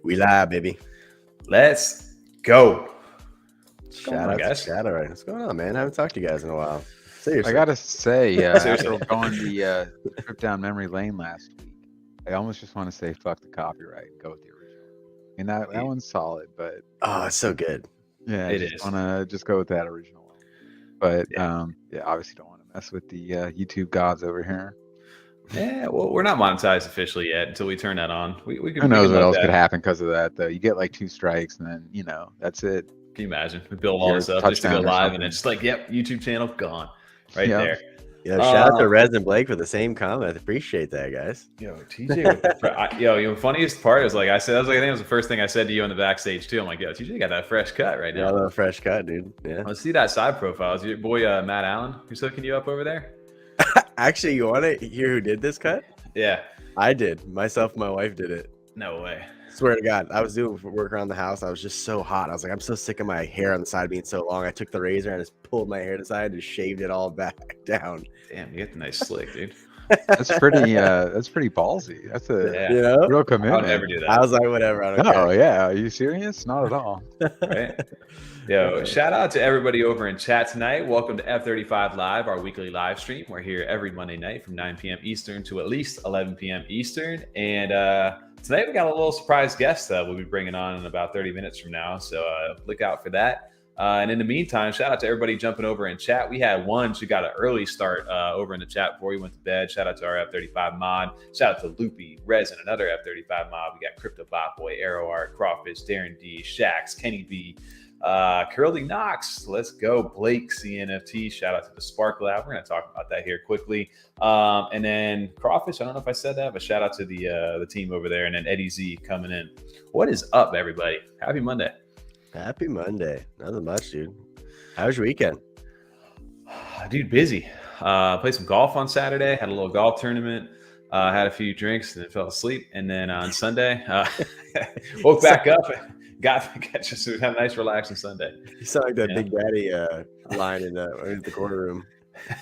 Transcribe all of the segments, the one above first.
We live, baby. Let's go. Shout out to Shadow. Right? What's going on, man? I haven't talked to you guys in a while. Seriously. I gotta say, after going the trip down memory lane last week, I almost just want to say fuck the copyright and go with the original. I mean that one's solid, but it's so good. Yeah, I just wanna just go with that original one. But obviously don't want to mess with the YouTube gods over here. Yeah, well, we're not monetized officially yet until we turn that on. We Who knows what else could happen because of that, though? You get like 2 strikes, and then that's it. Can you imagine? We build all this up just to go live, and it's just like, yep, YouTube channel gone, there. Yeah, shout out to Rez and Blake for the same comment. I appreciate that, guys. Yo, TJ, funniest part is like I think it was the first thing I said to you on the backstage too. I'm like, yo, TJ got that fresh cut right now. Yeah, a fresh cut, dude. Yeah. Let's see that side profile. Is your boy Matt Allen who's hooking you up over there? Actually, you want to hear who did this cut? Yeah, I did. Myself and my wife did it. No way. Swear to God, I was doing work around the house. I was just so hot. I was like, I'm so sick of my hair on the side being so long. I took the razor and just pulled my hair to the side and just shaved it all back down. Damn, you get the nice slick, dude. That's pretty ballsy. That's a real commitment. I'll never do that. I was like, whatever. I don't care. Oh yeah, are you serious? Not at all. Right. Yo, shout out to everybody over in chat tonight. Welcome to F35 Live, our weekly live stream. We're here every Monday night from 9 p.m. Eastern to at least 11 p.m. Eastern. And tonight we got a little surprise guest we'll be bringing on in about 30 minutes from now. So look out for that. And in the meantime, shout out to everybody jumping over in chat. We had one who got an early start over in the chat before he went to bed. Shout out to our F35 mod. Shout out to Loopy, Resin, another F35 mod. We got Crypto Bot Boy, Arrow Art, Crawfish, Darren D, Shax, Kenny B, Curly Knox. Let's go. Blake, CNFT. Shout out to the Spark Lab. We're going to talk about that here quickly. And then Crawfish, I don't know if I said that, but shout out to the team over there. And then Eddie Z coming in. What is up, everybody? Happy Monday. Happy Monday. Nothing much, dude. How was your weekend? Dude, busy. Played some golf on Saturday. Had a little golf tournament. Had a few drinks and then fell asleep. And then on Sunday, woke back up and got just had a nice relaxing Sunday. You sound like that Big Daddy line in the corner room.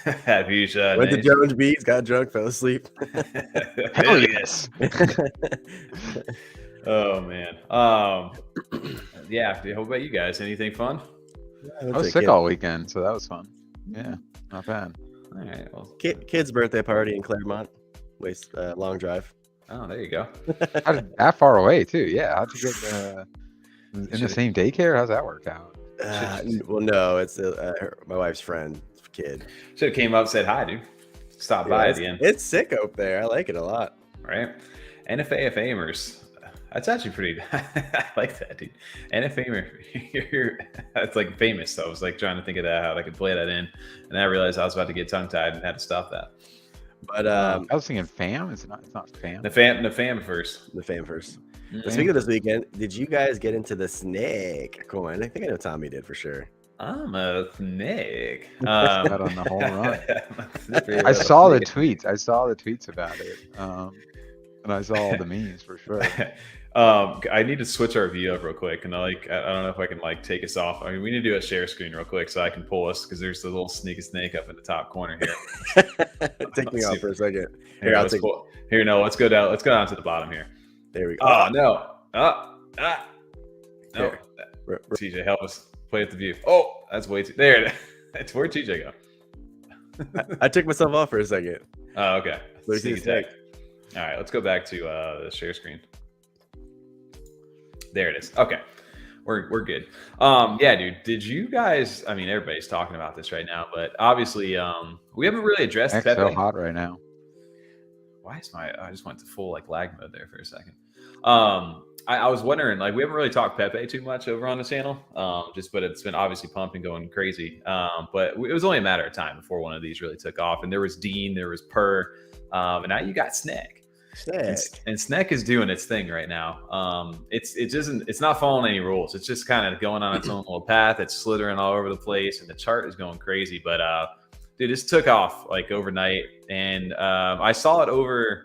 Went to Jones Beats, got drunk, fell asleep. Hell yes. Oh man. Yeah. How about you guys? Anything fun? I was sick all weekend, so that was fun. Yeah, not bad. All right. Well, kid's birthday party in Claremont. Long drive. Oh, there you go. That far away too. Yeah. How'd you get in the same daycare? How's that work out? Well, no, it's my wife's friend's kid. Should have came up and said hi, dude. Stop by at the end. It's sick up there. I like it a lot. Right. NFAFamers. That's actually pretty. I like that, dude. NFAmer. That's like famous. So I was like trying to think of that, how I could play that in, and I realized I was about to get tongue tied and had to stop that. But I was thinking fam. It's not fam. The fam first. The fam first. Mm-hmm. Speaking of this weekend, did you guys get into the SNEK coin? I think I know Tommy did for sure. I'm a SNEK. Out on the whole run. I saw the tweets. I saw the tweets about it. And I saw all the memes for sure. I need to switch our view up real quick, and I don't know if I can take us off. I mean, we need to do a share screen real quick so I can pull us, because there's the little sneaky snake up in the top corner here. Take me off for a second. Here, no, let's go down. Let's go down to the bottom here. There we go. Oh no! No. TJ, help us play with the view. Oh, that's way too. There it is. It's where'd TJ go? I took myself off for a second. Oh, okay. Sneaky tech. All right, let's go back to the share screen. There it is. Okay, we're good. Yeah, dude. Did you guys? I mean, everybody's talking about this right now, but obviously, we haven't really addressed Pepe. So hot right now. Why is I just went to full lag mode there for a second. I was wondering, we haven't really talked Pepe too much over on the channel, but it's been obviously pumping, going crazy. But it was only a matter of time before one of these really took off. And there was Dean, there was Per, and now you got SNEK. And SNEK is doing its thing right now. It's not following any rules. It's just kind of going on its own little path. It's slithering all over the place, and the chart is going crazy. But dude, this took off overnight, and I saw it over.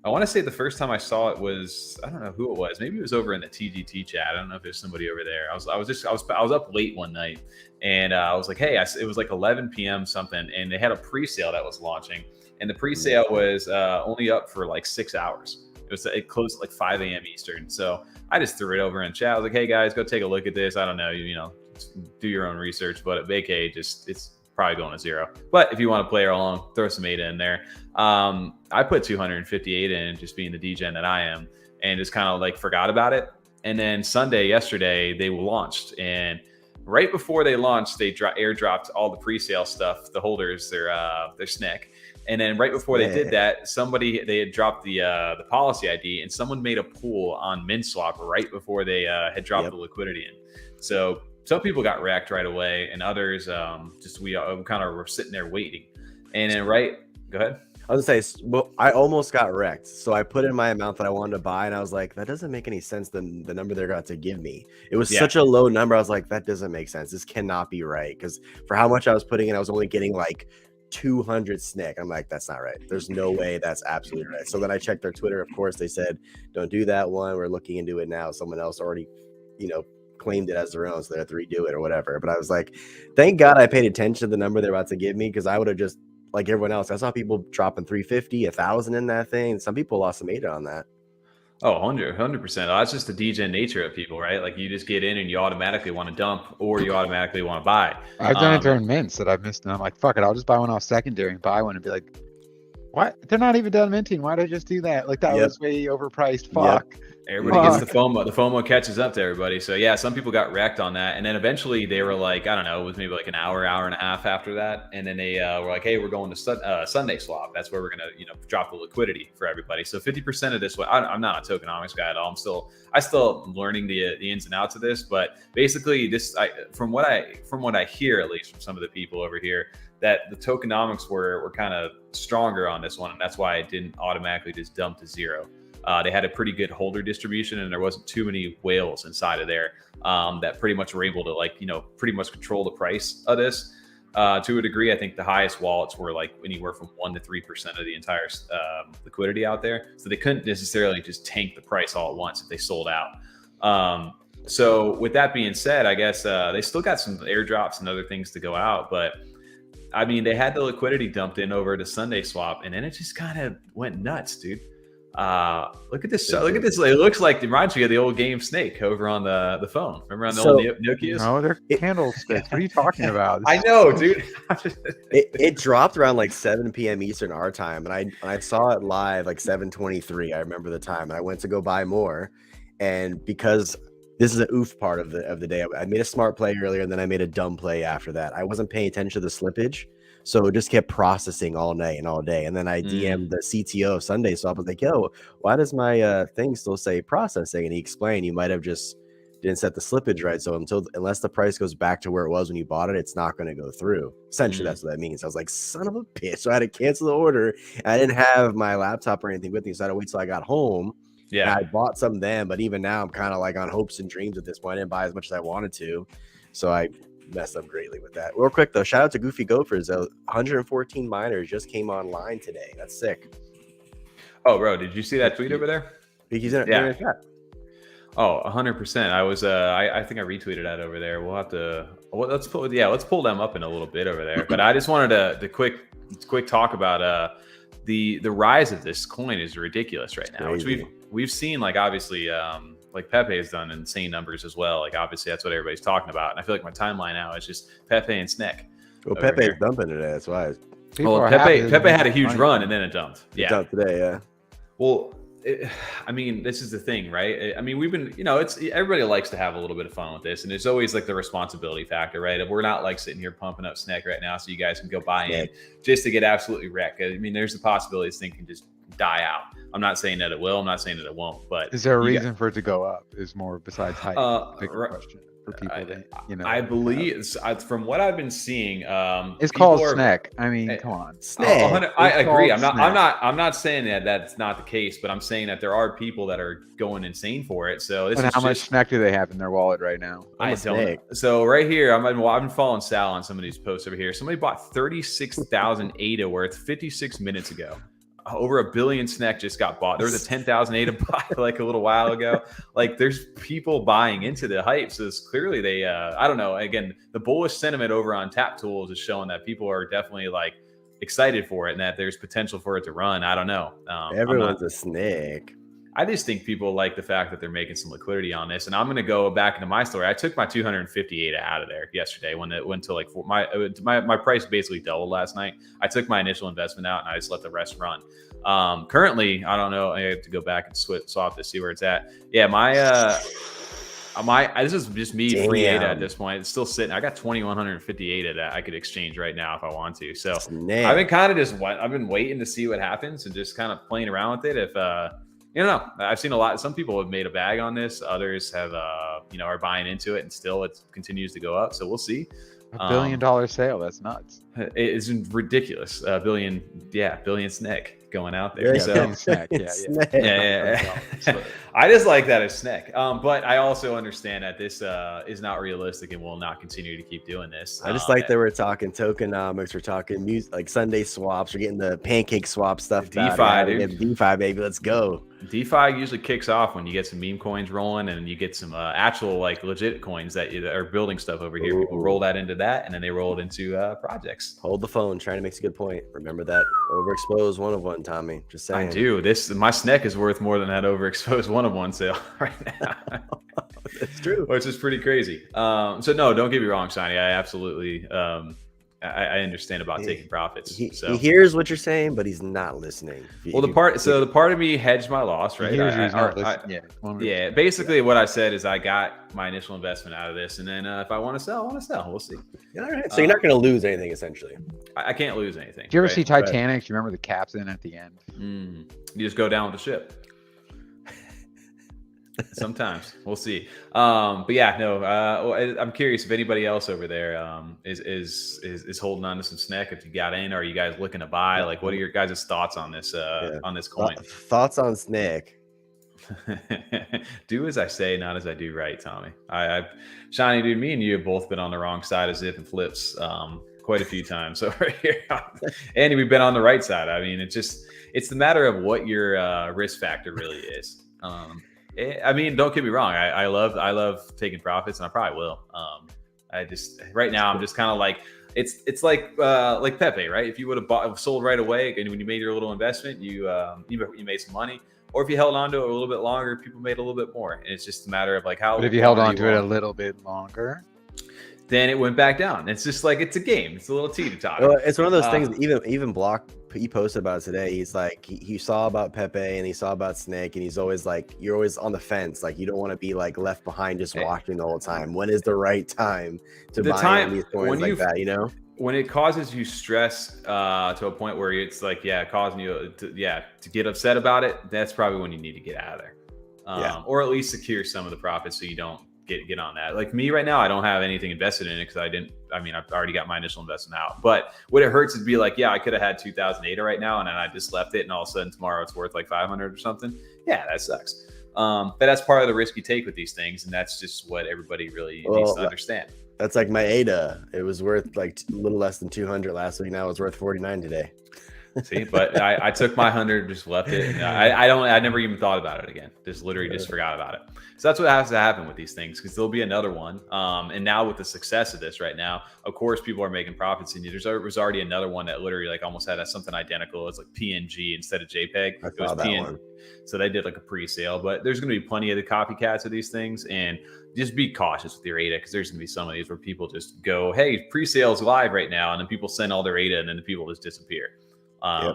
I want to say the first time I saw it was, I don't know who it was. Maybe it was over in the TGT chat. I don't know if there's somebody over there. I was up late one night, and I was like, hey, it was 11 p.m. something, and they had a pre-sale that was launching, and the pre-sale was only up for 6 hours. It closed at like 5 a.m. Eastern. So I just threw it over in chat. I was like, hey guys, go take a look at this. I don't know, do your own research, but at vacay, it's probably going to zero. But if you want to play along, throw some ADA in there. I put 258 in, just being the degen that I am, and just kind of like forgot about it. And then yesterday, they launched, and right before they launched, they airdropped all the pre-sale stuff, the holders, their SNEK. And then right before they did that, they had dropped the policy ID, and someone made a pool on MinSwap right before they had dropped the liquidity in. So some people got wrecked right away, and others we kind of were sitting there waiting. And then go ahead. I was gonna say, well, I almost got wrecked. So I put in my amount that I wanted to buy, and I was like, that doesn't make any sense. The number they're about to give me, it was such a low number. I was like, that doesn't make sense. This cannot be right, because for how much I was putting in, I was only getting like 200 SNEK. I'm like, that's not right. There's no way that's absolutely right. So then I checked their Twitter. Of course, they said, don't do that one. We're looking into it now. Someone else already, claimed it as their own, so they have to redo it or whatever. But I was like, thank God I paid attention to the number they're about to give me, because I would have just, like everyone else, I saw people dropping 350, 1,000 in that thing. Some people lost some ADA on that. Oh, 100%. That's just the degen nature of people, right? Like you just get in and you automatically want to dump, or you automatically want to buy. I've done it during mints that I've missed, and I'm like, fuck it, I'll just buy one off secondary and buy one and be like, what? They're not even done minting. Why did I just do that? Like that was way overpriced. Fuck. Everybody gets the FOMO. The FOMO catches up to everybody. So yeah, some people got wrecked on that. And then eventually they were like, I don't know, it was maybe like an hour and a half after that. And then they were like, hey, we're going to Sunday swap. That's where we're going to, drop the liquidity for everybody. So 50% of this, I'm not a tokenomics guy at all. I still am learning the ins and outs of this. But basically from what I hear, at least from some of the people over here, that the tokenomics were kind of stronger on this one. And that's why it didn't automatically just dump to zero. They had a pretty good holder distribution, and there wasn't too many whales inside of there that pretty much were able to pretty much control the price of this to a degree. I think the highest wallets were like anywhere from 1% to 3% of the entire liquidity out there. So they couldn't necessarily just tank the price all at once if they sold out. So with that being said, I guess they still got some airdrops and other things to go out, but I mean, they had the liquidity dumped in over to Sunday swap, and then it just kind of went nuts, dude. Look at this. Look at this. It looks like it reminds me of the old game SNEK over on the phone. Remember on the old Nokias? No, they're candlesticks. What are you talking about? I know, dude. it dropped around like 7 p.m. Eastern our time, and I saw it live like 7:23. I remember the time, and I went to go buy more, and because this is an oof part of the day, I made a smart play earlier, and then I made a dumb play after that. I wasn't paying attention to the slippage. So it just kept processing all night and all day. And then I DM'd the CTO of Sunday. So I was like, yo, why does my thing still say processing? And he explained, you might have just didn't set the slippage right. So unless the price goes back to where it was when you bought it, it's not going to go through. Essentially, that's what that means. I was like, son of a bitch. So I had to cancel the order. I didn't have my laptop or anything with me. So I had to wait till I got home. Yeah. And I bought some then. But even now, I'm kind of like on hopes and dreams at this point. I didn't buy as much as I wanted to. So I messed up greatly with that. Real quick though, shout out to Goofy Gophers. 114 miners just came online today. That's sick. Oh, bro, did you see that tweet over there? He's in it. Yeah. Oh, 100%. I was I think I retweeted that over there. We'll have to let's pull them up in a little bit over there. But I just wanted to quick talk about the rise of this coin is ridiculous right now, which we've seen, like, obviously like Pepe has done insane numbers as well. Like, obviously that's what everybody's talking about. And I feel like my timeline now is just Pepe and SNEK. Well, Pepe is dumping today. That's why. Well, Pepe had a huge run and then it dumped. It dumped today. Yeah. Well, I mean, this is the thing, right? I mean, we've been, it's everybody likes to have a little bit of fun with this, and it's always like the responsibility factor, right? We're not like sitting here pumping up SNEK right now so you guys can go buy in just to get absolutely wrecked. I mean, there's the possibility this thing can just die out. I'm not saying that it will. I'm not saying that it won't. But is there a reason for it to go up? Is more besides height? Bigger question for people that I believe from what I've been seeing, it's called SNEK. I mean, come on, SNEK. I agree. I'm not saying that that's not the case, but I'm saying that there are people that are going insane for it. So this is how much SNEK do they have in their wallet right now? I don't know. So right here, I've been following Sal on some of these posts over here. Somebody bought 36,000 ADA worth 56 minutes ago. Over 1 billion SNEK just got bought. There was a 10,000 ADA buy like a little while ago. Like, there's people buying into the hype. So it's clearly they, I don't know. Again, the bullish sentiment over on Tap Tools is showing that people are definitely like excited for it and that there's potential for it to run. I don't know. Everyone's a SNEK. I just think people like the fact that they're making some liquidity on this. And I'm going to go back into my story. I took my 258 out of there yesterday when it went to like my price basically doubled last night. I took my initial investment out and I just let the rest run. Currently, I don't know. I have to go back and swap to see where it's at. Yeah, this is just me free ADA at this point. It's still sitting. I got 2,158 that I could exchange right now if I want to. So I've been kind of I've been waiting to see what happens and just kind of playing around with it. If you know, I've seen a lot. Some people have made a bag on this. Others have, are buying into it, and still it continues to go up. So we'll see. $1 billion sale. That's nuts. It's ridiculous. billion SNEK going out there. Yeah, so SNEK, yeah. I just like that as SNEK. But I also understand that this is not realistic and will not continue to keep doing this. I just like that we're talking tokenomics, we're talking music, like Sunday swaps, we're getting the pancake swap stuff. DeFi, dude. DeFi, baby, let's go. DeFi usually kicks off when you get some meme coins rolling and you get some actual like legit coins that are building stuff over here. People roll that into that and then they roll it into projects. Hold the phone. Trying makes a good point. Remember that overexposed one of one, Tommy. Just saying. I do. My SNEK is worth more than that overexposed one of one sale right now. That's true. Which is pretty crazy. So no, don't get me wrong, Shiny. I absolutely I understand about taking profits. He hears what you're saying, but he's not listening. Well, the part of me hedged my loss, right? Yeah. Basically, what I said is I got my initial investment out of this, and then if I want to sell, We'll see. All right. So you're not going to lose anything, essentially. I can't lose anything. Do you ever see Titanic? Do you remember the captain at the end? You just go down with the ship. Sometimes we'll see. But yeah, no. I'm curious if anybody else over there is holding on to some SNEK. If you got in, or are you guys looking to buy? Like, what are your guys' thoughts on this on this coin? Thoughts on SNEK? Do as I say, not as I do, right, Tommy? Shiny dude, me and you have both been on the wrong side of zip and flips quite a few times over here. And we've been on the right side. I mean, it's the matter of what your risk factor really is. I mean, don't get me wrong. I love taking profits, and I probably will. Right now I'm just kind of like it's like Pepe, right? If you would have sold right away, and when you made your little investment, you made some money. Or if you held on to it a little bit longer, people made a little bit more. And it's just a matter of like how. But if you held on to it a little bit longer, then it went back down. It's just like it's a game. It's a little teeter-totter. Well, it's one of those things. Even Block, he posted about it today. He's like, he saw about Pepe and he saw about SNEK, and he's always like, you're always on the fence. Like, you don't want to be like left behind just watching the whole time. When is the right time to buy these coins like that? You know, when it causes you stress to a point where it's like, causing you to get upset about it, that's probably when you need to get out of there, or at least secure some of the profits so you don't get on that. Like me right now, I don't have anything invested in it because I've already got my initial investment out. But what it hurts is be like, I could have had 2,000 right now, and then I just left it, and all of a sudden tomorrow it's worth like 500 or something. Yeah, that sucks. But that's part of the risk you take with these things, and that's just what everybody really needs to understand. That's like my ADA. It was worth like a little less than 200 last week. Now it's worth 49 today. See, but I took my 100, just left it. I never even thought about it again. Just literally just forgot about it. So that's what has to happen with these things, because there'll be another one. And now with the success of this right now, of course, people are making profits. And there was already another one that literally like almost had something identical. It's like PNG instead of JPEG. It was PNG. So they did like a pre-sale, but there's going to be plenty of the copycats of these things, and just be cautious with your ADA, because there's going to be some of these where people just go, hey, pre-sale's live right now. And then people send all their ADA and then the people just disappear.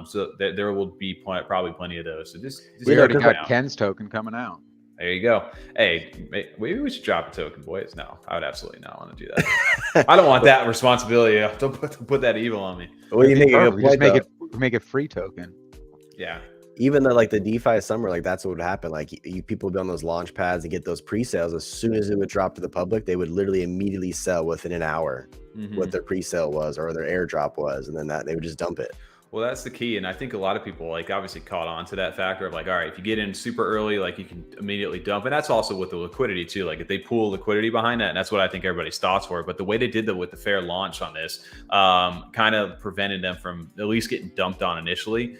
So there will be probably plenty of those. So just we already got Ken's token coming out. There you go. Hey, maybe we should drop a token, boys. No, I would absolutely not want to do that. I don't want that responsibility. Don't put that evil on me. What do you think? Just make it free token. Yeah. Even like the DeFi summer, like that's what would happen. Like people would be on those launch pads and get those pre-sales. As soon as it would drop to the public, they would literally immediately sell within an hour what their pre-sale was or their airdrop was, and then they would just dump it. Well, that's the key. And I think a lot of people like obviously caught on to that factor of like, all right, if you get in super early, like you can immediately dump. And that's also with the liquidity too. Like if they pool liquidity behind that, and that's what I think everybody's thoughts were. But the way they did that with the fair launch on this kind of prevented them from at least getting dumped on initially.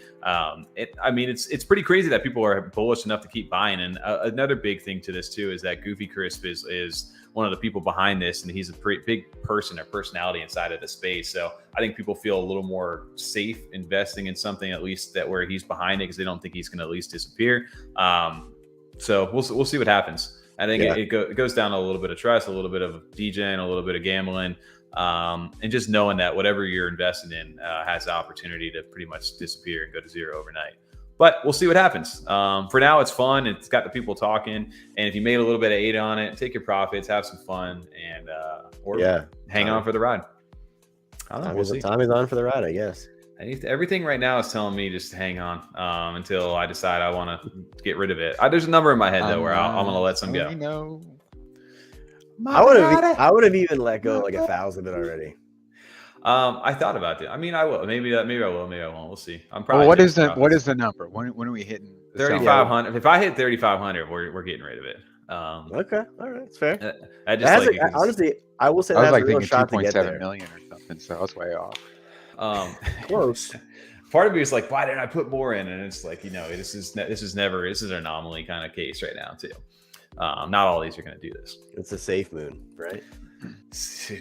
It's pretty crazy that people are bullish enough to keep buying. And another big thing to this too is that Goofy Crisp is one of the people behind this, and he's a pretty big person or personality inside of the space. So I think people feel a little more safe investing in something, at least that where he's behind it, because they don't think he's going to at least disappear. So we'll see what happens. I think it goes down to a little bit of trust, a little bit of DJing, a little bit of gambling, and just knowing that whatever you're investing in has the opportunity to pretty much disappear and go to zero overnight. But we'll see what happens. For now, it's fun. It's got the people talking. And if you made a little bit of aid on it, take your profits, have some fun, and hang on for the ride. I don't know. We'll see. Tommy's on for the ride, I guess. Everything right now is telling me just to hang on until I decide I want to get rid of it. There's a number in my head, though, where I'm going to let some go. I would have even let go like 1,000 of it already. I thought about it. I mean, I will. Maybe I will. Maybe I won't. We'll see. I'm probably. Well, what is the number? When are we hitting 3,500? If I hit 3,500, we're getting rid of it. Okay, all right, it's fair. Honestly, I will say I was like thinking 2.7 million or something, so I was way off. Close. Part of me is like, why didn't I put more in? And it's like, this is an anomaly kind of case right now too. Not all these are going to do this. It's a safe moon, right?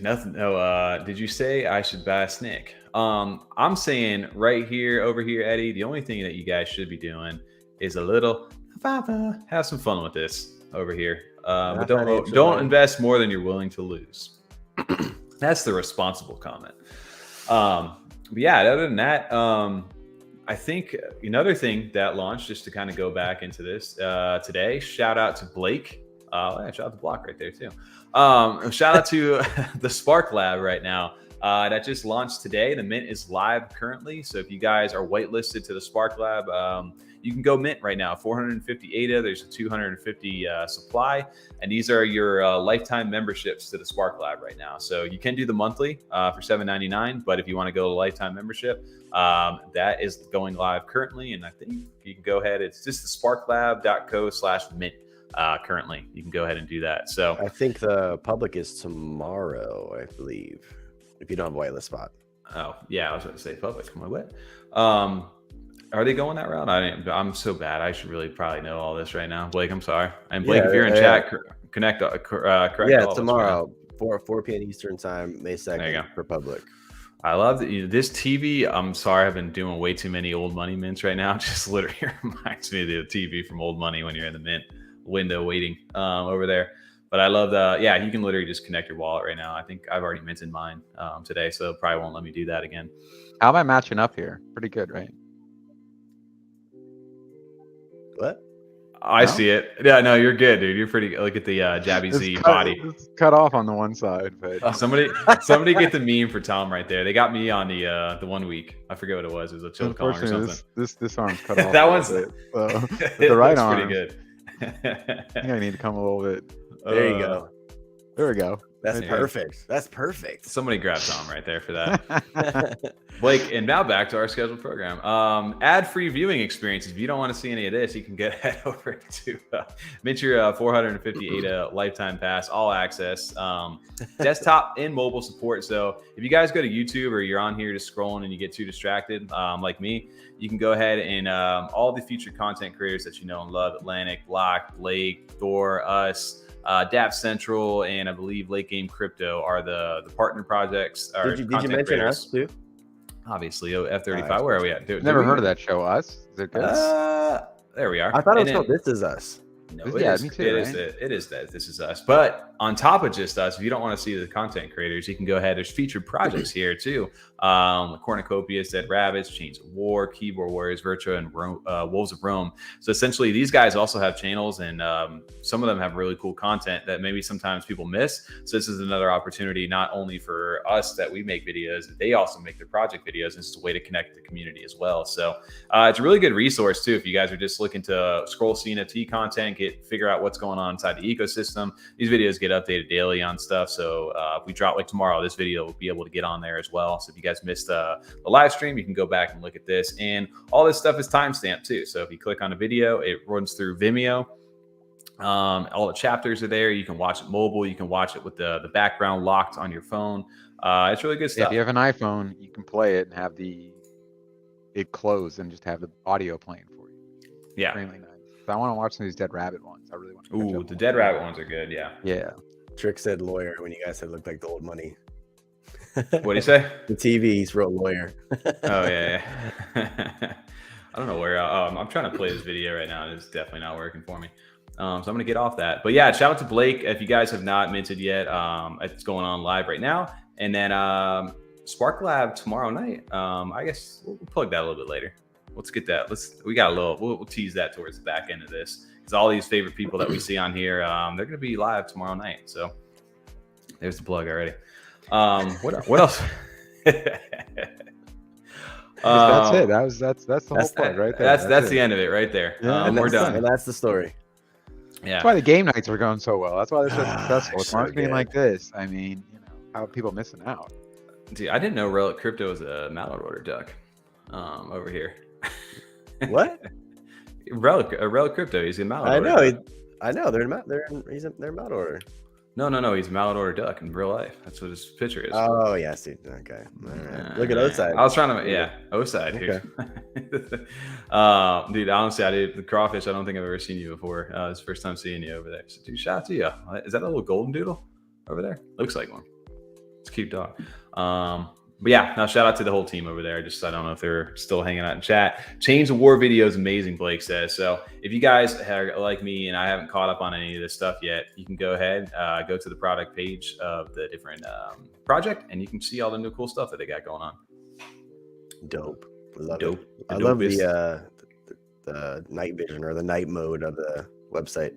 Nothing. No. Did you say I should buy a SNEK? I'm saying right here, over here, Eddie. The only thing that you guys should be doing is a little have some fun with this over here. But don't invest more than you're willing to lose. That's the responsible comment. But yeah, other than that, I think another thing that launched, just to kind of go back into this today, shout out to Blake. Shout out to Block right there too. Shout out to the Spark Lab right now. That just launched today. The mint is live currently. So if you guys are whitelisted to the Spark Lab, you can go mint right now. 450 ADA. There's a 250 supply. And these are your lifetime memberships to the Spark Lab right now. So you can do the monthly for $7.99. But if you want to go to lifetime membership, that is going live currently. And I think you can go ahead. It's just the sparklab.co/mint. Currently, you can go ahead and do that. So I think the public is tomorrow, I believe, if you don't have a whitelist spot. Oh yeah, I was going to say public. Am I wet? Are they going that route? I'm so bad. I should really probably know all this right now. Blake, I'm sorry. And Blake, if you're in chat, correct. Yeah, tomorrow, 4 p.m. Eastern time, May 2nd for public. I love that this TV. I'm sorry, I've been doing way too many old money mints right now. Just literally reminds me of the TV from old money when you're in the mint window waiting over there. But I love you can literally just connect your wallet right now. I think I've already minted mine today, so it probably won't let me do that again. How am I matching up here? Pretty good, right? What? I see it. Yeah, no, you're good, dude. You're pretty. Look at the Jabi-Z body. It's cut off on the one side, but somebody get the meme for Tom right there. They got me on the 1 week. I forget what it was. It was a chill Kong or something. This arm's cut off. That one's the right arm. Pretty good. I think I need to come a little bit. There you go. There we go. That's perfect. That's perfect. Somebody grab Tom right there for that. Blake, and now back to our scheduled program. Ad-free viewing experiences. If you don't want to see any of this, you can head over to mint your 450 ADA lifetime pass, all access, desktop and mobile support. So if you guys go to YouTube or you're on here just scrolling and you get too distracted, like me, you can go ahead and all the featured content creators that you know and love, Atlantic, Block, Blake, Thor, us, DAP Central, and I believe Late Game Crypto are the partner projects. Did you mention us too? Obviously, F35. Where are we at? Never heard of that show. Us? Is it good? There we are. I thought it was called This Is Us. No, me too. It is that This Is Us. But on top of just us, if you don't want to see the content creators, you can go ahead. There's featured projects here too. Cornucopias, Dead Rabbits, Chains of War, Keyboard Warriors, Virtua, and Wolves of Rome. So essentially, these guys also have channels, and some of them have really cool content that maybe sometimes people miss. So this is another opportunity, not only for us that we make videos, they also make their project videos. And it's a way to connect the community as well. So it's a really good resource too if you guys are just looking to scroll CNFT content, figure out what's going on inside the ecosystem. These videos get updated daily on stuff. So if we drop like tomorrow, this video will be able to get on there as well. So if you guys missed the live stream, you can go back and look at this. And all this stuff is timestamped too. So if you click on a video, it runs through Vimeo. All the chapters are there. You can watch it mobile. You can watch it with the background locked on your phone. It's really good stuff. If you have an iPhone, you can play it and have it close and just have the audio playing for you. Yeah. Extremely nice. So I want to watch some of these Dead Rabbit ones. I really want to. Ooh, the Dead Rabbit ones are good. Yeah. Yeah. Trick said lawyer when you guys said it looked like the old money. What do you say? The TV's wrote lawyer. Oh yeah. I don't know where. I'm trying to play this video right now, and it's definitely not working for me. So I'm gonna get off that. But yeah, shout out to Blake. If you guys have not minted yet, it's going on live right now. And then Spark Lab tomorrow night. I guess we'll plug that a little bit later. Let's get that. We'll tease that towards the back end of this, because all these favorite people that we see on here, they're gonna be live tomorrow night. So there's the plug already. What else? That's it. That's the whole plug right there. That's the end of it right there. Yeah, we're done. And that's the story. Yeah. That's why the game nights are going so well. That's why they're so successful. With so marketing good. like this, I mean, how are people missing out? Dude, I didn't know Relic Crypto is a Mallard order duck over here. What? Relic Crypto, he's a Mallard order. I know. They're in Mallard order. No, he's a Mallard order duck in real life. That's what his picture is. Oh, yes, dude. Okay. All right. Look at O-side. I was trying to, O-side here. Dude, honestly, I did the crawfish. I don't think I've ever seen you before. It's the first time seeing you over there. So, dude, shout out to you. Is that a little golden doodle over there? Looks like one. It's a cute dog. But yeah, now shout out to the whole team over there. I don't know if they're still hanging out in chat. Change of War video is amazing, Blake says. So if you guys are like me and I haven't caught up on any of this stuff yet, you can go ahead, go to the product page of the different project, and you can see all the new cool stuff that they got going on. Dope. Love Dope. it. I love the night vision or the night mode of the website.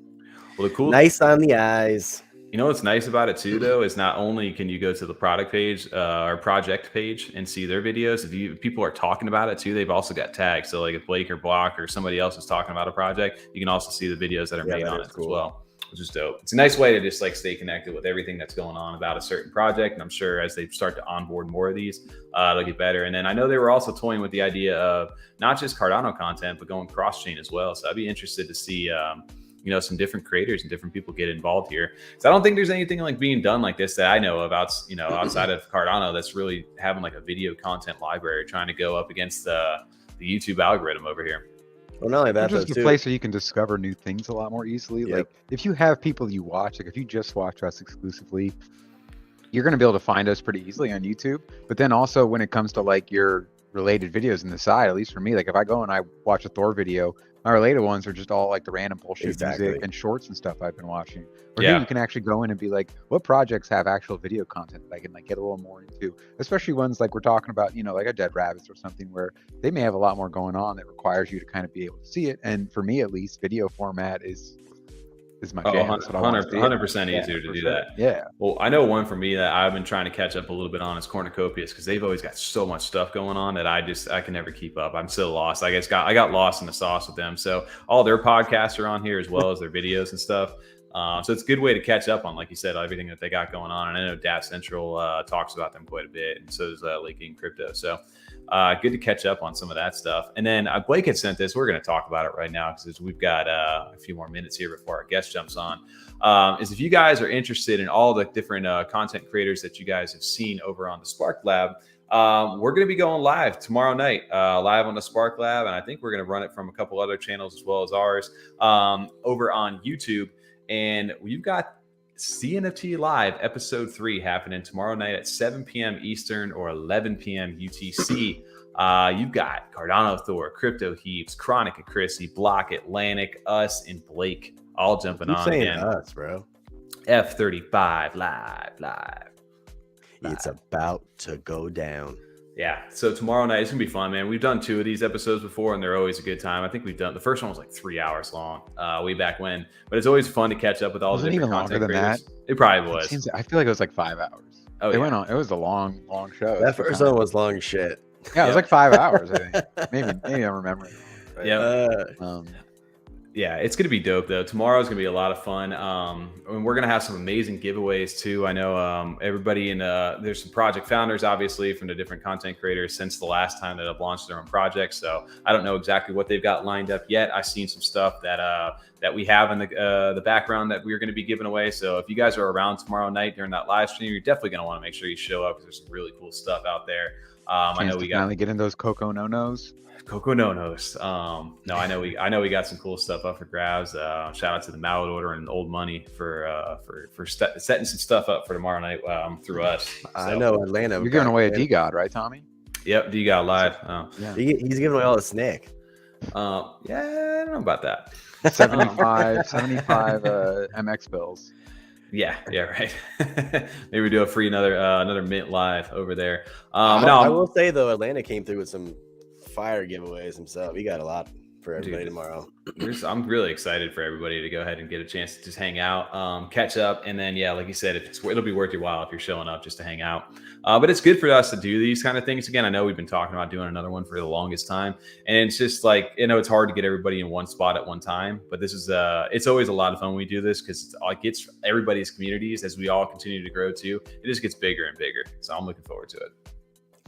Well, the cool. Nice on the eyes. You know what's nice about it too, though, is not only can you go to the product page or project page and see their videos. If people are talking about it too, they've also got tags. So like if Blake or Block or somebody else is talking about a project, you can also see the videos that are made on it as well, which is dope. It's a nice way to just like stay connected with everything that's going on about a certain project. And I'm sure as they start to onboard more of these, it'll get better. And then I know they were also toying with the idea of not just Cardano content, but going cross-chain as well. So I'd be interested to see some different creators and different people get involved here. So I don't think there's anything like being done like this that I know about, outside of Cardano that's really having like a video content library trying to go up against the YouTube algorithm over here. Well, not only that, just a place where you can discover new things a lot more easily. Yep. Like if you have people you watch, like if you just watch us exclusively, you're going to be able to find us pretty easily on YouTube. But then also when it comes to like your related videos in the side, at least for me, like if I go and I watch a Thor video, my related ones are just all like the random bullshit music and shorts and stuff I've been watching. Or here you can actually go in and be like, what projects have actual video content that I can like get a little more into? Especially ones like we're talking about, like a Dead Rabbits or something where they may have a lot more going on that requires you to kind of be able to see it. And for me, at least, video format is my jam. 100% easier to do that. Yeah. Well, I know one for me that I've been trying to catch up a little bit on is Cornucopias, because they've always got so much stuff going on that I can never keep up. I'm so lost. I got lost in the sauce with them. So all their podcasts are on here as well as their videos and stuff. So it's a good way to catch up on, like you said, everything that they got going on. And I know DAP Central talks about them quite a bit, and so does Leaking Crypto. So good to catch up on some of that stuff. And then Blake had sent this. We're going to talk about it right now because we've got a few more minutes here before our guest jumps on. Is if you guys are interested in all the different content creators that you guys have seen over on the Spark Lab, we're going to be going live tomorrow night, live on the Spark Lab. And I think we're going to run it from a couple other channels as well as ours over on YouTube. And we've got CNFT Live Episode 3 happening tomorrow night at 7 p.m. Eastern or 11 p.m. UTC. You've got Cardano Thor, Crypto Heaps, Chronic and Chrissy, Block, Atlantic, us, and Blake all jumping on again. Us, bro. F35 live. It's about to go down. Yeah, so tomorrow night, it's going to be fun, man. We've done 2 of these episodes before, and they're always a good time. I think the first one was like 3 hours long, way back when. But it's always fun to catch up with all the different content creators. It probably was. I feel like it was like 5 hours. Oh, it went on. It was a long show. That first one was long as shit. Yeah, it was like 5 hours, I think. Maybe I'm remembering. Yeah, it's going to be dope, though. Tomorrow is going to be a lot of fun. And we're going to have some amazing giveaways, too. I know everybody there's some project founders, obviously, from the different content creators since the last time that have launched their own projects. So I don't know exactly what they've got lined up yet. I've seen some stuff that we have in the background that we're going to be giving away. So if you guys are around tomorrow night during that live stream, you're definitely going to want to make sure you show up because there's some really cool stuff out there. I know we got finally get in those Coco No-Nos. Coco No-Nos. No, I know we got some cool stuff up for grabs. Shout out to the Mallard order and Old Money for setting some stuff up for tomorrow night through us. So, I know Atlanta. You're giving away a D-God, right, Tommy? Yep, D got live. Yeah. He's giving away all the SNEK. Yeah, I don't know about that. 75 MX bills. Yeah, right. Maybe we do a free another mint live over there. I will say though, Atlanta came through with some fire giveaways himself. He got a lot for everybody tomorrow. I'm really excited for everybody to go ahead and get a chance to just hang out, catch up, and then like you said, it'll be worth your while if you're showing up just to hang out. But it's good for us to do these kind of things again. I know we've been talking about doing another one for the longest time, and it's just like it's hard to get everybody in one spot at one time. But this is it's always a lot of fun when we do this because it gets everybody's communities as we all continue to grow too. It just gets bigger and bigger. So I'm looking forward to it.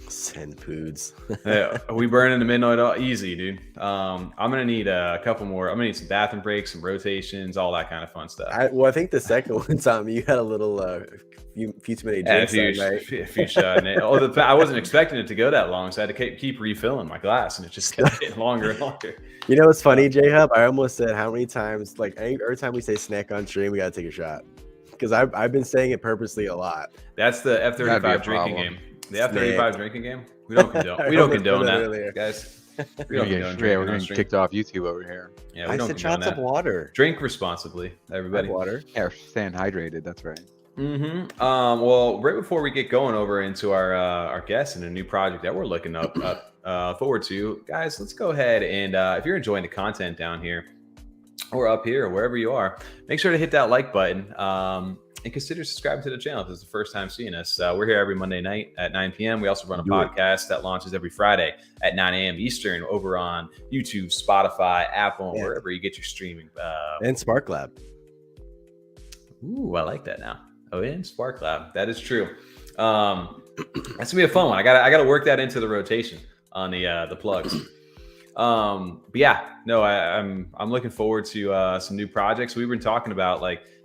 Send foods. Yeah, we burning the midnight easy, dude. I'm gonna need a couple more. I'm gonna need some bathroom breaks, some rotations, all that kind of fun stuff. I think the second one, Tommy, you had a little few too many drinks a few shots. I wasn't expecting it to go that long, so I had to keep refilling my glass, and it just kept getting longer and longer. You know what's funny, J-Hub? I almost said how many times, like every time we say SNEK on stream, we gotta take a shot because I've been saying it purposely a lot. That's the F35 drinking game. The F35 drinking game. We don't condone that, guys. We're getting kicked off YouTube over here. Yeah, I said shots of water. Drink responsibly, everybody. Water. Yeah, staying hydrated. That's right. Well, right before we get going over into our guests and a new project that we're looking forward to, guys, let's go ahead and if you're enjoying the content down here or up here or wherever you are, make sure to hit that like button. And consider subscribing to the channel if this is the first time seeing us. We're here every Monday night at 9 p.m. We also run a podcast that launches every Friday at 9 a.m. Eastern over on YouTube, Spotify, Apple, and wherever you get your streaming. And Spark Lab. Ooh, I like that now. Oh, and Spark Lab. That is true. That's gonna be a fun one. I gotta work that into the rotation on the plugs. But yeah, no, I'm looking forward to some new projects. We've been talking about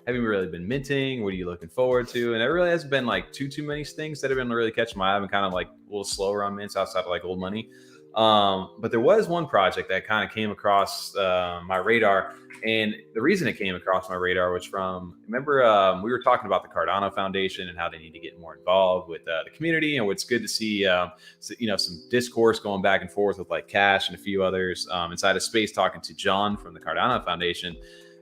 have you really been minting? What are you looking forward to? And there really hasn't been too many things that have been really catching my eye. I've been kind of a little slower on mints outside of Old Money. But there was one project that kind of came across my radar. And the reason it came across my radar was remember we were talking about the Cardano Foundation and how they need to get more involved with the community. And it's good to see, some discourse going back and forth with Cash and a few others inside of space talking to John from the Cardano Foundation.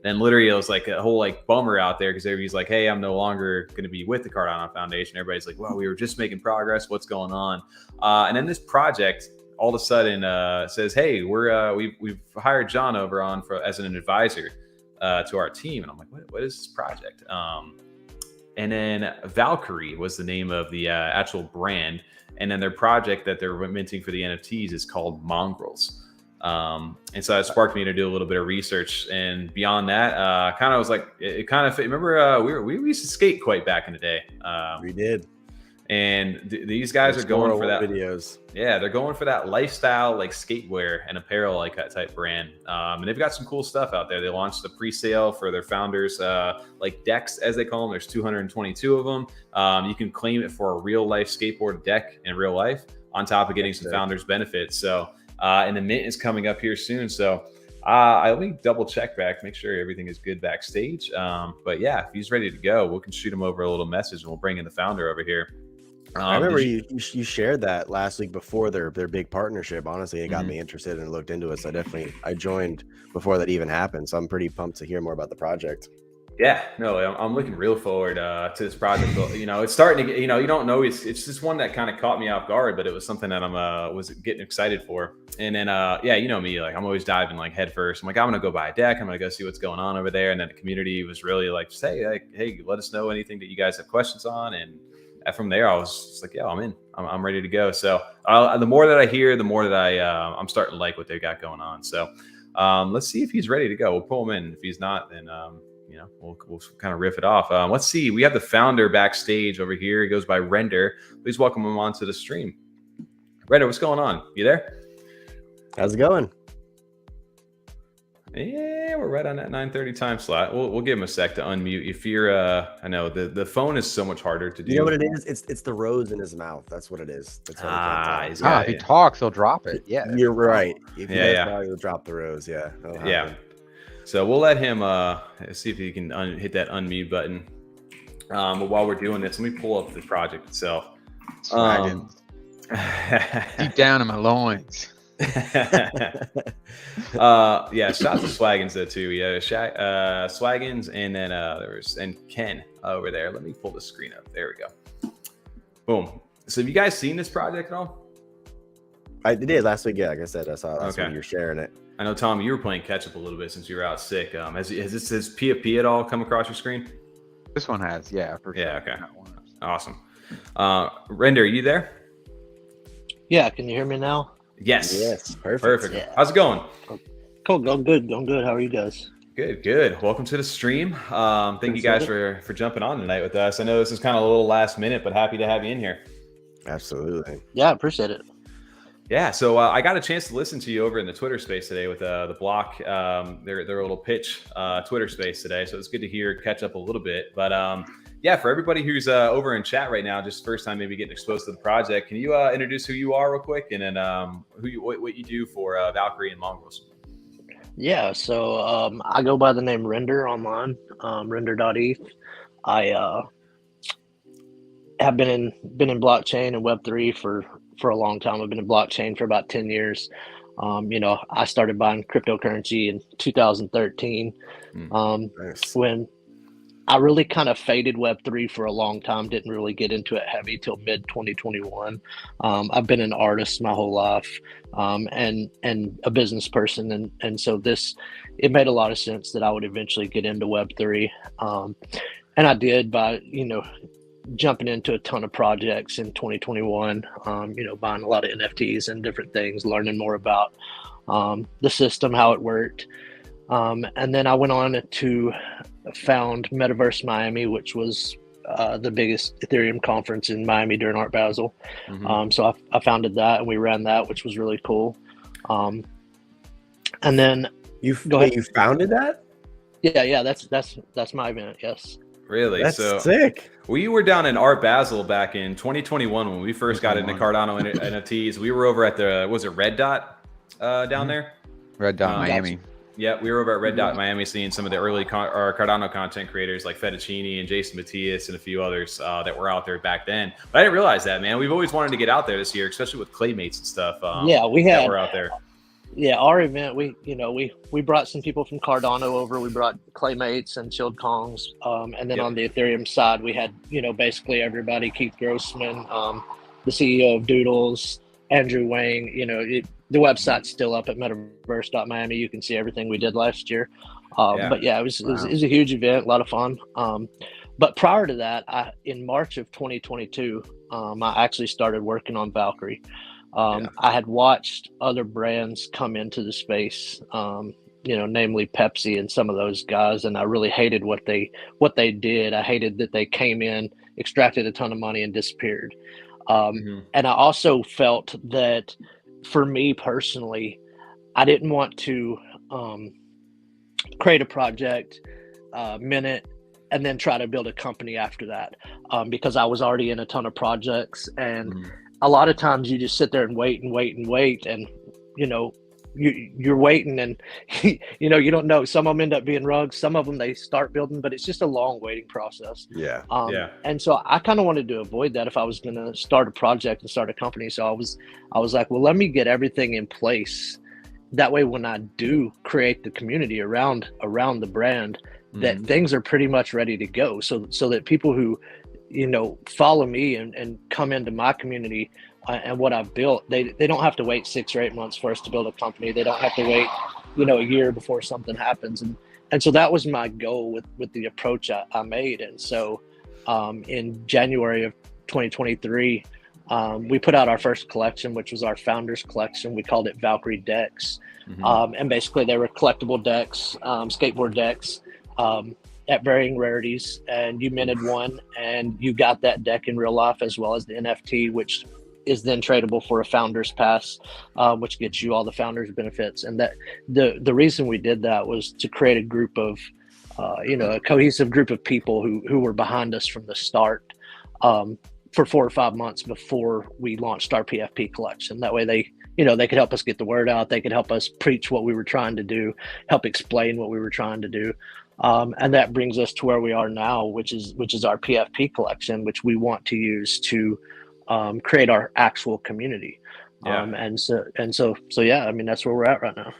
And literally it was a whole bummer out there because everybody's like, hey, I'm no longer going to be with the Cardano Foundation. Everybody's like, well, we were just making progress. What's going on? And then this project all of a sudden says, hey, we've hired John over on as an advisor to our team. And I'm like, what is this project? And then Valkry was the name of the actual brand. And then their project that they're minting for the NFTs is called Mongrels. And so it sparked me to do a little bit of research, and beyond that, remember we used to skate quite back in the day. We did. And these guys are going for that videos. Yeah, they're going for that lifestyle skatewear and apparel type brand. And they've got some cool stuff out there. They launched a pre-sale for their founders, decks as they call them. There's 222 of them. You can claim it for a real life skateboard deck in real life on top of getting some founders benefits. So. And the mint is coming up here soon. So I'll be double check back, make sure everything is good backstage. But yeah, if he's ready to go, we can shoot him over a little message and we'll bring in the founder over here. I remember you shared that last week before their big partnership. Honestly, it got me interested and looked into it. So I joined before that even happened. So I'm pretty pumped to hear more about the project. Yeah, no, I'm looking real forward to this project. It's starting to get, you don't know, it's just one that kind of caught me off guard, but it was something that was getting excited for. And then, me, I'm always diving head first. I'm I'm going to go buy a deck. I'm going to go see what's going on over there. And then the community was really hey, let us know anything that you guys have questions on. And from there, I was just yeah, I'm in. I'm ready to go. So the more that I hear, the more that I'm starting to like what they got going on. So let's see if he's ready to go. We'll pull him in. If he's not, then we'll kind of riff it off. Let's see. We have the founder backstage over here. He goes by Rendr. Please welcome him onto the stream. Rendr, what's going on? You there? How's it going? Yeah, we're right on that 9:30 time slot. We'll give him a sec to unmute. If you're, I know the phone is so much harder to do. You know what it is? It's the rose in his mouth. That's what it is. That's if he talks, he'll drop it. Yeah, you're right. If he'll drop the rose. Yeah. So we'll let him see if he can hit that unmute button. But while we're doing this, let me pull up the project itself. Deep down in my loins. Yeah, shout out to Swaggins though too. Yeah, Swaggins, and then there's Ken over there. Let me pull the screen up. There we go. Boom. So have you guys seen this project at all? I did last week. Yeah, like I said, I saw last week you're sharing it. I know, Tom, you were playing catch up a little bit since you were out sick. Has PFP at all come across your screen? This one has, yeah, for sure. Yeah, okay. Awesome. Rendr, are you there? Yeah, can you hear me now? Yes. Yes, Perfect. Yeah. How's it going? Cool, going good. How are you guys? Good. Welcome to the stream. Thank you guys for jumping on tonight with us. I know this is kind of a little last minute, but happy to have you in here. Absolutely. Yeah, I appreciate it. Yeah, so I got a chance to listen to you over in the Twitter space today with the Block, their little pitch Twitter space today. So it's good to catch up a little bit. But yeah, for everybody who's over in chat right now, just first time maybe getting exposed to the project, can you introduce who you are real quick, and then what you do for Valkry and Mongrels? Yeah, so I go by the name Rendr online, Rendr.eth. I have been in blockchain and Web3 for a long time. I've been in blockchain for about 10 years. I started buying cryptocurrency in 2013 Nice. when I really kind of faded Web3 for a long time, didn't really get into it heavy till mid 2021. I've been an artist my whole life and a business person. And so it made a lot of sense that I would eventually get into Web3. And I did by, jumping into a ton of projects in 2021, buying a lot of NFTs and different things, learning more about the system, how it worked. And then I went on to found Metaverse Miami, which was the biggest Ethereum conference in Miami during Art Basel. So I founded that, and we ran that, which was really cool. And then You founded that? Yeah, that's my event. Yes. Really? That's so sick. We were down in Art Basel back in 2021 when we first got into Cardano NFTs. We were over at Red Dot down there? Red Dot Miami. Yeah, we were over at Red Dot Miami seeing some of the early Cardano content creators like Fettuccini and Jason Matias and a few others that were out there back then. But I didn't realize that, man. We've always wanted to get out there this year, especially with Claymates and stuff. That were out there. Yeah, our event, we brought some people from Cardano over. We brought Claymates and Chilled Kongs. And then on the Ethereum side, we had, basically everybody, Keith Grossman, the CEO of Doodles, Andrew Wang. The website's still up at metaverse.miami. You can see everything we did last year. But yeah, it was a huge event, a lot of fun. But prior to that, in March of 2022, I actually started working on Valkry. I had watched other brands come into the space, namely Pepsi and some of those guys, and I really hated what they did. I hated that they came in, extracted a ton of money, and disappeared. And I also felt that, for me personally, I didn't want to create a project, minute, and then try to build a company after that, because I was already in a ton of projects, and a lot of times you just sit there and wait, and you're waiting, and you don't know. Some of them end up being rugs. Some of them they start building, but it's just a long waiting process. And so I kind of wanted to avoid that if I was going to start a project and start a company. So I was like, well, let me get everything in place. That way, when I do create the community around the brand, that things are pretty much ready to go. So that people who follow me and come into my community and what I've built, they don't have to wait 6 or 8 months for us to build a company. They don't have to wait, a year before something happens. And so that was my goal with the approach I made. And so in January of 2023, we put out our first collection, which was our founders collection. We called it Valkyrie decks. And basically they were collectible decks, skateboard decks, at varying rarities, and you minted one and you got that deck in real life, as well as the NFT, which is then tradable for a founder's pass, which gets you all the founders benefits. And that the reason we did that was to create a group of a cohesive group of people who were behind us from the start. for 4 or 5 months before we launched our PFP collection. That way they, you know, they could help us get the word out. They could help us preach what we were trying to do, help explain what we were trying to do. And that brings us to where we are now, which is our PFP collection, which we want to use to create our actual community. Yeah. And so yeah, I mean, that's where we're at right now.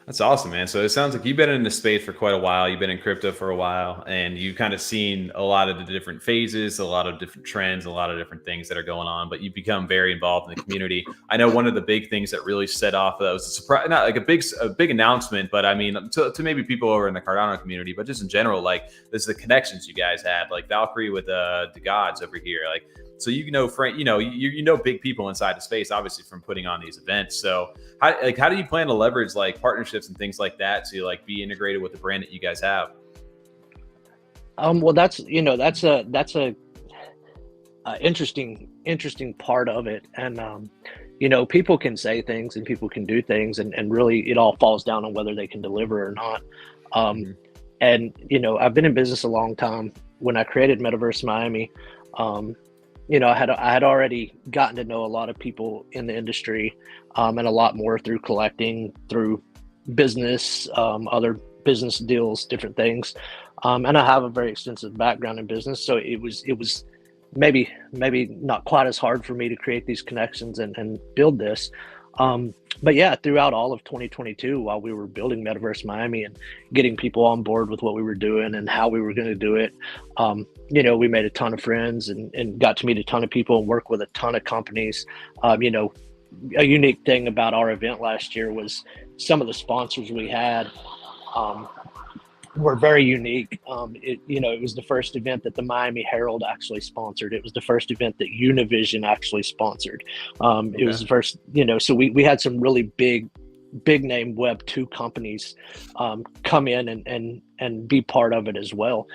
That's awesome, man. So it sounds like you've been in the space for quite a while. You've been in crypto for a while, and you've kind of seen a lot of the different phases, a lot of different trends, a lot of different things that are going on, but you've become very involved in the community. I know one of the big things that really set off, that was a surprise, not like a big announcement, but I mean, to maybe people over in the Cardano community, but just in general, like this is the connections you guys had, like Valkry with the gods over here. Like, so you know, Frank, you know big people inside the space, obviously, from putting on these events. So how do you plan to leverage like partnerships and things like that to like be integrated with the brand that you guys have? Well, that's a interesting part of it. And you know, people can say things and people can do things, and really it all falls down on whether they can deliver or not. And you know, I've been in business a long time. When I created Metaverse Miami, you know, I had already gotten to know a lot of people in the industry, and a lot more through collecting, through business, other business deals, different things. And I have a very extensive background in business, so it was maybe not quite as hard for me to create these connections and build this. But yeah, throughout all of 2022, while we were building Metaverse Miami and getting people on board with what we were doing and how we were going to do it, you know, we made a ton of friends and got to meet a ton of people and work with a ton of companies. You know, a unique thing about our event last year was some of the sponsors we had were very unique. You know, it was the first event that the Miami Herald actually sponsored. It was the first event that Univision actually sponsored. It was the first, you know, so we had some really big name Web 2 companies come in and be part of it as well.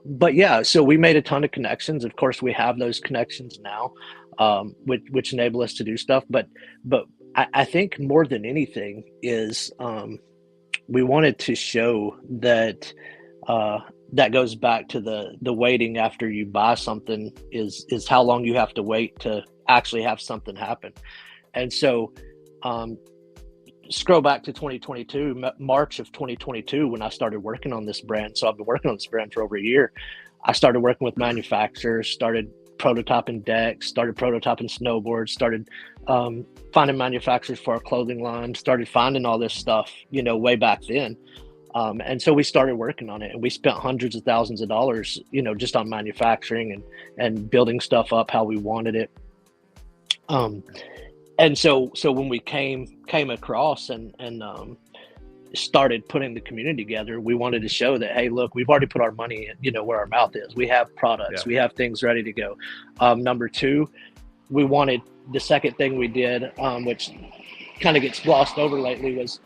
But yeah, so we made a ton of connections. Of course, we have those connections now, which enable us to do stuff. But I think more than anything is we wanted to show that that goes back to the waiting after you buy something is how long you have to wait to actually have something happen. And so scroll back to 2022, March of 2022, when I started working on this brand. So I've been working on this brand for over a year. I started working with manufacturers, started prototyping decks, started prototyping snowboards, started finding manufacturers for our clothing line, started finding all this stuff, you know, way back then. And so we started working on it, and we spent hundreds of thousands of dollars, you know, just on manufacturing and building stuff up how we wanted it. And so when we came across and started putting the community together, we wanted to show that, hey, look, we've already put our money in, you know, where our mouth is. We have products, we have things ready to go. Number two, we wanted, the second thing we did, which kind of gets glossed over lately, was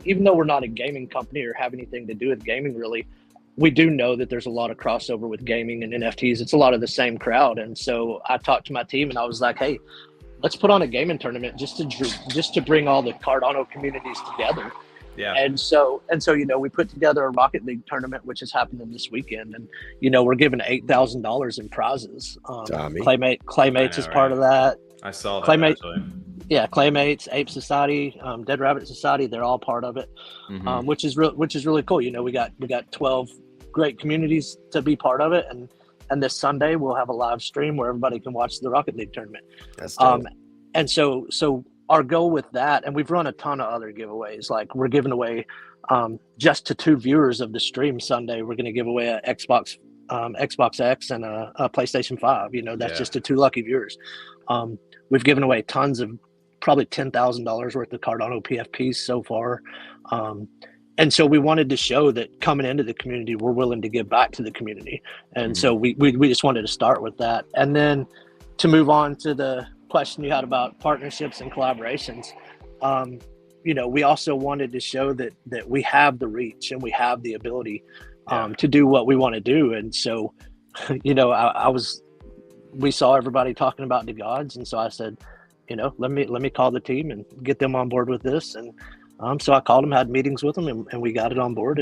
even though we're not a gaming company or have anything to do with gaming really, we do know that there's a lot of crossover with gaming and NFTs. It's a lot of the same crowd. And so I talked to my team and I was like, hey, let's put on a gaming tournament just to bring all the Cardano communities together. Yeah. And so, you know, we put together a Rocket League tournament, which is happening this weekend. And, you know, we're giving $8,000 in prizes. Claymates is part of that. I saw that. Claymates, Ape Society, Dead Rabbit Society, they're all part of it, which is really cool. You know, we got 12 great communities to be part of it. And this Sunday we'll have a live stream where everybody can watch the Rocket League tournament. That's dope. And so our goal with that, and we've run a ton of other giveaways, like we're giving away just to 2 viewers of the stream Sunday, we're going to give away a Xbox X and a PlayStation 5. You know, that's just to 2 lucky viewers. We've given away tons of, probably $10,000 worth of Cardano PFPs so far. And so we wanted to show that coming into the community, we're willing to give back to the community. And so we just wanted to start with that. And then to move on to the question you had about partnerships and collaborations, you know, we also wanted to show that we have the reach and we have the ability to do what we want to do. And so, you know, we saw everybody talking about the gods. And so I said, you know, let me call the team and get them on board with this. And so I called them, had meetings with them, and we got it on board.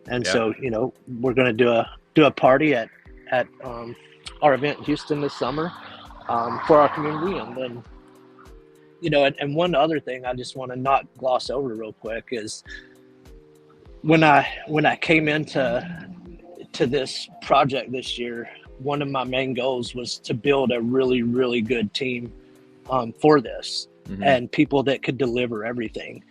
And so, you know, we're going to do a party at our event in Houston this summer for our community. And then, you know, and one other thing I just want to not gloss over real quick is when I came into this project this year, one of my main goals was to build a really, really good team for this, and people that could deliver everything.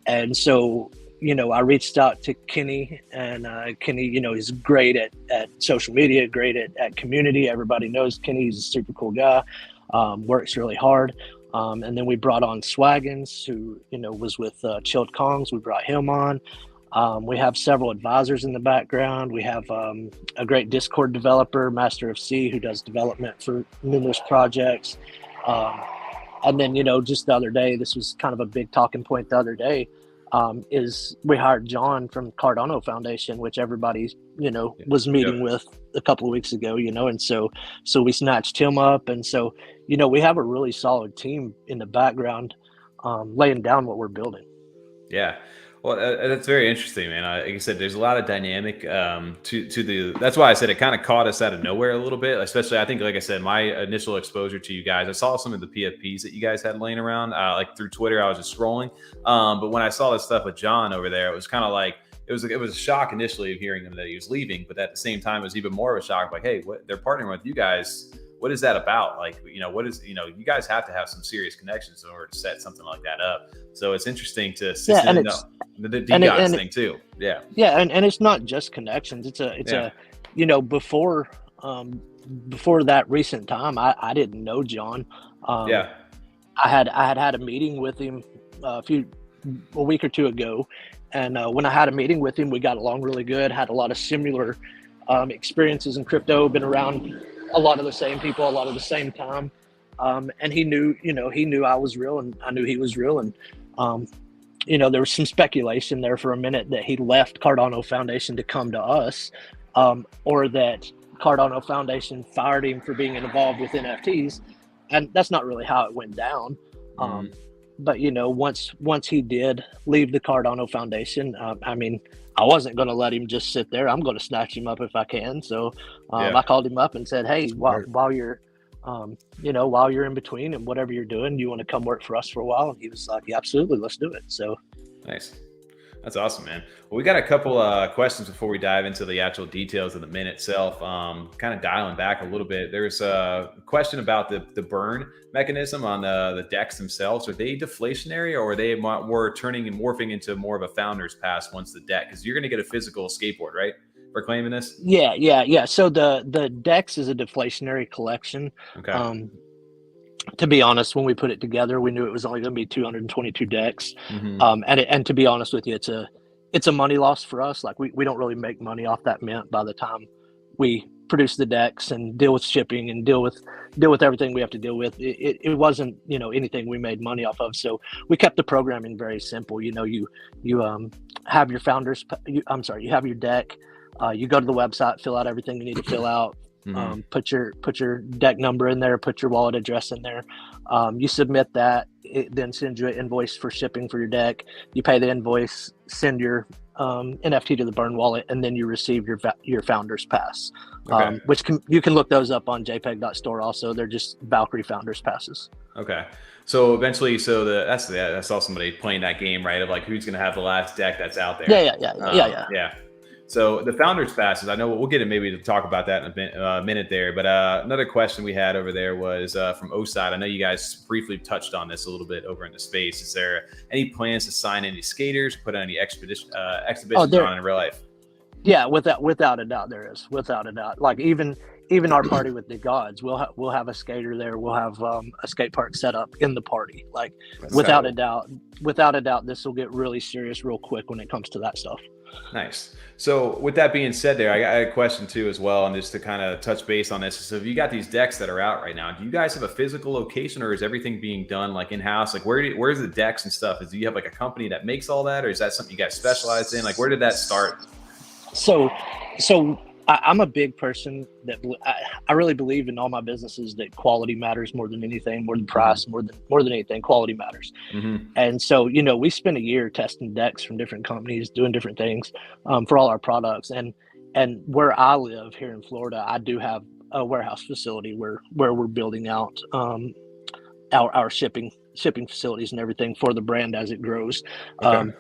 And so, you know, I reached out to Kenny, and Kenny, you know, he's great at social media, great at community. Everybody knows Kenny. He's a super cool guy, works really hard. And then we brought on Swaggins, who, you know, was with Chilled Kongs. We brought him on. We have several advisors in the background. We have a great Discord developer, Master of C, who does development for numerous projects. And then, you know, just the other day, this was kind of a big talking point the other day, is we hired John from Cardano Foundation, which everybody, you know, was meeting with a couple of weeks ago, you know, and so we snatched him up. And so, you know, we have a really solid team in the background laying down what we're building. Yeah. Well, that's very interesting, man. Like I said, there's a lot of dynamic to the. That's why I said it kind of caught us out of nowhere a little bit. Especially, I think, like I said, my initial exposure to you guys, I saw some of the PFPs that you guys had laying around, like through Twitter. I was just scrolling, but when I saw this stuff with John over there, it was kind of like it was a shock initially of hearing him that he was leaving, but at the same time, it was even more of a shock. Like, hey, they're partnering with you guys. What is that about? Like, you know, you guys have to have some serious connections in order to set something like that up. So it's interesting to the DGOTS thing too. Yeah. Yeah. And it's not just connections. It's a, you know, before that recent time, I didn't know John. I had a meeting with him a week or two ago. And when I had a meeting with him, we got along really good, had a lot of similar experiences in crypto, been around a lot of the same people, a lot of the same time. And he knew I was real, and I knew he was real. And, you know, there was some speculation there for a minute that he left Cardano Foundation to come to us, or that Cardano Foundation fired him for being involved with NFTs. And that's not really how it went down. But, you know, once he did leave the Cardano Foundation, I mean, I wasn't going to let him just sit there. I'm going to snatch him up if I can. So I called him up and said, hey, while you're in between and whatever you're doing, you want to come work for us for a while? And he was like, yeah, absolutely. Let's do it. So nice. That's awesome, man. Well, we got a couple questions before we dive into the actual details of the mint itself. Kind of dialing back a little bit. There's a question about the burn mechanism on the decks themselves. Are they deflationary, or are they more turning and morphing into more of a founder's pass once the deck? Because you're going to get a physical skateboard, right, for claiming this? Yeah. So the DEX is a deflationary collection. Okay. To be honest, when we put it together, we knew it was only going to be 222 decks. And to be honest with you, it's a money loss for us. Like we don't really make money off that mint by the time we produce the decks and deal with shipping and deal with everything we have to deal with. It wasn't, you know, anything we made money off of. So we kept the programming very simple. You know, you have your you have your deck. You go to the website, fill out everything you need to fill out. Put your deck number in there, put your wallet address in there. You submit that, it then sends you an invoice for shipping for your deck. You pay the invoice, send your NFT to the burn wallet, and then you receive your founder's pass. Which you can look those up on jpeg.store. Also, they're just Valkry founder's passes. Okay. So eventually, I saw somebody playing that game, right? Of like who's going to have the last deck that's out there. Yeah. So the founders passes, I know we'll get it maybe to talk about that in a minute there. But another question we had over there was from OSIDE. I know you guys briefly touched on this a little bit over in the space. Is there any plans to sign any skaters, put on any exhibitions on in real life? Yeah, without a doubt, there is. Without a doubt. Like even our party with the gods, we'll have a skater there. We'll have a skate park set up in the party. Like without a doubt, this will get really serious real quick when it comes to that stuff. Nice. So with that being said there, I got a question too as well, and just to kind of touch base on this. So if you got these decks that are out right now, do you guys have a physical location, or is everything being done like in-house? Like where's the decks and stuff? Do you have like a company that makes all that, or is that something you guys specialize in? Like where did that start? So I'm a big person that I really believe in all my businesses that quality matters more than anything, more than price, more than anything. Quality matters. And so, you know, we spent a year testing decks from different companies, doing different things for all our products. And where I live here in Florida, I do have warehouse facility where we're building out our shipping facilities and everything for the brand as it grows. Okay.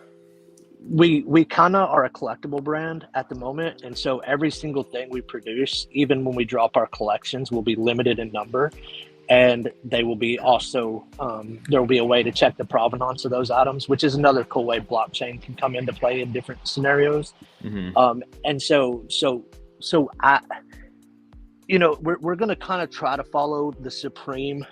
We kind of are a collectible brand at the moment, and so every single thing we produce, even when we drop our collections, will be limited in number, and they will be also there will be a way to check the provenance of those items, which is another cool way blockchain can come into play in different scenarios. And so I, we're going to kind of try to follow the Supreme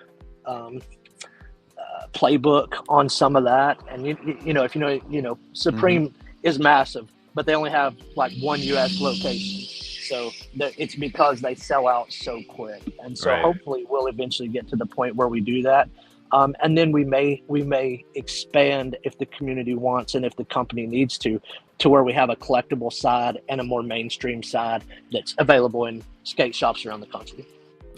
playbook on some of that. And if Supreme is massive, but they only have like one US location, so it's because they sell out so quick. And so hopefully we'll eventually get to the point where we do that, and then we may expand if the community wants and if the company needs to where we have a collectible side and a more mainstream side that's available in skate shops around the country.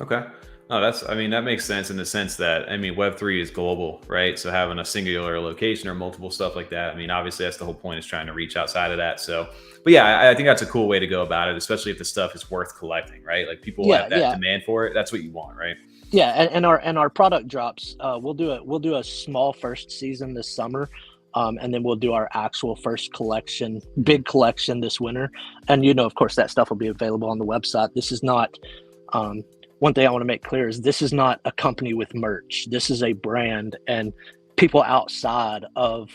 Okay. No, that makes sense in the sense that, Web3 is global, right? So having a singular location or multiple stuff like that, obviously that's the whole point, is trying to reach outside of that. So, but yeah, I think that's a cool way to go about it, especially if the stuff is worth collecting, right? Like people have that demand for it. That's what you want, right? Yeah. And our product drops, we'll do a small first season this summer. And then we'll do our actual first collection, big collection this winter. And, of course, that stuff will be available on the website. This is not, one thing I want to make clear is this is not a company with merch. This is a brand, and people outside of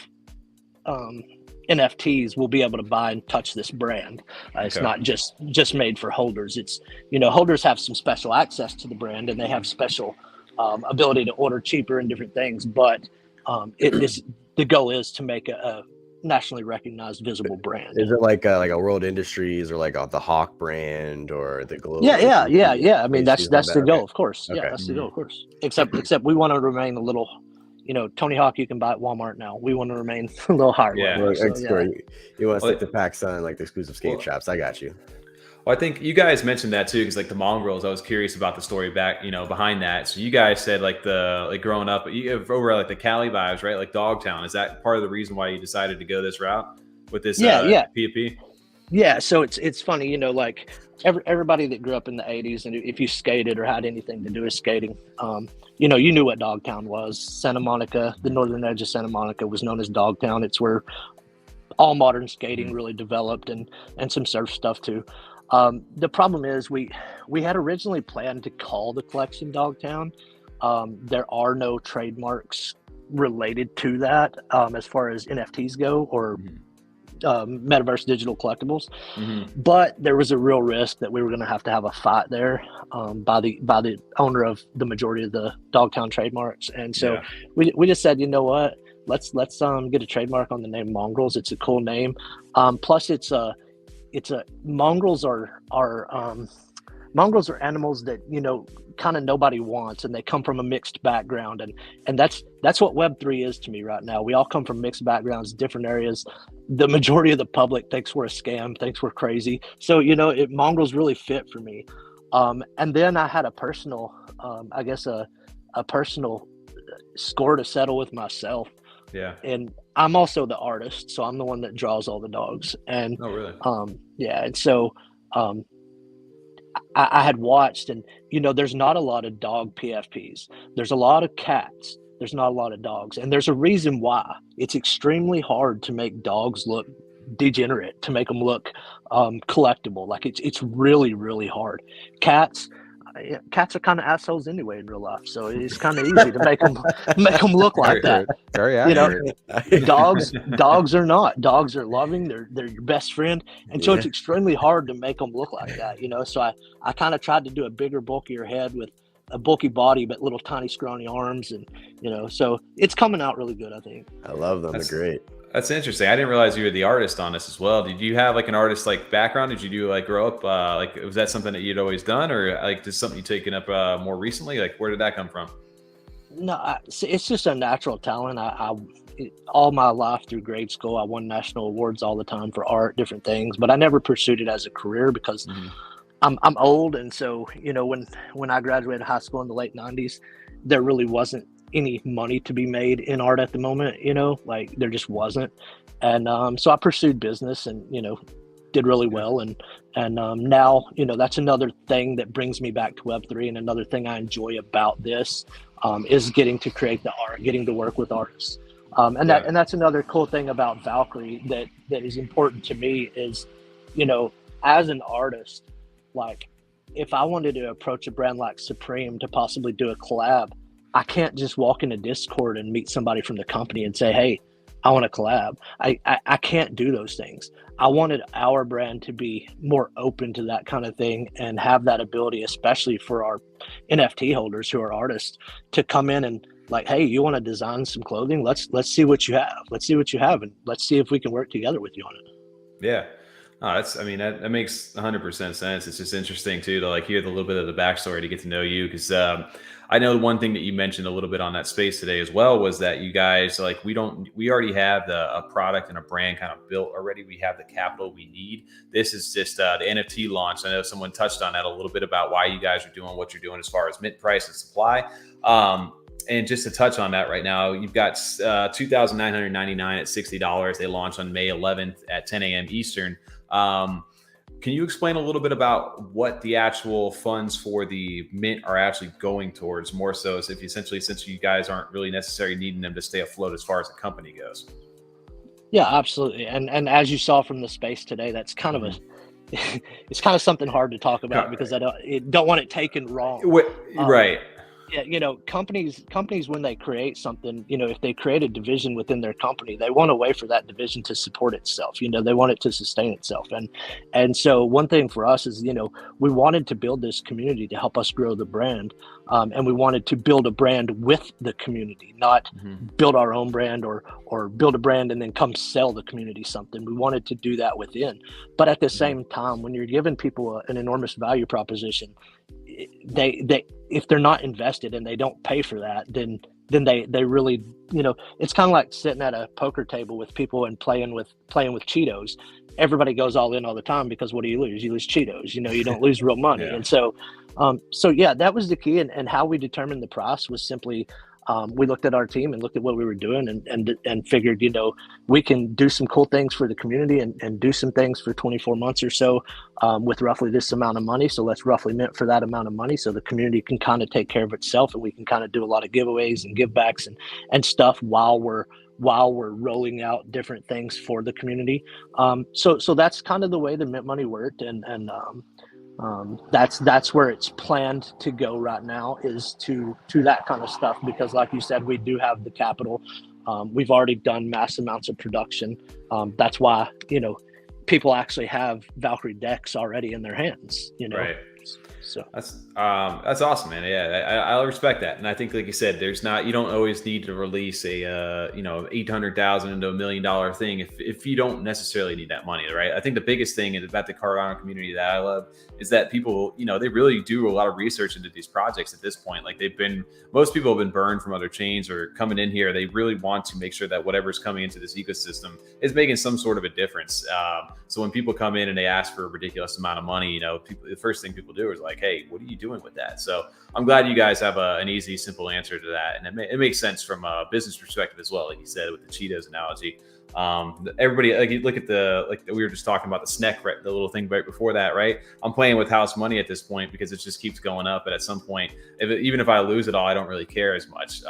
NFTs will be able to buy and touch this brand. It's not just made for holders. It's, holders have some special access to the brand, and they have special ability to order cheaper and different things. But the goal is to make a nationally recognized, visible brand. Is it like a World Industries or like the Hawk brand or the Global? Yeah. That's the goal, of course. Okay. Yeah, that's the goal, of course. Except we want to remain a little, Tony Hawk you can buy at Walmart now. We want to remain a little higher. Yeah. You want to stick to PacSun, like the exclusive skate shops. I got you. Well, I think you guys mentioned that too, because like the Mongrels, I was curious about the story behind that. So you guys said growing up, you have over like the Cali vibes, right? Like Dogtown. Is that part of the reason why you decided to go this route with this P2P? Yeah. So it's funny, like everybody that grew up in the 80s, and if you skated or had anything to do with skating, you knew what Dogtown was. Santa Monica, the northern edge of Santa Monica was known as Dogtown. It's where all modern skating really developed, and some surf stuff too. The problem is we had originally planned to call the collection Dogtown. There are no trademarks related to that as far as NFTs go, or metaverse digital collectibles. But there was a real risk that we were going to have a fight there by the owner of the majority of the Dogtown trademarks. And so we just said, you know what, let's get a trademark on the name Mongrels. It's a cool name. Plus mongrels are animals that kind of nobody wants, and they come from a mixed background, and that's what Web3 is to me right now. We all come from mixed backgrounds, different areas. The majority of the public thinks we're a scam, thinks we're crazy. So mongrels really fit for me. And then I had a personal a personal score to settle with myself. Yeah. And I'm also the artist, so I'm the one that draws all the dogs. And oh, really? And so I had watched, and there's not a lot of dog PFPs. There's a lot of cats. There's not a lot of dogs, and there's a reason why. It's extremely hard to make dogs look degenerate, to make them look collectible. Like it's really, really hard. Cats are kind of assholes anyway in real life, so it's kind of easy to make them look like that. Very accurate. Dogs are not. Dogs are loving. They're your best friend, and so it's extremely hard to make them look like that. So I kind of tried to do a bigger, bulkier head with a bulky body but little tiny scrawny arms, and so it's coming out really good, I think. I love them. They're great. That's interesting. I didn't realize you were the artist on this as well. Did you have like an artist like background? Did you grow up was that something that you'd always done, or just something you taken up more recently? Like where did that come from? No, it's just a natural talent. I all my life through grade school, I won national awards all the time for art, different things, but I never pursued it as a career because I'm old, and so when I graduated high school in the late 90s, there really wasn't any money to be made in art at the moment. Like there just wasn't, and so I pursued business and did really well, and now, you know, that's another thing that brings me back to Web3, and another thing I enjoy about this is getting to create the art, getting to work with artists, and that's another cool thing about Valkry that is important to me is, you know, as an artist, like if I wanted to approach a brand like Supreme to possibly do a collab, I can't just walk into Discord and meet somebody from the company and say, hey, I want to collab. I can't do those things. I wanted our brand to be more open to that kind of thing and have that ability, especially for our NFT holders who are artists, to come in and like, hey, you want to design some clothing? Let's see what you have. Let's see what you have, and let's see if we can work together with you on it. Yeah. I mean, that makes 100% sense. It's just interesting too to like hear the little bit of the backstory to get to know you, because I know one thing that you mentioned a little bit on that space today as well was that you guys, like, we already have a product and a brand kind of built already. We have the capital we need. This is just the NFT launch. I know someone touched on that a little bit about why you guys are doing what you're doing as far as mint price and supply. And just to touch on that right now, you've got 2,999 at $60. They launched on May 11th at 10 a.m. Eastern. Can you explain a little bit about what the actual funds for the mint are actually going towards, more so as if essentially, since you guys aren't really necessarily needing them to stay afloat as far as the company goes? Yeah, absolutely. And as you saw from the space today, that's kind of it's kind of something hard to talk about because I don't want it taken wrong. Right. Yeah, you know, companies when they create something, you know, if they create a division within their company, they want a way for that division to support itself. You know, they want it to sustain itself. And so one thing for us is, you know, we wanted to build this community to help us grow the brand. And we wanted to build a brand with the community, not build our own brand or build a brand and then come sell the community something. We wanted to do that within. But at the same time, when you're giving people an enormous value proposition, they if they're not invested and they don't pay for that, then they really, you know, it's kind of like sitting at a poker table with people and playing with Cheetos. Everybody goes all in all the time because what do? You lose Cheetos. You know, you don't lose real money. And so yeah, that was the key. And how we determined the price was simply, we looked at our team and looked at what we were doing and figured, you know, we can do some cool things for the community and do some things for 24 months or so with roughly this amount of money. So let's roughly mint for that amount of money so the community can kind of take care of itself, and we can kind of do a lot of giveaways and give backs and stuff while we're rolling out different things for the community. So that's kind of the way the mint money worked. And that's where it's planned to go right now, is to that kind of stuff, because like you said, we do have the capital. We've already done mass amounts of production. That's why, you know, people actually have Valkry decks already in their hands, you know. Right. So that's awesome, man. Yeah, I respect that, and I think, like you said, you don't always need to release a you know, 800,000 into $1 million thing if you don't necessarily need that money, right? I think the biggest thing about the Cardano community that I love is that people, you know, they really do a lot of research into these projects at this point. Like most people have been burned from other chains or coming in here. They really want to make sure that whatever's coming into this ecosystem is making some sort of a difference. So when people come in and they ask for a ridiculous amount of money, you know, the first thing people do is like, hey, what are you doing with that? So I'm glad you guys have an easy, simple answer to that. And it makes sense from a business perspective as well. Like you said, with the Cheetos analogy, everybody, like, you look at we were just talking about the SNEK, right? The little thing right before that, right? I'm playing with house money at this point because it just keeps going up. But at some point, even if I lose it all, I don't really care as much.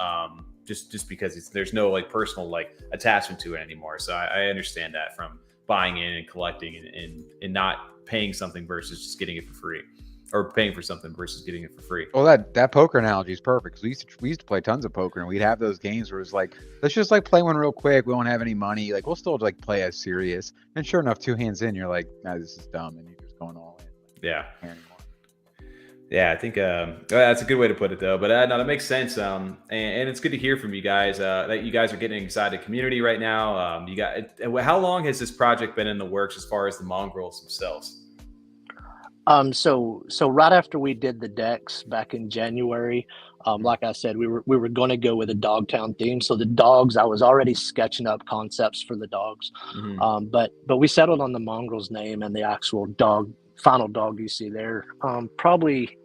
Just because there's no like personal like attachment to it anymore. So I understand that from buying in and collecting and not paying something versus just getting it for free, or paying for something versus getting it for free. Well, that poker analogy is perfect, because we used to play tons of poker, and we'd have those games where it's like, let's just like play one real quick. We won't have any money. Like, we'll still like play as serious. And sure enough, 2 hands in, you're like, nah, this is dumb, and you're just going all in. Yeah. Yeah, I think that's a good way to put it, though. But no, that makes sense. And it's good to hear from you guys that you guys are getting excited community right now. How long has this project been in the works as far as the Mongrels themselves? So right after we did the decks back in January, like I said, we were going to go with a Dogtown theme. So the dogs, I was already sketching up concepts for the dogs, but we settled on the Mongrels name and the actual final dog you see there, probably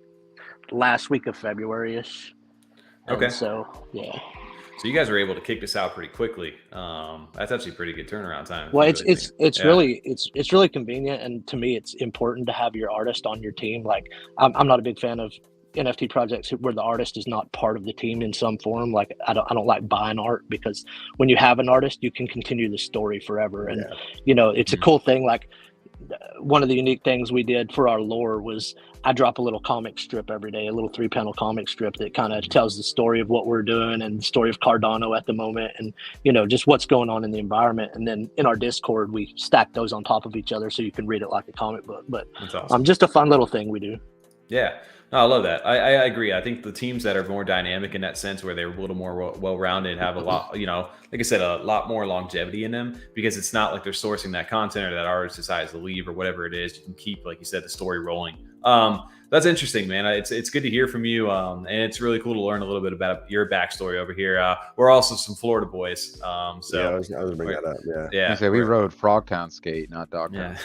last week of February-ish. Okay. And so yeah. So you guys were able to kick this out pretty quickly. That's actually pretty good turnaround time. Well, it's really convenient, and to me, it's important to have your artist on your team. Like, I'm not a big fan of NFT projects where the artist is not part of the team in some form. Like, I don't like buying art, because when you have an artist, you can continue the story forever. And you know, it's a cool thing. Like, one of the unique things we did for our lore was I drop a little comic strip every day, a little 3-panel comic strip that kind of tells the story of what we're doing and the story of Cardano at the moment, and, you know, just what's going on in the environment. And then in our Discord, we stack those on top of each other so you can read it like a comic book. But that's awesome. Just a fun little thing we do. Yeah. No, I love that. I agree. I think the teams that are more dynamic in that sense, where they're a little more well-rounded, have a lot, you know, like I said, a lot more longevity in them, because it's not like they're sourcing that content or that artist decides to leave or whatever it is. You can keep, like you said, the story rolling. That's interesting, man. It's good to hear from you, and it's really cool to learn a little bit about your backstory over here. We're also some Florida boys, so yeah, I was bringing that up. Yeah. So we rode Frogtown skate, not Dogtown.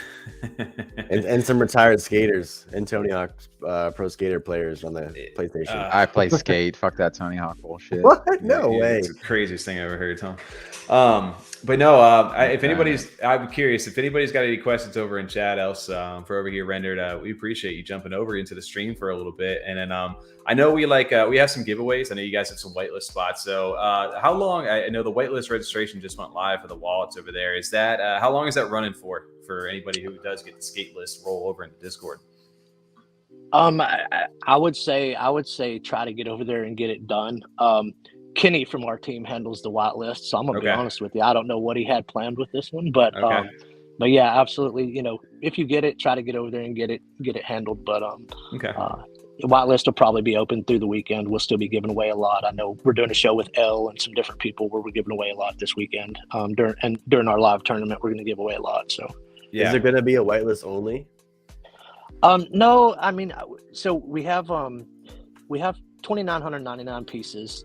Yeah. and some retired skaters and Tony Hawk pro skater players on the PlayStation. I play skate. Fuck that Tony Hawk bullshit. What? No way. It's the craziest thing I ever heard, Tom. But no, if anybody's, I'm curious if anybody's got any questions over in chat else for over here, Rendr, we appreciate you jumping over into the stream for a little bit. And then I know we have some giveaways. I know you guys have some whitelist spots. So how long? I know the whitelist registration just went live for the wallets over there. Is that how long is that running for anybody who does get the skate list roll over into Discord? I would say try to get over there and get it done. Kenny from our team handles the whitelist, so I'm gonna be honest with you. I don't know what he had planned with this one, but yeah, absolutely. You know, if you get it, try to get over there and get it handled. But the whitelist will probably be open through the weekend. We'll still be giving away a lot. I know we're doing a show with L and some different people where we're giving away a lot this weekend. During our live tournament, we're gonna give away a lot. So is there gonna be a whitelist only? No, I mean, so we have 2,999 pieces.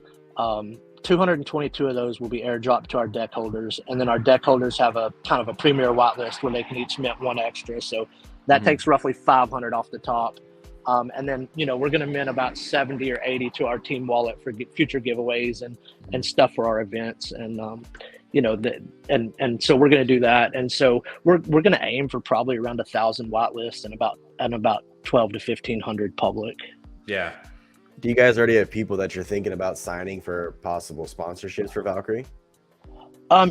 222 of those will be airdropped to our deck holders, and then our deck holders have a kind of a premier whitelist where they can each mint one extra. So that takes roughly 500 off the top. And then, you know, we're going to mint about 70 or 80 to our team wallet for future giveaways and stuff for our events. And, you know, and so we're going to do that. And so we're going to aim for probably around 1,000 whitelists and about 12 to 1,500 public. Yeah. Do you guys already have people that you're thinking about signing for possible sponsorships for Valkry?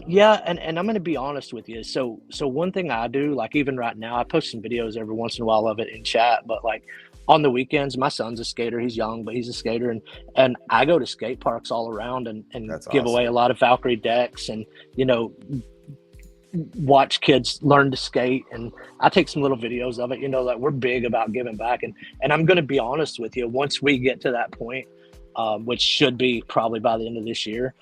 Yeah, and I'm going to be honest with you. So one thing I do, like even right now, I post some videos every once in a while of it in chat, but like on the weekends, my son's a skater. He's young, but he's a skater. And I go to skate parks all around and give away a lot of Valkry decks and, you know, watch kids learn to skate. And I take some little videos of it, you know, that we're big about giving back. And I'm going to be honest with you, once we get to that point, which should be probably by the end of this year,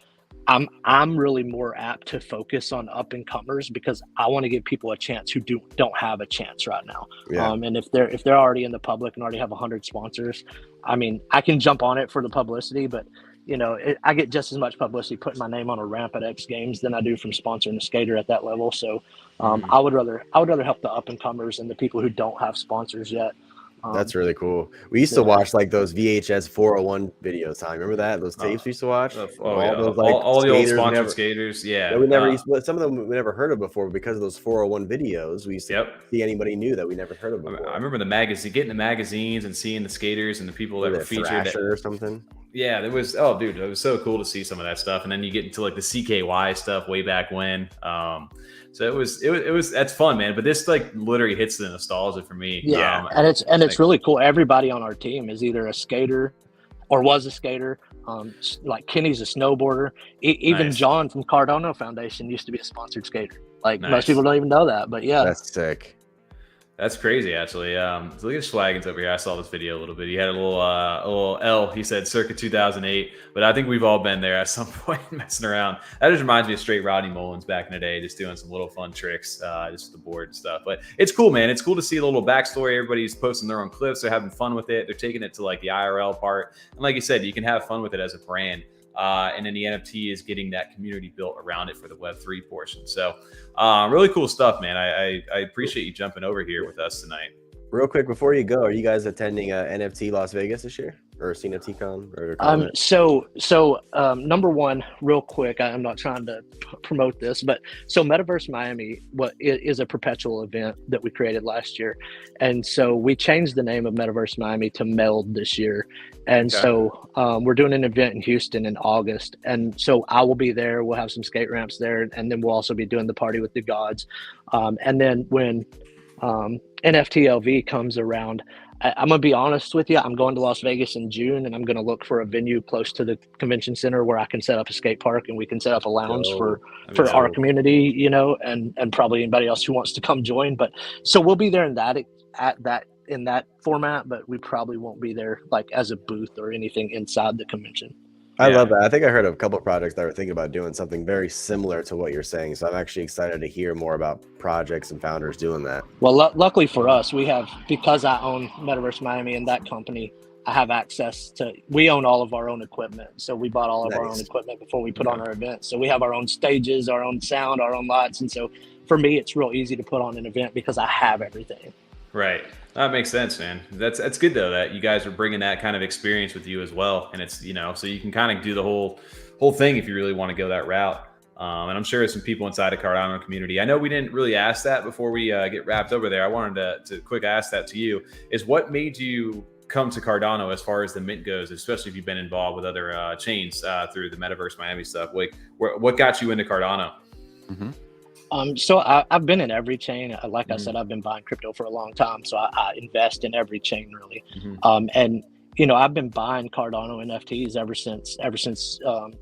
I'm really more apt to focus on up and comers because I want to give people a chance who don't have a chance right now. Yeah. And if they're already in the public and already have 100 sponsors, I mean, I can jump on it for the publicity, but you know, I get just as much publicity putting my name on a ramp at X Games than I do from sponsoring a skater at that level. So I would rather help the up and comers and the people who don't have sponsors yet. That's really cool. We used to watch like those VHS 401 videos. Tom, remember that? Those tapes we used to watch. All the old sponsored skaters. Yeah. We never some of them we never heard of before because of those 401 videos. We used to see anybody new that we never heard of before. I remember getting the magazines and seeing the skaters and the people that were featured or something. Yeah, it was. Oh, dude, it was so cool to see some of that stuff. And then you get into like the CKY stuff way back when. So it was that's fun, man. But this like literally hits the nostalgia for me. Yeah, and it's really cool. Everybody on our team is either a skater or was a skater. Like Kenny's a snowboarder. Even John from Cardano Foundation used to be a sponsored skater. Like most people don't even know that, but yeah, that's sick. That's crazy, actually. So look at Schlaggins over here. I saw this video a little bit. He had a little L. He said circa 2008, but I think we've all been there at some point messing around. That just reminds me of straight Rodney Mullins back in the day, just doing some little fun tricks, just with the board and stuff. But it's cool, man. It's cool to see the little backstory. Everybody's posting their own clips. They're having fun with it. They're taking it to like the IRL part. And like you said, you can have fun with it as a brand. And then the NFT is getting that community built around it for the Web3 portion. So really cool stuff, man. I appreciate you jumping over here with us tonight. Real quick before you go, are you guys attending NFT Las Vegas this year, or CNFT Con? Or Number one, real quick, I'm not trying to promote this, but so Metaverse Miami is a perpetual event that we created last year, and so we changed the name of Metaverse Miami to Meld this year, and so we're doing an event in Houston in August, and so I will be there. We'll have some skate ramps there, and then we'll also be doing the party with the gods, and then when NFTLV comes around, I'm gonna be honest with you. I'm going to Las Vegas in June, and I'm gonna look for a venue close to the convention center where I can set up a skate park and we can set up a lounge for our community, you know, and probably anybody else who wants to come join. But so we'll be there in that format, but we probably won't be there like as a booth or anything inside the convention. I love that. I think I heard of a couple of projects that were thinking about doing something very similar to what you're saying. So I'm actually excited to hear more about projects and founders doing that. Well, luckily for us, we have, because I own Metaverse Miami and that company, I have access to, we own all of our own equipment. So we bought all of our own equipment before we put on our event. So we have our own stages, our own sound, our own lights. And so for me, it's real easy to put on an event because I have everything. Right. That makes sense, man. That's good though, that you guys are bringing that kind of experience with you as well. And it's, you know, so you can kind of do the whole thing if you really want to go that route. And I'm sure there's some people inside the Cardano community. I know we didn't really ask that before we get wrapped over there. I wanted to quick ask that to you, is what made you come to Cardano as far as the mint goes, especially if you've been involved with other chains through the Metaverse Miami stuff? Like, what got you into Cardano? Mm-hmm. So I've been in every chain. Like I said, I've been buying crypto for a long time. So I invest in every chain really. And, you know, I've been buying Cardano NFTs ever since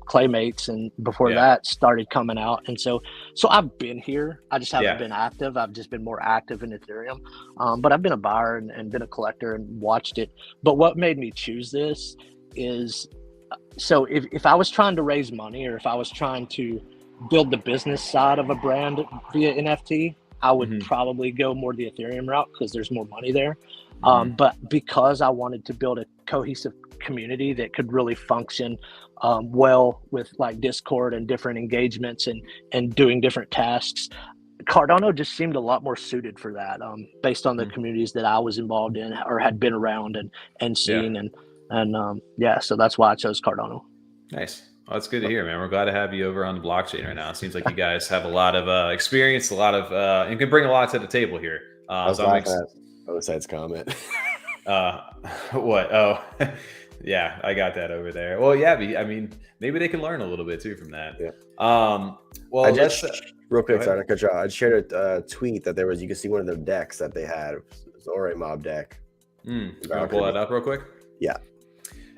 Claymates and before that started coming out. And so I've been here. I just haven't been active. I've just been more active in Ethereum. But I've been a buyer and been a collector and watched it. But what made me choose this is, so if I was trying to raise money, or if I was trying to build the business side of a brand via NFT, I would probably go more the Ethereum route because there's more money there. But because I wanted to build a cohesive community that could really function well with like Discord and different engagements and doing different tasks, Cardano just seemed a lot more suited for that, based on the communities that I was involved in or had been around and seen. So that's why I chose Cardano. Nice. Well, that's good to hear, man. We're glad to have you over on the blockchain right now. It seems like you guys have a lot of experience, a lot of, and can bring a lot to the table here. Besides comment. What? Oh, yeah, I got that over there. Well, yeah, I mean, maybe they can learn a little bit too from that. Yeah. Well, I just real quick, sorry to cut you off. I shared a tweet that there was, you can see one of their decks that they had. It's Ore Mob deck. You want to pull that up real quick? Yeah.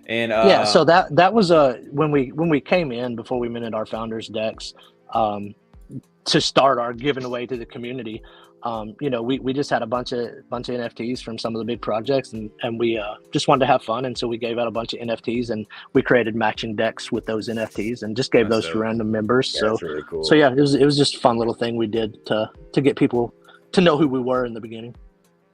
And so that was when we came in before we minted our founders decks to start our giving away to the community. You know, we just had a bunch of NFTs from some of the big projects, and we just wanted to have fun, and so we gave out a bunch of NFTs, and we created matching decks with those NFTs and just gave those to random members. Yeah, that's really cool. So yeah, it was just a fun little thing we did to get people to know who we were in the beginning.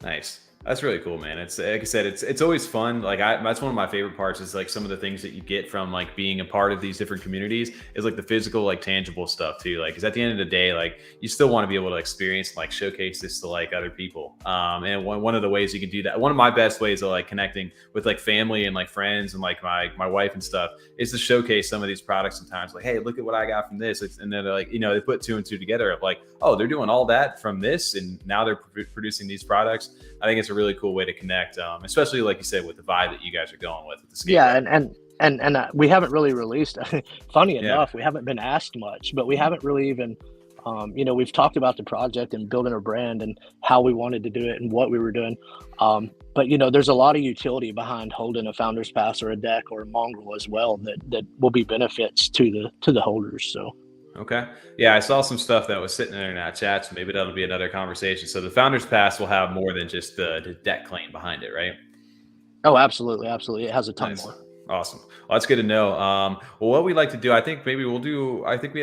Nice. That's really cool, man. It's like I said, it's always fun. Like that's one of my favorite parts is like some of the things that you get from like being a part of these different communities is like the physical, like tangible stuff too. Like, cause at the end of the day, like you still want to be able to experience, like showcase this to like other people. And one of the ways you can do that, one of my best ways of like connecting with like family and like friends and like my wife and stuff is to showcase some of these products sometimes. Like, hey, look at what I got from this. And then they're like, you know, they put 2 and 2 together of like, oh, they're doing all that from this, and now they're producing these products. I think it's a really cool way to connect, especially like you said with the vibe that you guys are going with the skate. Yeah, and we haven't really released. Funny enough, we haven't been asked much, but we haven't really even. You know, we've talked about the project and building a brand and how we wanted to do it and what we were doing. But you know, there's a lot of utility behind holding a founder's pass or a deck or a mongrel as well that will be benefits to the holders. So. Okay. Yeah, I saw some stuff that was sitting there in that chat, so maybe that'll be another conversation. So the Founders Pass will have more than just the debt claim behind it, right? Oh, absolutely. Absolutely. It has a ton more. Awesome. Well, that's good to know. Well, what we like to do, I think maybe we'll do, I don't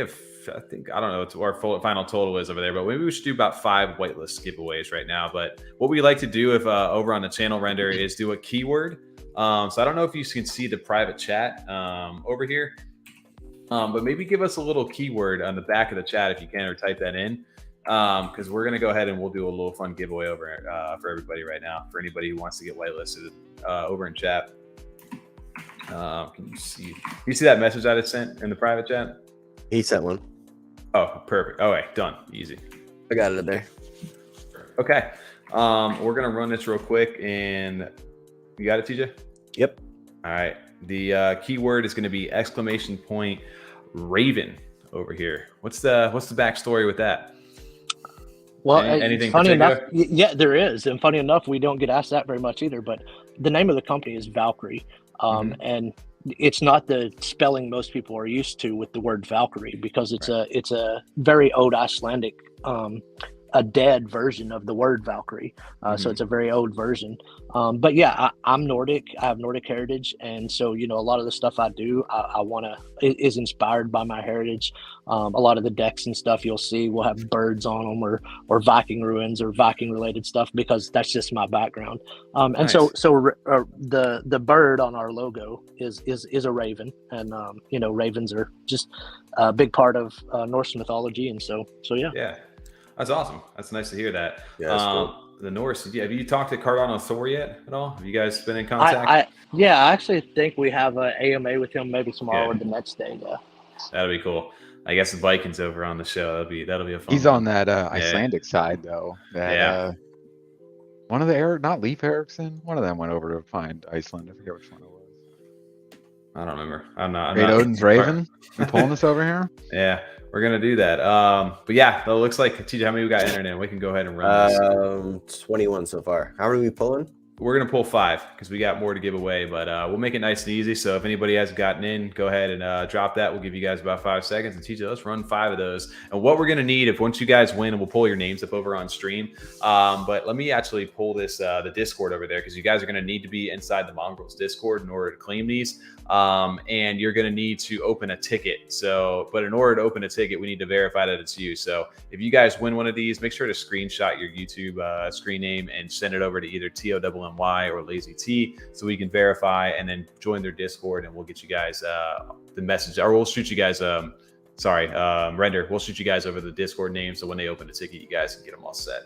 know what our final total is over there, but maybe we should do about 5 whitelist giveaways right now. But what we like to do if over on the channel Rendr is do a keyword. So I don't know if you can see the private chat over here. But maybe give us a little keyword on the back of the chat if you can, or type that in. because we're gonna go ahead and we'll do a little fun giveaway over for everybody right now. For anybody who wants to get whitelisted over in chat. Can you see? You see that message I just sent in the private chat? He sent one. Oh, perfect. Oh, wait, done. Easy. I got it in there. Okay. We're gonna run this real quick, and you got it, TJ? Yep. All right. The keyword is going to be !Raven over here. What's the backstory with that? Well, anything funny enough, particular? yeah, there is, and funny enough, we don't get asked that very much either. But the name of the company is Valkry, and it's not the spelling most people are used to with the word Valkyrie, because it's a very old Icelandic, a dead version of the word Valkyrie. So it's a very old version. But yeah, I'm Nordic. I have Nordic heritage, and so a lot of the stuff I do, I want to is inspired by my heritage. A lot of the decks and stuff you'll see will have birds on them, or Viking ruins or Viking related stuff, because that's just my background. And Nice. so the bird on our logo is a raven, and ravens are just a big part of Norse mythology, and so yeah. Yeah. That's awesome. That's nice to hear that. Yeah, that's cool. The Norse. Have you talked to Cardano Thor yet at all? Have you guys been in contact? I actually think we have an AMA with him maybe tomorrow or the next day. Yeah. That'll be cool. I guess the Vikings over on the show. That'll be a fun. He's one. on that Icelandic side though. Yeah. One of the not Leif Erikson. One of them went over to find Iceland. I forget which one it was. I don't remember. I'm not. Great Odin's Raven. You pulling this over here? Yeah, we're gonna do that. But yeah, it looks like TJ. How many we got entered in? We can go ahead and run this. 21 so far. How many are we pulling? We're gonna pull 5 because we got more to give away, but we'll make it nice and easy. So if anybody hasn't gotten in, go ahead and drop that. We'll give you guys about 5 seconds, and TJ, let's run 5 of those. And what we're gonna need, once you guys win, and we'll pull your names up over on stream. But let me actually pull this the Discord over there, because you guys are gonna need to be inside the Mongrels Discord in order to claim these. And you're going to need to open a ticket. But in order to open a ticket, we need to verify that it's you. So if you guys win one of these, make sure to screenshot your YouTube screen name and send it over to either TOMMY or Lazy T, so we can verify, and then join their Discord, and we'll get you guys the message, or we'll shoot you guys. Rendr. We'll shoot you guys over the Discord name, so when they open the ticket, you guys can get them all set.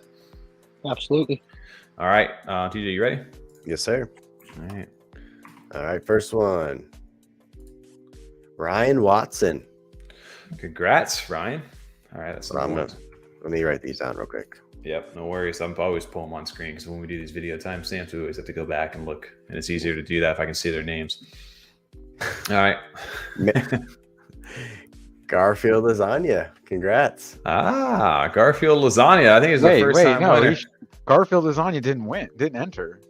Absolutely. All right, TJ, you ready? Yes, sir. All right. All right, first one. Ryan Watson. Congrats, Ryan. All right, that's Let me write these down real quick. Yep, no worries. I'm always pulling them on screen, because when we do these video timestamps, we always have to go back and look, and it's easier to do that if I can see their names. All right. Garfield Lasagna. Congrats. Garfield Lasagna. I think it's the first time. No, Garfield Lasagna didn't enter.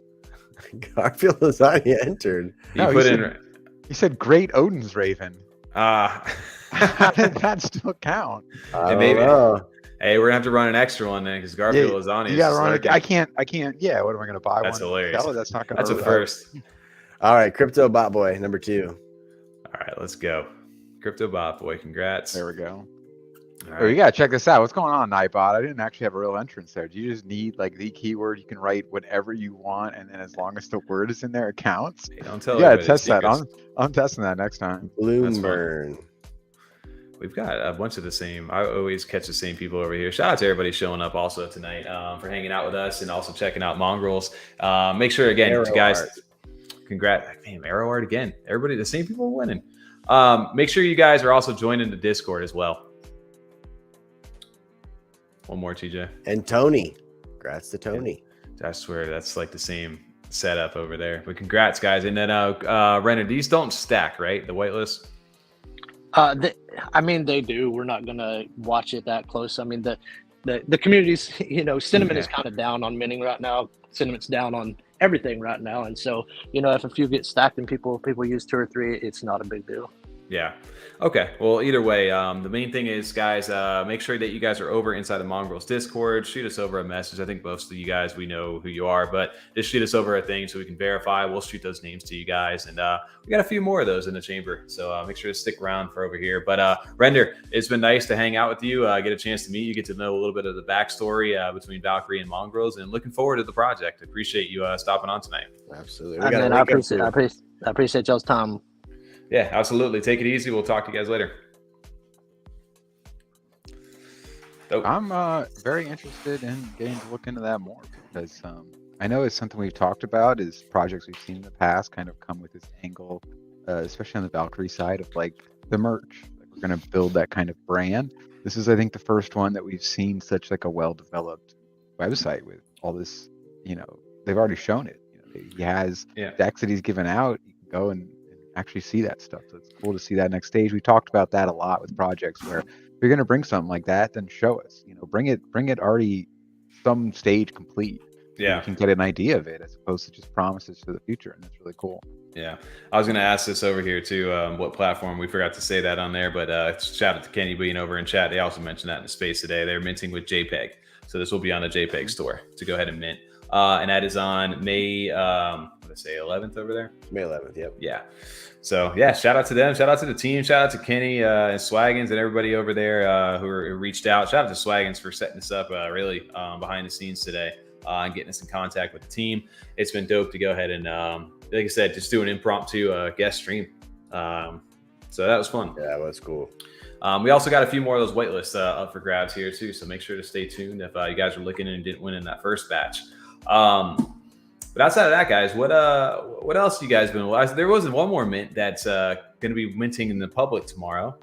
Garfield Lasagna entered. You said Great Odin's Raven. How did that still count? Maybe. Hey, we're gonna have to run an extra one then, because Garfield Lasagna. You gotta run it. I can't. Yeah. What am I gonna buy? That's one? hilarious. That's not gonna. That's a first. All right, Crypto Bot Boy number 2. All right, let's go. Crypto Bot Boy, congrats. There we go. All Oh, you gotta check this out. What's going on, Nightbot? I didn't actually have a real entrance there. Do you just need like the keyword? You can write whatever you want, and then as long as the word is in there, it counts. Hey, don't tell. You gotta everybody test that. secrets. I'm testing that next time. Bloomburn. We've got a bunch of the same. I always catch the same people over here. Shout out to everybody showing up also tonight for hanging out with us, and also checking out Mongrels. Make sure again, Arrow you guys, art. congrats. Man, Arrow Art again. Everybody, the same people are winning. Make sure you guys are also joining the Discord as well. One more, TJ. And Tony. Congrats to Tony. I swear that's like the same setup over there. But congrats, guys. And then Rendr, these don't stack, right? The whitelist. They do. We're not gonna watch it that close. I mean, the community's, sentiment is kind of down on minting right now. Sentiment's down on everything right now, and so if a few get stacked and people use 2 or 3, it's not a big deal. Yeah. Okay. Well, either way, the main thing is, guys, make sure that you guys are over inside the Mongrels Discord. Shoot us over a message. I think most of you guys, we know who you are, but just shoot us over a thing so we can verify. We'll shoot those names to you guys, and we got a few more of those in the chamber. So make sure to stick around for over here. But Rendr, it's been nice to hang out with you. Get a chance to meet you, get to know a little bit of the backstory between Valkyrie and Mongrels, and looking forward to the project. Appreciate you stopping on tonight. Absolutely. I appreciate y'all's time. Yeah, absolutely. Take it easy. We'll talk to you guys later. I'm very interested in getting to look into that more because I know it's something we've talked about is projects we've seen in the past kind of come with this angle, especially on the Valkry side of like the merch. Like we're going to build that kind of brand. This is, I think, the first one that we've seen such like a well-developed website with all this, they've already shown it. He has decks that he's given out. You can go and actually see that stuff. So it's cool to see that next stage. We talked about that a lot with projects where if you're going to bring something like that, then show us, bring it already some stage complete. Yeah. You can get an idea of it as opposed to just promises for the future. And that's really cool. Yeah. I was going to ask this over here too. What platform? We forgot to say that on there, but shout out to Kenny being over in chat. They also mentioned that in the space today. They're minting with JPEG. So this will be on the JPEG store to go ahead and mint. And that is on May, 11th over there. May 11th. Yep. Yeah. So yeah, shout out to them. Shout out to the team. Shout out to Kenny and Swaggins and everybody over there who reached out. Shout out to Swaggins for setting this up really behind the scenes today and getting us in contact with the team. It's been dope to go ahead and, like I said, just do an impromptu guest stream. So that was fun. Yeah, it was cool. We also got a few more of those whitelists up for grabs here too. So make sure to stay tuned if you guys were looking and didn't win in that first batch. But outside of that, guys, what else you guys been? There was one more mint that's going to be minting in the public tomorrow.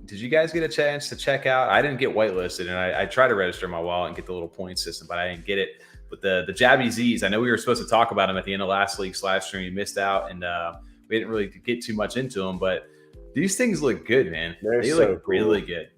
Did you guys get a chance to check out? I didn't get whitelisted, and I tried to register my wallet and get the little point system, but I didn't get it. But the Jabi-Zs, I know we were supposed to talk about them at the end of last week's live stream. You missed out, and we didn't really get too much into them. But these things look good, man. They look really good.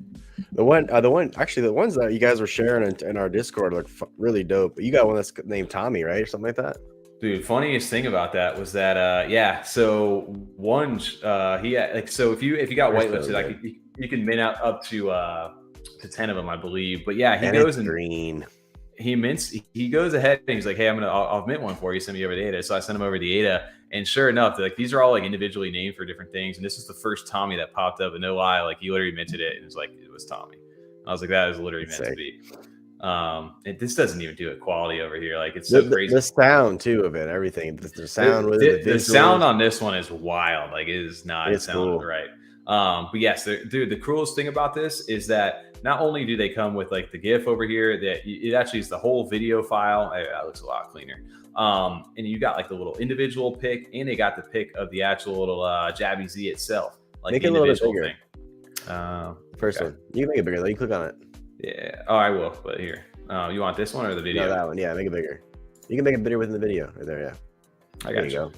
The ones that you guys were sharing in our Discord look really dope. But you got one that's named Tommy, right, or something like that. Dude, funniest thing about that was that so one he had, like, so if you got whitelisted, like you can mint out up to 10 of them, I believe. But yeah, he goes and green. He goes ahead and he's like, hey, I'll mint one for you. Send me over the ADA. So I sent him over the ADA, and sure enough, like these are all like individually named for different things. And this is the first Tommy that popped up, and no lie, like he literally minted it, and it's like it was Tommy. I was like, that is literally meant to be. This doesn't even do it quality over here. Like it's so crazy. The sound too of it, everything. The sound with it. The sound on this one is wild. Like it is not sounding cool. Right. But yes, dude, the coolest thing about this is that not only do they come with like the GIF over here, that it actually is the whole video file. That looks a lot cleaner. And you got like the little individual pic, and they got the pic of the actual little Jabi-Z itself. Like make the it a little bit bigger. Thing. First one. You can make it bigger though. You click on it. Yeah. Oh, I will. But here. You want this one or the video? No, that one. Yeah, make it bigger. You can make it bigger within the video right there. Yeah. I got you.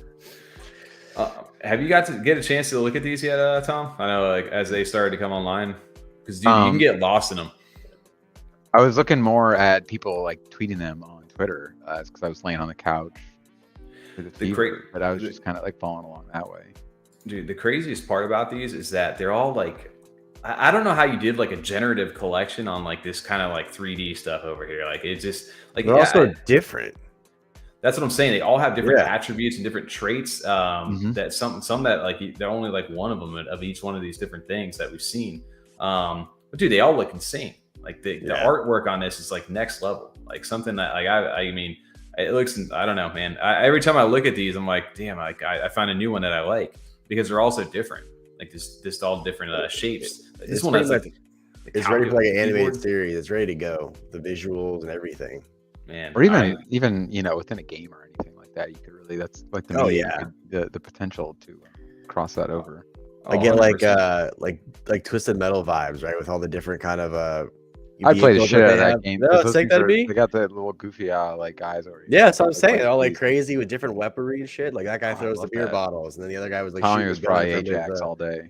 Have you got to get a chance to look at these yet, Tom? I know, like as they started to come online, because you can get lost in them. I was looking more at people like tweeting them on Twitter because I was laying on the couch for the fever, but I was just kind of like following along that way. Dude, the craziest part about these is that they're all like, I don't know how you did like a generative collection on like this kind of like 3D stuff over here. Like it's just like they're also different. That's what I'm saying. They all have different attributes and different traits. That some that like they're only like one of them of each one of these different things that we've seen. But dude, they all look insane. Like the artwork on this is like next level. Like something that like I mean, it looks. I don't know, man. Every time I look at these, I'm like, damn. Like I find a new one that I like because they're all so different. Like this all different shapes. This one has like it's ready for like an animated series. It's ready to go. The visuals and everything. Man, or even within a game or anything like that, you could really that's like the potential to cross that over. I get like Twisted Metal vibes, right? With all the different kind of I play the shit out of that game. No, take that to be. They got the little goofy like guys over here. Yeah, that's what I'm saying. They're all like crazy with different weaponry and shit. Like that guy throws the beer bottles, and then the other guy was like Tommy was probably Ajax all day.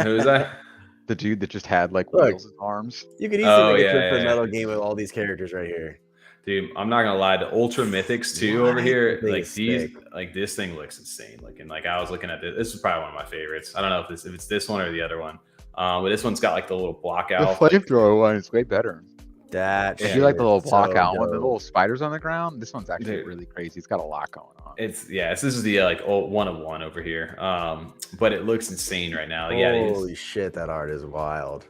Who was that? The dude that just had like wheels in arms. You could easily make a Twisted Metal game with all these characters right here. Dude, I'm not gonna lie, the Ultra Mythics too over here, like these, like this thing looks insane. Looking like I was looking at this. This is probably one of my favorites. I don't know if it's this one or the other one. But this one's got like the little block out. The flamethrower one is way better. If you like the little block out one, the little spiders on the ground, this one's actually really crazy. It's got a lot going on. This is the like one of one over here. But it looks insane right now. Holy shit, that art is wild.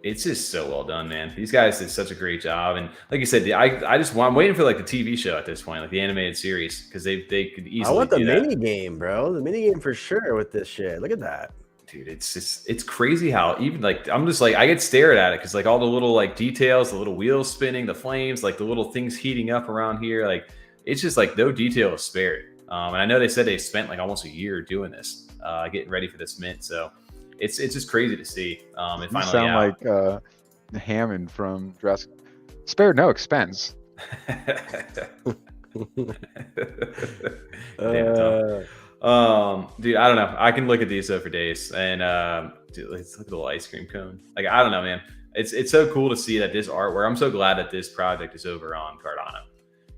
It's just so well done, man. These guys did such a great job, and like you said, I'm waiting for like the TV show at this point, like the animated series, because they could easily. I want the mini game, bro. The mini game for sure with this shit. Look at that, dude, it's crazy how even like I'm just like I get stared at it because like all the little like details, the little wheels spinning, the flames, like the little things heating up around here, like it's just like no detail is spared. And I know they said they spent like almost a year doing this, getting ready for this mint. So it's just crazy to see. It finally sound like Hammond from Jurassic. Spared no expense. Dude, I don't know. I can look at these though for days, and dude, let's look at the little ice cream cone. Like I don't know, man. It's so cool to see that this artwork. I'm so glad that this project is over on Cardano,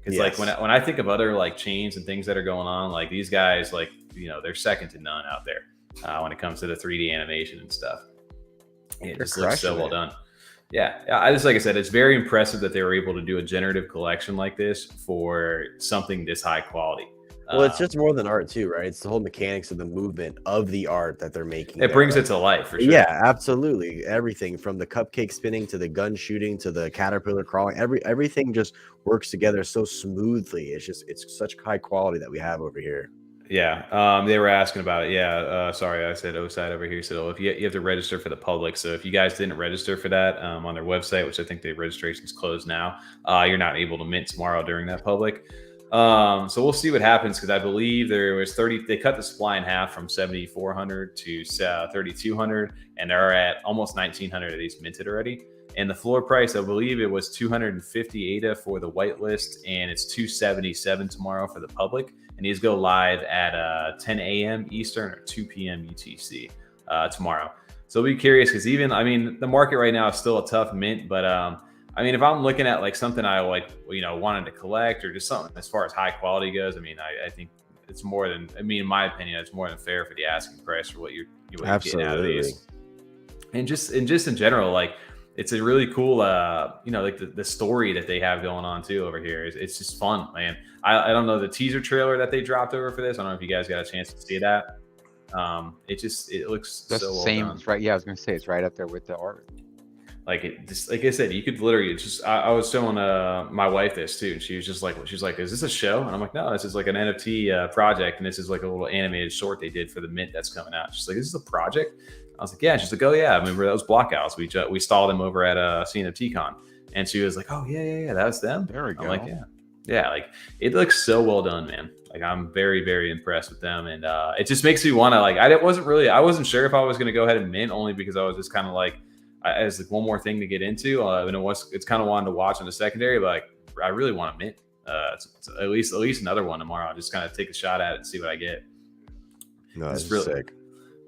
because like when I think of other like chains and things that are going on, like these guys, like they're second to none out there when it comes to the 3D animation and stuff. It just looks so well done. Yeah, I just like I said, it's very impressive that they were able to do a generative collection like this for something this high quality. Well, it's just more than art too, right? It's the whole mechanics of the movement of the art that they're making. It brings it to life for sure. Yeah, absolutely. Everything from the cupcake spinning to the gun shooting to the caterpillar crawling, everything just works together so smoothly. It's such high quality that we have over here. Yeah, they were asking about it. Yeah, sorry, I said O-side over here. So if you have to register for the public, so if you guys didn't register for that on their website, which I think the registration's closed now, you're not able to mint tomorrow during that public. So we'll see what happens, because I believe there was 30. They cut the supply in half from 7,400 to 3,200, and they're at almost 1,900 of these minted already. And the floor price, I believe it was 250 ADA for the whitelist, and it's 277 tomorrow for the public. And these go live at 10 a.m. Eastern or 2 p.m. UTC tomorrow. So I'll be curious, because even, I mean, the market right now is still a tough mint, but I mean, if I'm looking at like something I like, wanted to collect, or just something as far as high quality goes, I mean, I think it's more than, I mean, in my opinion, it's more than fair for the asking price for what you're getting out of these. And just in general, like, it's a really cool, like the story that they have going on too over here. It's just fun, man. I don't know the teaser trailer that they dropped over for this. I don't know if you guys got a chance to see that. It looks that's so the same, well done. Right? Yeah, I was gonna say it's right up there with the art. Like it just, like I said, you could literally just. I was showing my wife this too, and she was like, "Is this a show?" And I'm like, "No, this is like an NFT project, and this is like a little animated short they did for the mint that's coming out." She's like, "Is this a project?" I was like, "Yeah." She's like, "Oh yeah, I remember those BlockOwls. We saw them over at CNFT Con," and she was like, "Oh yeah, that was them." There we go. I'm like, yeah, like it looks so well done, man. Like I'm very, very impressed with them, and it just makes me want to like. I wasn't sure if I was going to go ahead and mint, only because I was just kind of like. As like one more thing to get into, and it's kind of wanted to watch on the secondary, but like I really want to mint. It's at least another one tomorrow. I'll just kind of take a shot at it and see what I get. No, it's that's really sick,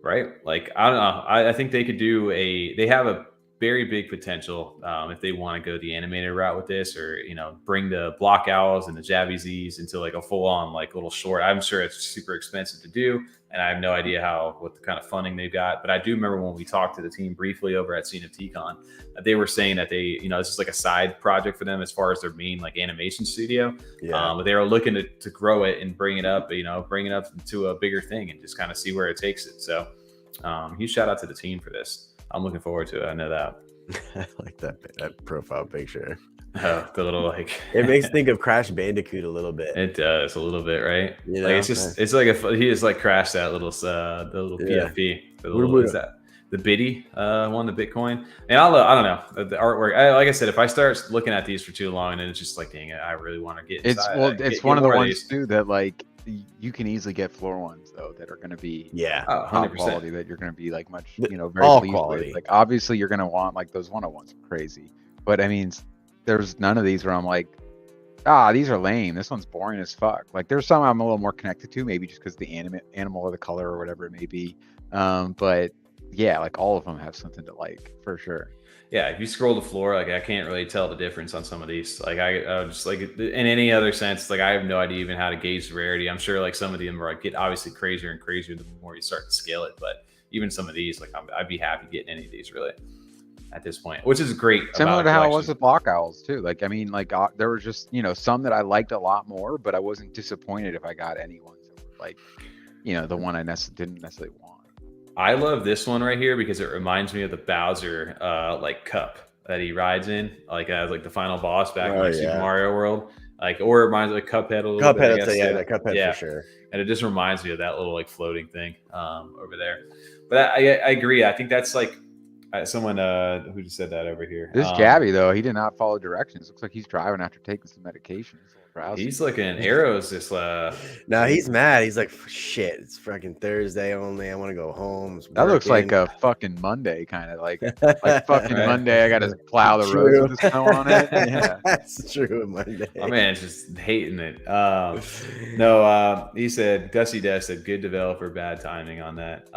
right? Like I don't know. I think they could do they have a very big potential if they want to go the animated route with this, or bring the BlockOwls and the Jabi-Zs into like a full on like little short. I'm sure it's super expensive to do, and I have no idea what the kind of funding they've got. But I do remember when we talked to the team briefly over at CNFT Con, they were saying that they, this is like a side project for them as far as their main like animation studio. Yeah. But they are looking to grow it and bring it up to a bigger thing and just kind of see where it takes it. So huge shout out to the team for this. I'm looking forward to it. I know that. I like that profile picture. The little like it makes me think of Crash Bandicoot a little bit. It does a little bit, right? Like it's just it's like he just like crashed that little the little PFP. Is that the Biddy one, the Bitcoin? And I don't know the artwork. Like I said, if I start looking at these for too long, and then it's just like, dang it, I really want to get inside. It's one of the ones too that like you can easily get floor ones though that are going to be high quality, that you're going to be like much very all pleased quality with. Like obviously you're going to want like those 101s crazy, but I mean there's none of these where I'm like, these are lame, this one's boring as fuck. Like there's some I'm a little more connected to, maybe just because the animal or the color or whatever it may be, but yeah, like all of them have something to like for sure. Yeah, if you scroll the floor, like I can't really tell the difference on some of these. Like I just like in any other sense, like I have no idea even how to gauge the rarity. I'm sure like some of them are get obviously crazier and crazier the more you start to scale it. But even some of these, like I'd be happy getting any of these really at this point, which is great. Similar to how it was with BlockOwls too. Like I mean, like there was just some that I liked a lot more, but I wasn't disappointed if I got any ones that were like the one I didn't necessarily want. I love this one right here because it reminds me of the Bowser like cup that he rides in, like as like the final boss back in like Super Mario World, like, or it reminds me of Cuphead a little bit. Cuphead, Cuphead for sure. And it just reminds me of that little like floating thing over there. But I agree. I think that's like someone who just said that over here. This Jabi though, he did not follow directions. Looks like he's driving after taking some medication. He's looking arrows this. No, he's mad. He's like, shit, it's fucking Thursday only. I want to go home. That looks like a fucking Monday, kind of like fucking Monday. I got to plow the roads with the snow on it. Yeah, that's true. Monday. My man's just hating it. No, he said Dusty Death said good developer, bad timing on that.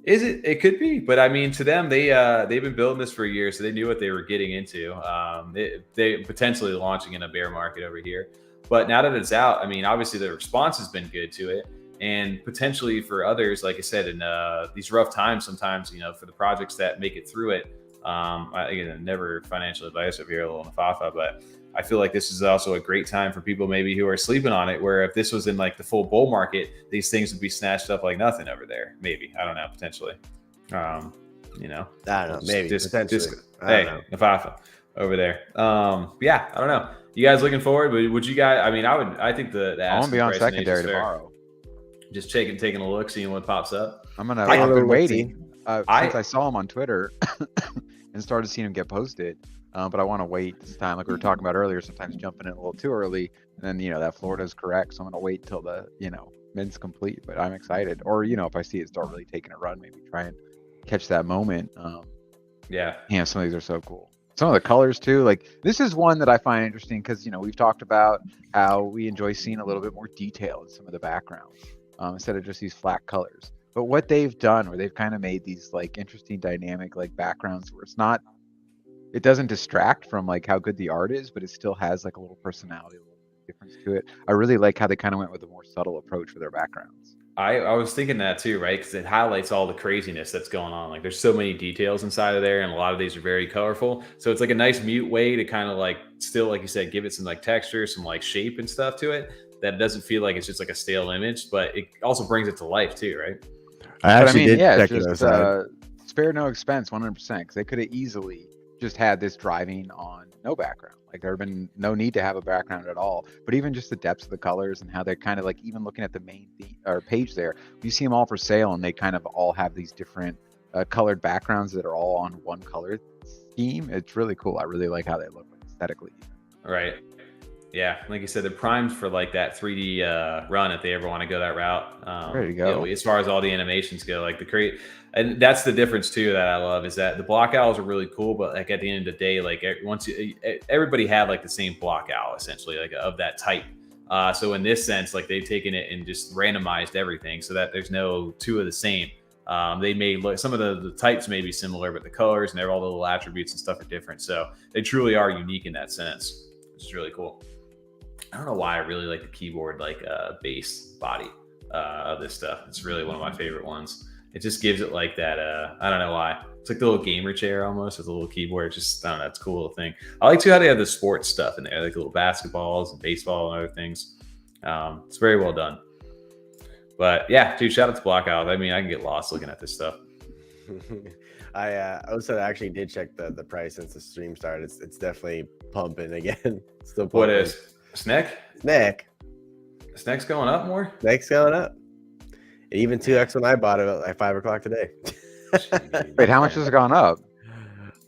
Is it? It could be, but I mean, to them, they've been building this for a year, so they knew what they were getting into. They potentially launching in a bear market over here, but now that it's out, I mean, obviously the response has been good to it, and potentially for others, like I said, in these rough times, sometimes for the projects that make it through it. Again, never financial advice over here, a little nafafa, but I feel like this is also a great time for people maybe who are sleeping on it, where if this was in like the full bull market, these things would be snatched up like nothing over there. Maybe. I don't know, potentially. I don't know. Maybe. Potentially. Hey, nafafa over there. Yeah, I don't know. You guys looking forward? Would you guys, I think the I'm gonna be on secondary tomorrow. Just taking a look, seeing what pops up. I've been waiting since I saw him on Twitter and started seeing him get posted. But I want to wait this time, like we were talking about earlier, sometimes jumping in a little too early. And then, that Florida is correct. So I'm going to wait till the, mid's complete. But I'm excited. Or, if I see it start really taking a run, maybe try and catch that moment. Yeah, some of these are so cool. Some of the colors too. Like this is one that I find interesting because, we've talked about how we enjoy seeing a little bit more detail in some of the backgrounds instead of just these flat colors. But what they've done, where they've kind of made these like interesting dynamic like backgrounds where it doesn't distract from like how good the art is, but it still has like a little personality, a little difference to it. I really like how they kind of went with a more subtle approach for their backgrounds. I was thinking that too, right? Because it highlights all the craziness that's going on. Like there's so many details inside of there, and a lot of these are very colorful. So it's like a nice mute way to kind of like still, like you said, give it some like texture, some like shape and stuff to it. That doesn't feel like it's just like a stale image, but it also brings it to life too, right? I did check those out. Spare no expense, 100%, because they could have easily just had this driving on no background. Like there have been no need to have a background at all, but even just the depths of the colors and how they're kind of like, even looking at the main page there, you see them all for sale and they kind of all have these different colored backgrounds that are all on one color scheme. It's really cool. I really like how they look aesthetically. Right. Yeah, like you said, they're primed for like that 3D run if they ever want to go that route. Ready to go. As far as all the animations go, like and that's the difference too that I love is that the BlockOwls are really cool, but like at the end of the day, like everybody had like the same BlockOwl essentially, like of that type. So in this sense, like they've taken it and just randomized everything so that there's no two of the same. They may look, some of the types may be similar, but the colors and all the little attributes and stuff are different. So they truly are unique in that sense, which is really cool. I don't know why I really like the keyboard like base body of this stuff. It's really one of my favorite ones. It just gives it like that. I don't know why. It's like the little gamer chair almost with a little keyboard. It's just, I don't know, it's a cool little thing. I like too how they have the sports stuff in there, like little basketballs and baseball and other things. It's very well done. But yeah, dude, shout out to BlockOwls. I mean, I can get lost looking at this stuff. I also actually did check the price since the stream started. It's definitely pumping again. Still pumping. What is SNEK? SNEK's going up more? SNEK's going up. And even 2x when I bought it at like 5 o'clock today. Wait, how much has it gone up?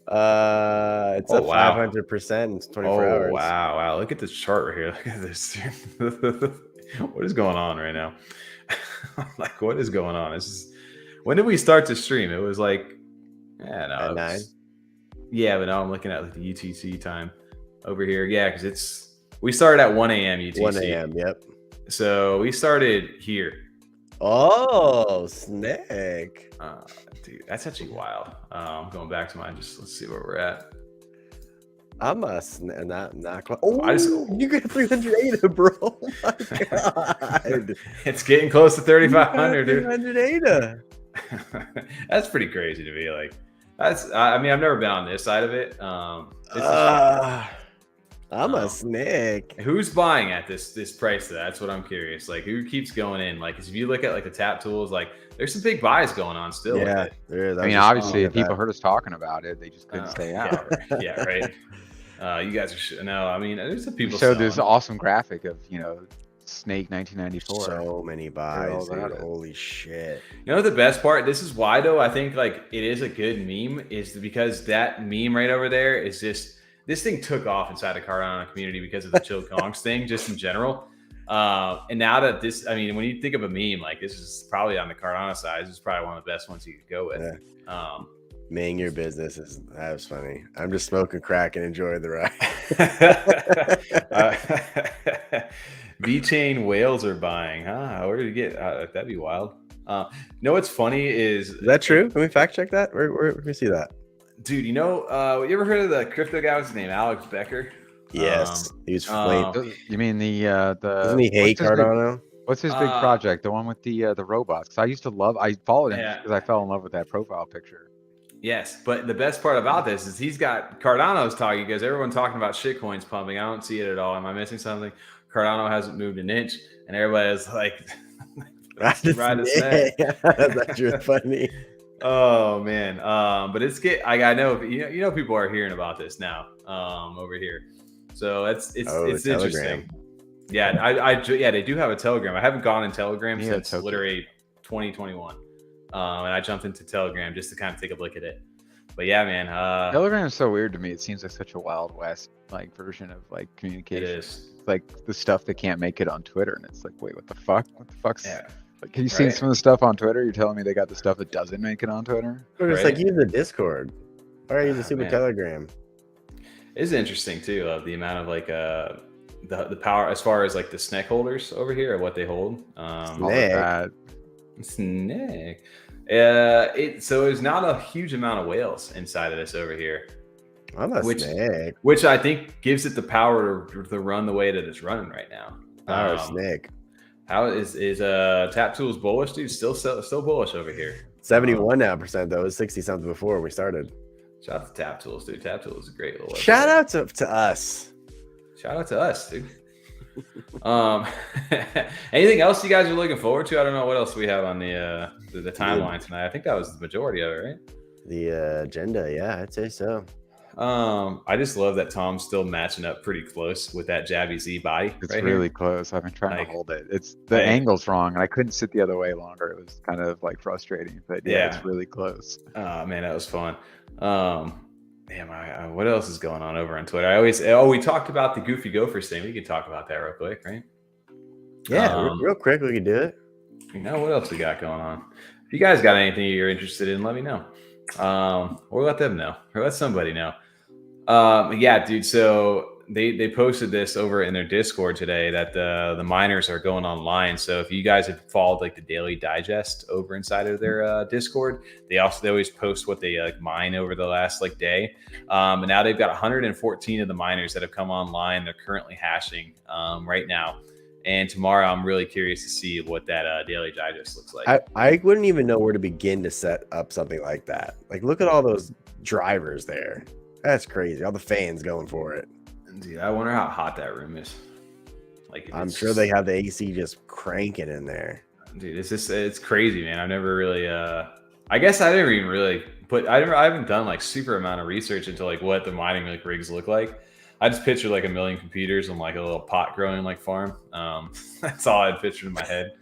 It's up 500% in 24 hours. Wow. Look at this chart right here. Look at this. What is going on right now? Like, what is going on? When did we start to stream? It was like, at 9. Yeah, but now I'm looking at like the UTC time over here. Yeah, because we started at 1 a.m. UTC. 1 a.m. Yep. So we started here. Oh, SNEK. Dude, that's actually wild. I'm going back to mine. Let's see where we're at. I'm not quite. Oh, you got 300 ADA, bro. Oh my god. It's getting close to 3,500, dude. 300 ADA. That's pretty crazy to me. Like, I mean, I've never been on this side of it. I'm a SNEK. Who's buying at this price? That's what I'm curious. Like, who keeps going in? Like, if you look at like the tap tools, like there's some big buys going on still. Yeah, there is. I mean, obviously, if people heard us talking about it, they just couldn't stay out. Yeah, right. You guys are no. I mean, there's some people showed this awesome graphic of SNEK 1994. So many buys, about dude. it. Holy shit. You know the best part? This is why though I think like it is a good meme is because that meme right over there is just this thing took off inside the Cardano community because of the Chill Kongs thing, just in general. And now that this, I mean, when you think of a meme, like this is probably on the Cardano side, this is probably one of the best ones you could go with. Yeah. Man, your business that was funny. I'm just smoking crack and enjoying the ride. V-Chain whales are buying, huh? Where did you get? That'd be wild. Know what's funny is that true? Can we fact check that? Where can we see that? Dude, you know, you ever heard of the crypto guy? What's his name? Alex Becker. Yes, he was flamed. You mean the Doesn't he hate Cardano? What's his big project? The one with the robots? 'Cause I followed him because I fell in love with that profile picture. Yes, but the best part about this is he's got Cardano's talking because everyone's talking about shitcoins pumping. I don't see it at all. Am I missing something? Cardano hasn't moved an inch, and everybody's like, That's actually funny. Oh man, but I know you know people are hearing about this now over here, so it's interesting. Yeah, yeah, they do have a Telegram. I haven't gone in Telegram since literally 2021, and I jumped into Telegram just to kind of take a look at it. But yeah, man, Telegram is so weird to me. It seems like such a Wild West like version of like communication. It is like the stuff that can't make it on Twitter, and it's like, wait, what the fuck? What the fuck's? Yeah. Like, have you seen some of the stuff on Twitter? You're telling me they got the stuff that doesn't make it on Twitter? It's like use the Discord. Or use the Super Telegram. It's interesting too, the amount of like the power as far as like the SNEK holders over here, what they hold. SNEK. So there's not a huge amount of whales inside of this over here. SNEK. Which I think gives it the power to run the way that it's running right now. SNEK. How is Tap Tools bullish, dude? Still bullish over here. 71% now though. It was 60 something before we started. Shout out to Tap Tools, dude. Tap Tools is a great little. Shout out to us. Shout out to us, dude. Anything else you guys are looking forward to? I don't know what else we have on the timeline tonight. I think that was the majority of it, right? The agenda, yeah, I'd say so. I just love that Tom's still matching up pretty close with that Jabi-Z body. It's really close. I've been trying to hold it. It's the angle's wrong, and I couldn't sit the other way longer. It was kind of like frustrating, but yeah, it's really close. Oh man, that was fun. What else is going on over on Twitter? We talked about the Goofy Gophers thing. We could talk about that real quick, right? Yeah, real quick, we could do it. You know what else we got going on? If you guys got anything you're interested in, let me know. Or let them know, or let somebody know. Yeah, dude. So they posted this over in their Discord today that the miners are going online. So if you guys have followed like the daily digest over inside of their Discord, they always post what they mine over the last like day. And now they've got 114 of the miners that have come online. They're currently hashing right now. And tomorrow, I'm really curious to see what that daily digest looks like. I wouldn't even know where to begin to set up something like that. Like, look at all those drivers there. That's crazy. All the fans going for it. Dude, I wonder how hot that room is. Like, I'm sure they have the AC just cranking in there. Dude, it's crazy, man. I've never really, I guess I never even really I haven't done like super amount of research into like what the mining like rigs look like. I just picture like a million computers and like a little pot growing like farm. That's all I pictured in my head.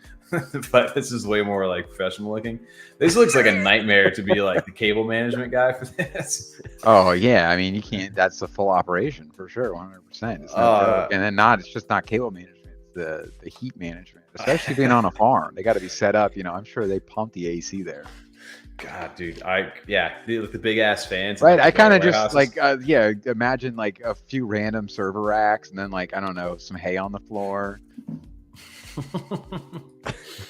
But this is way more like professional looking. This looks like a nightmare to be like the cable management guy for this. Oh yeah, I mean you can't. That's the full operation for sure, 100%. It's not and then it's just not cable management. It's the heat management, especially being on a farm. They got to be set up. You know, I'm sure they pump the AC there. God, dude, the big ass fans. Right, I kind of just like, imagine like a few random server racks, and then like I don't know, some hay on the floor,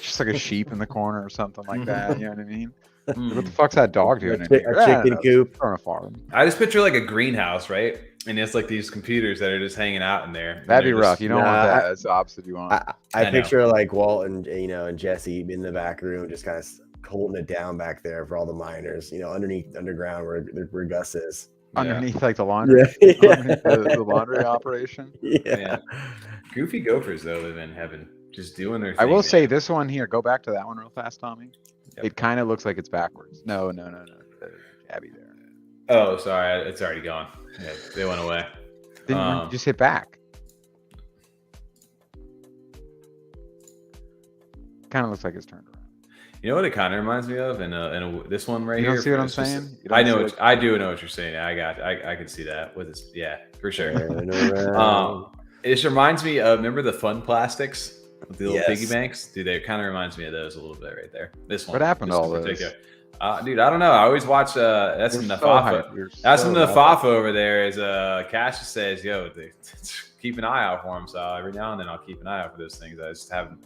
just like a sheep in the corner or something like that. You know what I mean? What the fuck's that dog doing in here? A chicken coop on a farm. I just picture like a greenhouse, right? And it's like these computers that are just hanging out in there. That'd be rough. You don't want that. That's the opposite you want. I picture like Walt and and Jesse in the back room, just kind of holding it down back there for all the miners, underground where Gus is. Underneath like the laundry, underneath the laundry operation. Yeah. Goofy Gophers though live in heaven, just doing their thing. I will say this one here. Go back to that one real fast, Tommy. Yep. It kind of looks like it's backwards. No. Abby there. Oh, sorry, it's already gone. Yeah, they went away. Didn't you just hit back? kind of looks like it's turned around. You know what it kind of reminds me of, and this one right You here. don't see what I'm saying? I know. I do know what you're saying. I can see that with this. Yeah, for sure. It reminds me of, remember the fun plastics, the little piggy banks? Dude, it kind of reminds me of those a little bit right there. This one. What happened to all those? Dude, I don't know. I always watch. That's some Nafafo. That's some Nafafo over there. Is Cassius says, "Yo, keep an eye out for them." So every now and then I'll keep an eye out for those things. I just haven't.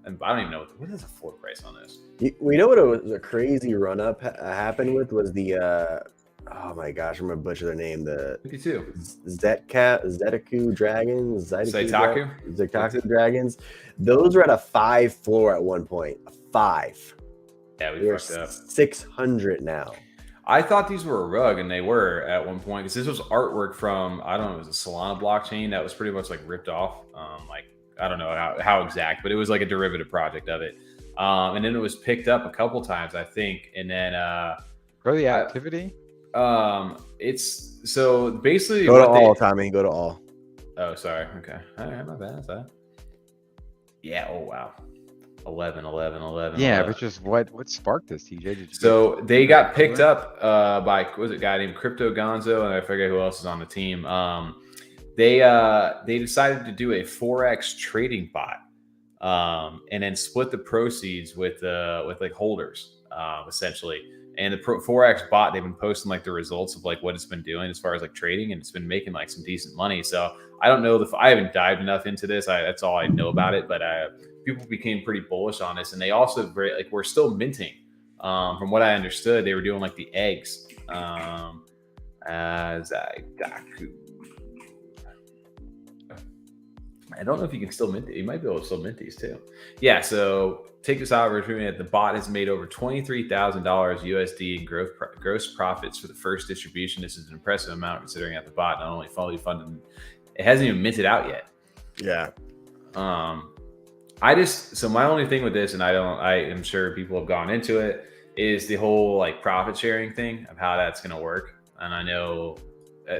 And I don't even know what is the floor price on this. We know what a crazy run up happened with was the oh my gosh, I'm gonna butcher their name. The 52 Zeitaku dragons. Zeitaku dragons. Those were at a 5 floor at one point. A 5. Yeah, we fucked up. 600 now. I thought these were a rug, and they were at one point, because this was artwork from, I don't know, it was a Solana blockchain that was pretty much like ripped off. Like, I don't know how exact, but it was like a derivative project of it. And then it was picked up a couple times, I think. And then for the activity, it's so basically go to all, Tommy. Go to all. Oh, sorry. Okay. All right, my bad. Sorry. Yeah. Oh, wow. 11. Yeah, but just what sparked this, TJ? So they got picked up by, what was it, a guy named Crypto Gonzo, and I forget who else is on the team. They decided to do a FOREX trading bot, and then split the proceeds with like holders, essentially. And the FOREX bot, they've been posting like the results of like what it's been doing as far as like trading, and it's been making like some decent money. So I don't know I haven't dived enough into this. That's all I know about it, but people became pretty bullish on this, and they also we're still minting. From what I understood, they were doing like the eggs. Zeitaku. I don't know if you can still mint it. You might be able to still mint these too. Yeah, so take this out. The bot has made over $23,000 USD in gross profits for the first distribution. This is an impressive amount considering that the bot not only fully funded, it hasn't even minted out yet. Yeah. So my only thing with this, and I am sure people have gone into it, is the whole like profit sharing thing of how that's going to work. And I know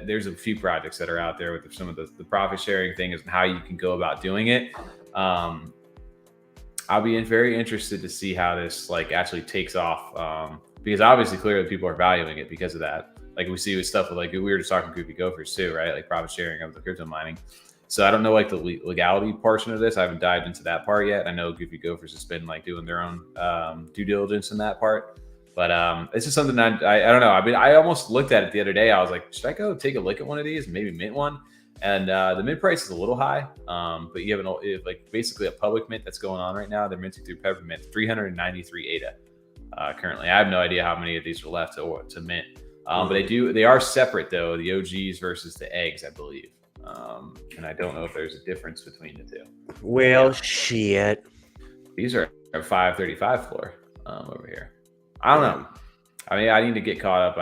there's a few projects that are out there with some of the profit sharing thing and how you can go about doing it. I'll be very interested to see how this like actually takes off, because obviously clearly people are valuing it because of that. Like we see with stuff with, like we were just talking Goofy Gophers too, right? Like profit sharing of the crypto mining. So I don't know like the legality portion of this. I haven't dived into that part yet. I know Goofy Gophers has been like doing their own due diligence in that part. But this is something that I don't know. I mean, I almost looked at it the other day. I was like, should I go take a look at one of these and maybe mint one? And the mint price is a little high, but you have like basically a public mint that's going on right now. They're minting through Peppermint, 393 ADA currently. I have no idea how many of these are left to mint, but they are separate though. The OGs versus the eggs, I believe, and I don't know if there's a difference between the two. Well, shit. These are 535 floor over here. I don't know. I mean, I need to get caught up.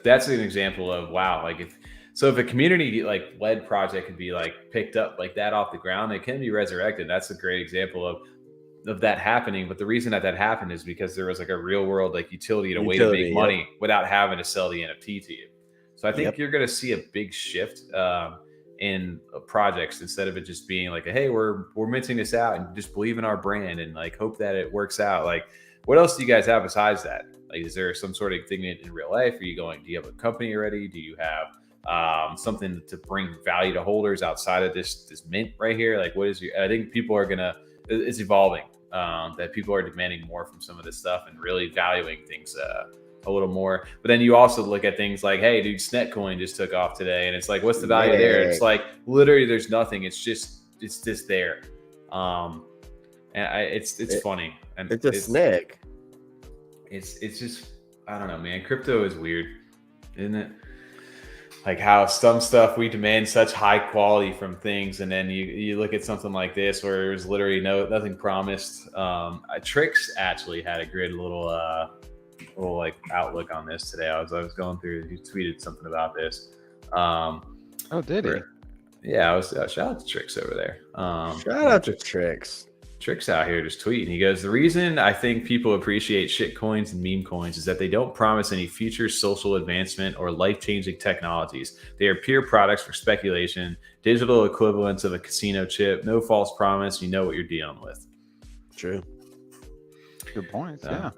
That's an example of wow. Like if a community like led project could be like picked up like that off the ground, it can be resurrected. That's a great example of that happening. But the reason that happened is because there was like a real world like utility and a way to make money without having to sell the NFT to you. So I think you're going to see a big shift in projects instead of it just being like, hey, we're minting this out and just believe in our brand and like hope that it works out. Like, what else do you guys have besides that? Like, is there some sort of thing in real life? Are you going? Do you have a company already? Do you have something to bring value to holders outside of this mint right here? Like, what is your? I think people are it's evolving. That people are demanding more from some of this stuff and really valuing things a little more. But then you also look at things like, hey, dude, SNEKcoin just took off today, and it's like, what's the value there? It's like literally there's nothing. It's just there. And it's funny. And it's a SNEK. It's just, I don't know, man. Crypto is weird, isn't it? Like how some stuff we demand such high quality from things, and then you look at something like this where there's literally nothing promised. Trix actually had a great little like outlook on this today. I was going through. He tweeted something about this. Oh, did he? Yeah, I was shout out to Trix over there. Shout out to Trix. Trix out here just tweeting. He goes, the reason I think people appreciate shit coins and meme coins is that they don't promise any future social advancement or life-changing technologies. They are pure products for speculation, digital equivalents of a casino chip, no false promise. You know what you're dealing with. True. Good points. So, Yeah.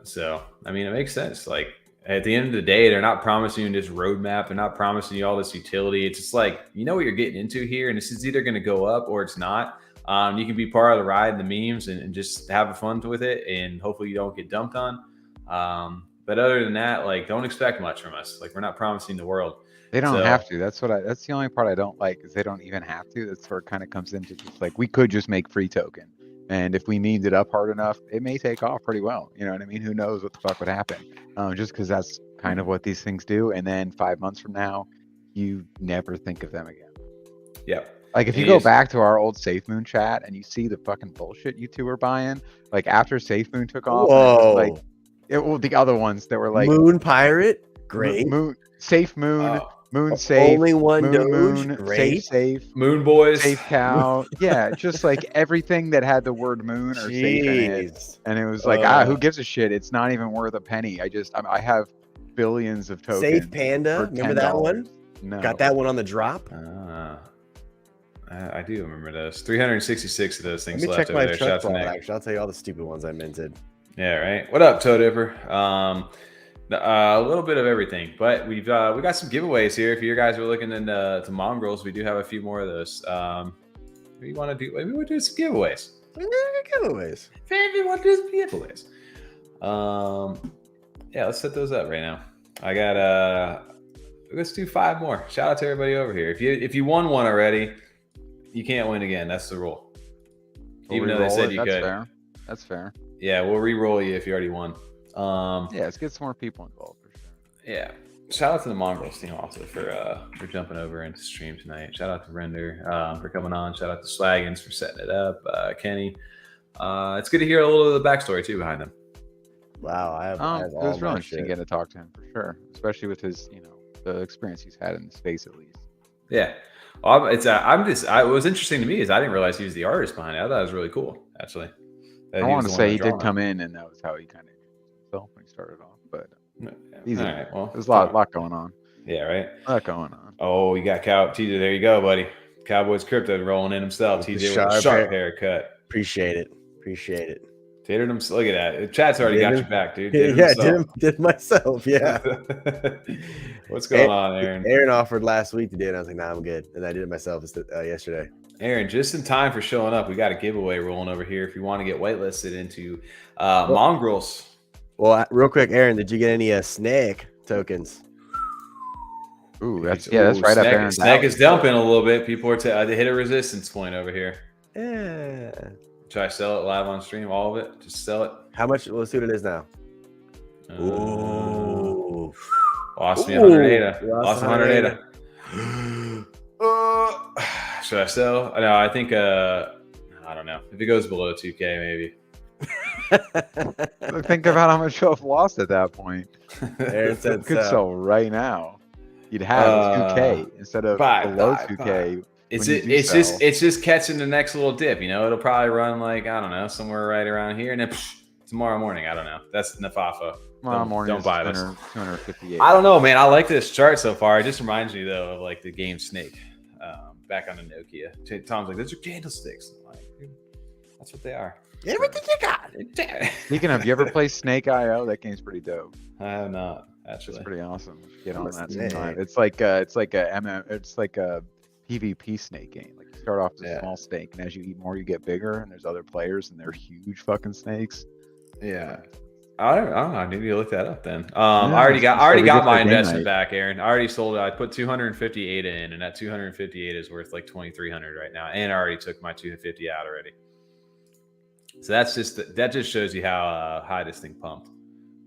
So I mean, it makes sense. Like at the end of the day, they're not promising you this roadmap. They're not promising you all this utility. It's just like, you know what you're getting into here, and this is either going to go up or it's not. You can be part of the ride, the memes, and just have fun with it, and hopefully you don't get dumped on. But other than that, like, don't expect much from us. Like, we're not promising the world. They don't have to. That's the only part I don't like, is they don't even have to. That's where it kind of comes into just like, we could just make free token. And if we memed it up hard enough, it may take off pretty well. You know what I mean? Who knows what the fuck would happen? Just because that's kind of what these things do. And then 5 months from now, you never think of them again. Yep. Like if you go back to our old SafeMoon chat and you see the fucking bullshit you two were buying, like after SafeMoon took off, Whoa. The other ones that were like Moon Pirate, great. SafeMoon, Moon Safe, only one Moon, Doge, great. Safe, Moon Boys, Safe Cow. Yeah, just like everything that had the word moon or safe in it. And it was like, who gives a shit? It's not even worth a penny. I have billions of tokens. Safe Panda, remember that one? No. Got that one on the drop? I do remember those. 366 of those things Let me left check over my there. truck wallet, actually. I'll tell you all the stupid ones I minted. Yeah, right. What up, Toe Dipper? A little bit of everything, but we got some giveaways here. If you guys are looking into Mongrels, we do have a few more of those. We want to do. Maybe we'll do some giveaways. Giveaways. Maybe we'll do some giveaways. Yeah, let's set those up right now. I got let's do 5 more. Shout out to everybody over here. If you won one already, you can't win again. That's the rule. Even though they said you could. Fair. That's fair. Yeah, we'll re-roll you if you already won. Yeah, let's get some more people involved for sure. Yeah. Shout out to the Mongrels team also for jumping over into stream tonight. Shout out to Rendr for coming on. Shout out to Swaggins for setting it up. Kenny. It's good to hear a little of the backstory too behind them. Wow, I have it was really interesting shit. getting to talk to him for sure, especially with his, the experience he's had in the space at least. Yeah. Well, it was interesting to me is I didn't realize he was the artist behind it. I thought it was really cool, actually. I want to say he did come in, and that was how he kind of introduced himself when he started off. But easy. All right, well, there's a lot going on. Yeah, right. A lot going on. Oh, you got TJ. There you go, buddy. Cowboys Crypto rolling in himself. TJ with a sharp haircut. Appreciate it. Did him. Look at that. The chat's already got your back, dude. Did myself. Yeah. What's going on, Aaron? Aaron offered last week to do it. And I was like, nah, I'm good. And I did it myself yesterday. Aaron, just in time for showing up. We got a giveaway rolling over here. If you want to get whitelisted into Mongrels. Well, real quick, Aaron, did you get any SNEK tokens? Ooh, that's right up there. SNEK is dumping a little bit. People are they hit a resistance point over here. Yeah. Should I sell it live on stream? All of it? Just sell it? How much? Let's see what it is now. Ooh. Lost me 100 ADA. Lost 100 ADA. Should I sell? No, I think, I don't know. If it goes below 2K, maybe. Think about how much you've lost at that point. Aaron said you could sell right now. You'd have 2K instead of below 2K. It's just catching the next little dip, It'll probably run like, I don't know, somewhere right around here, and then tomorrow morning, I don't know. That's Nafafa. Tomorrow morning, don't buy this. 258. I don't know, man. I like this chart so far. It just reminds me though of like the game SNEK back on the Nokia. Tom's like, those are candlesticks. I'm like, dude, that's what they are. Everything you got. Speaking of, you ever play SNEK.io? That game's pretty dope. I have not actually. It's pretty awesome. Get on that sometime. It's like a PvP snake game. Like you start off as a small snake, and as you eat more, you get bigger. And there's other players, and they're huge fucking snakes. Yeah, I don't know. I need to look that up then. I already got my investment back, Aaron. I already sold it. I put 250 ADA in, and that 250 ADA is worth like 2,300 right now. And I already took my 250 out already. So that just shows you how high this thing pumped.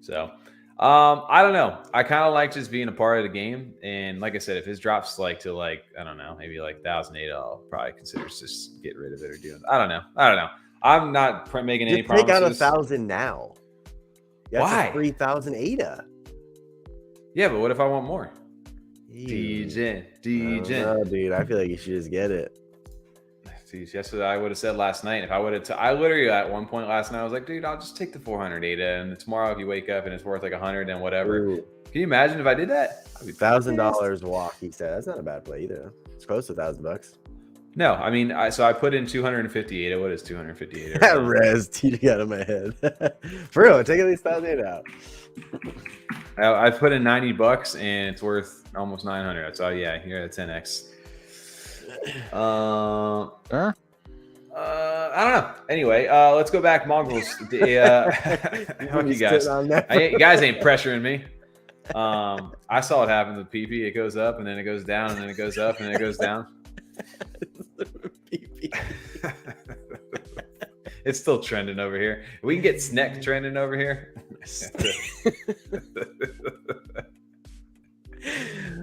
So. I don't know. I kind of like just being a part of the game, and like I said, if his drops I don't know, maybe like 1,008, I'll probably consider just getting rid of it or doing. I don't know. I'm not making any promises. Take out 1,000 now. Why? 3,000 ADA. Yeah, but what if I want more? DJ. No, dude, I feel like you should just get it. Yesterday I would have said last night. If I would have, I literally at one point last night I was like, dude, I'll just take the 400 ADA, and tomorrow if you wake up and it's worth like 100 and whatever. Ooh. Can you imagine if I did that? $1,000 walk. He said that's not a bad play either. It's close to $1,000. No, I mean, so I put in 258. What is 258? Res, TJ out of my head. For real, take at least 1,000 out. I put in $90 and it's worth almost 900. So yeah, you're at 10x. Sure. I don't know. Anyway, let's go back. Mongrels. Fuck you guys. You guys ain't pressuring me. I saw it happen with PP. It goes up and then it goes down and then it goes up and then it goes down. It's still trending over here. We can get SNEK trending over here.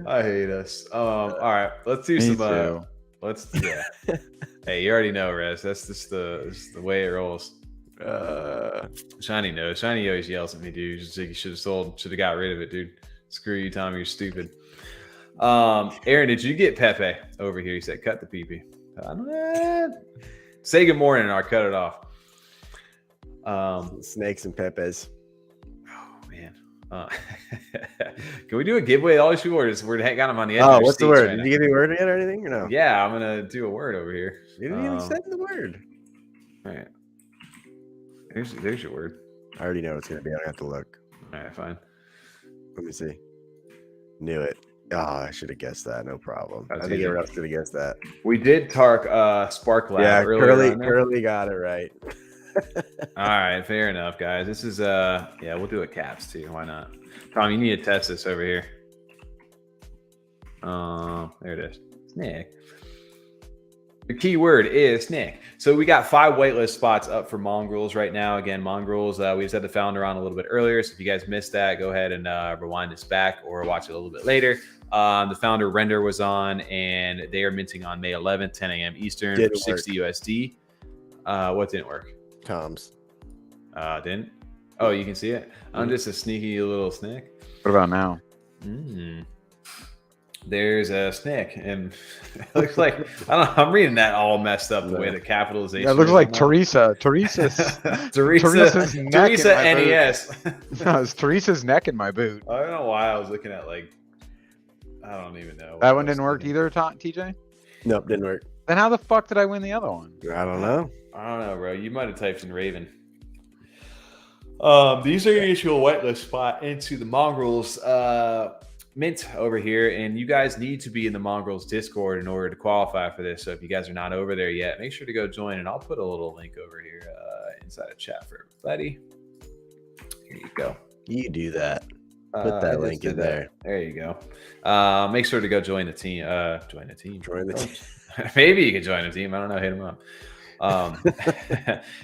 I hate us. All right, let's do some. Yeah. Hey, you already know, Rez. That's just the way it rolls. Shiny knows. Shiny always yells at me, dude. Just like you should have got rid of it, dude. Screw you, Tommy. You're stupid. Aaron, did you get Pepe over here? He said, cut the PP. Say good morning and I'll cut it off. Snakes and Pepes. Oh, man. Can we do a giveaway? All these people we're got them on the edge. Oh, what's the word? Did you give me a word yet or anything or no? Yeah, I'm going to do a word over here. You didn't even say the word. All right. There's your word. I already know what it's going to be. I don't have to look. All right, fine. Let me see. Knew it. Oh, I should have guessed that. No problem. That's I think easy. everyone else could have guessed that. We did Spark Lab. Yeah, earlier Curly got it right. All right, fair enough, guys. This is yeah, we'll do a caps too. Why not? Tom, you need to test this over here. There it is. SNEK. The key word is SNEK. So we got 5 whitelist spots up for Mongrels right now. Again, Mongrels, we just had the founder on a little bit earlier. So if you guys missed that, go ahead and rewind this back or watch it a little bit later. The founder Rendr was on, and they are minting on May 11th, 10 a.m. Eastern for 60 USD. What didn't work? Comms. Didn't? Oh, you can see it. I'm just a sneaky little SNEK. What about now? There's a SNEK, and it looks like I don't know. I'm reading that all messed up the way the capitalization. Yeah, it looks like Teresa's NES. No, it's Teresa's neck in my boot. I don't know why I was looking at I don't even know. That one didn't work either, TJ. Nope, didn't work. Then how the fuck did I win the other one? I don't know. I don't know, bro. You might have typed in Raven. These are going to get you a whitelist spot into the Mongrels mint over here, and you guys need to be in the Mongrels Discord in order to qualify for this. So if you guys are not over there yet, make sure to go join, and I'll put a little link over here inside a chat for everybody. Here you go. You do that. Put that link in there. There you go. Make sure to go join the team. Join the team. Maybe you can join a team. I don't know. Hit them up.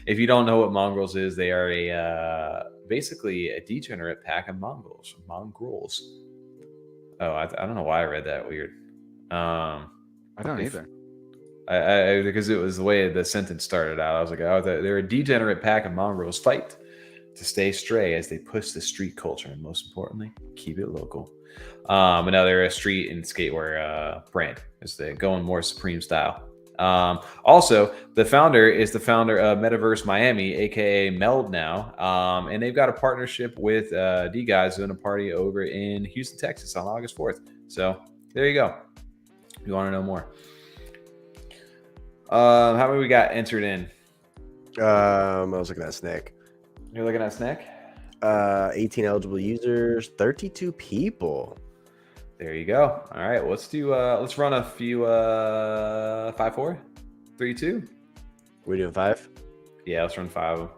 If you don't know what Mongrels is, they are basically a degenerate pack of Mongrels. Oh, I don't know why I read that weird. I don't either. I because it was the way the sentence started out. I was like, oh, they're a degenerate pack of Mongrels fight to stay stray as they push the street culture, and most importantly, keep it local. And now they're a street and skatewear brand as they going more Supreme style. Also, the founder is the founder of Metaverse Miami, aka Meld now, and they've got a partnership with D-Guys doing a party over in Houston, Texas on August 4th. So there you go. If you want to know more. How many we got entered in? I was looking at SNEK. You're looking at SNEK? 18 eligible users, 32 people. There you go. All right, let's run a few 5, 4, 3, 2. We're doing 5. Yeah, let's run 5.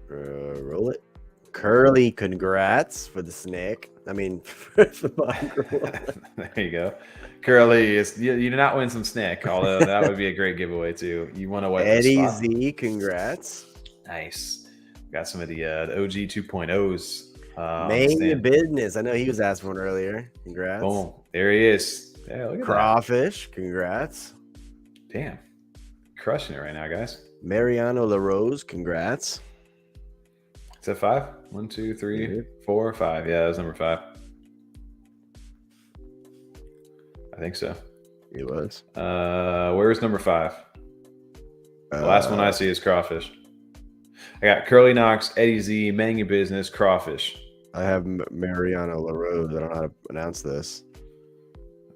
Roll it. Curly, congrats for the SNEK. I mean, for the Mongrel. There you go. Curly, you did not win some SNEK, although that would be a great giveaway too. You want to what? Eddie Z, congrats. Nice. Got some of the OG 2.0s. Main business. I know he was asking one earlier. Congrats. Boom. There he is. Yeah, look at Crawfish. That. Congrats. Damn. Crushing it right now, guys. Mariano LaRose. Congrats. Is that 5? 1, 2, 3, 4, 5. Yeah, that's number 5. I think so. It was. Where's number 5? The last one I see is Crawfish. I got Curly Knox, Eddie Z, Mangy Business, Crawfish. I have Mariano LaRose. I don't know how to pronounce this.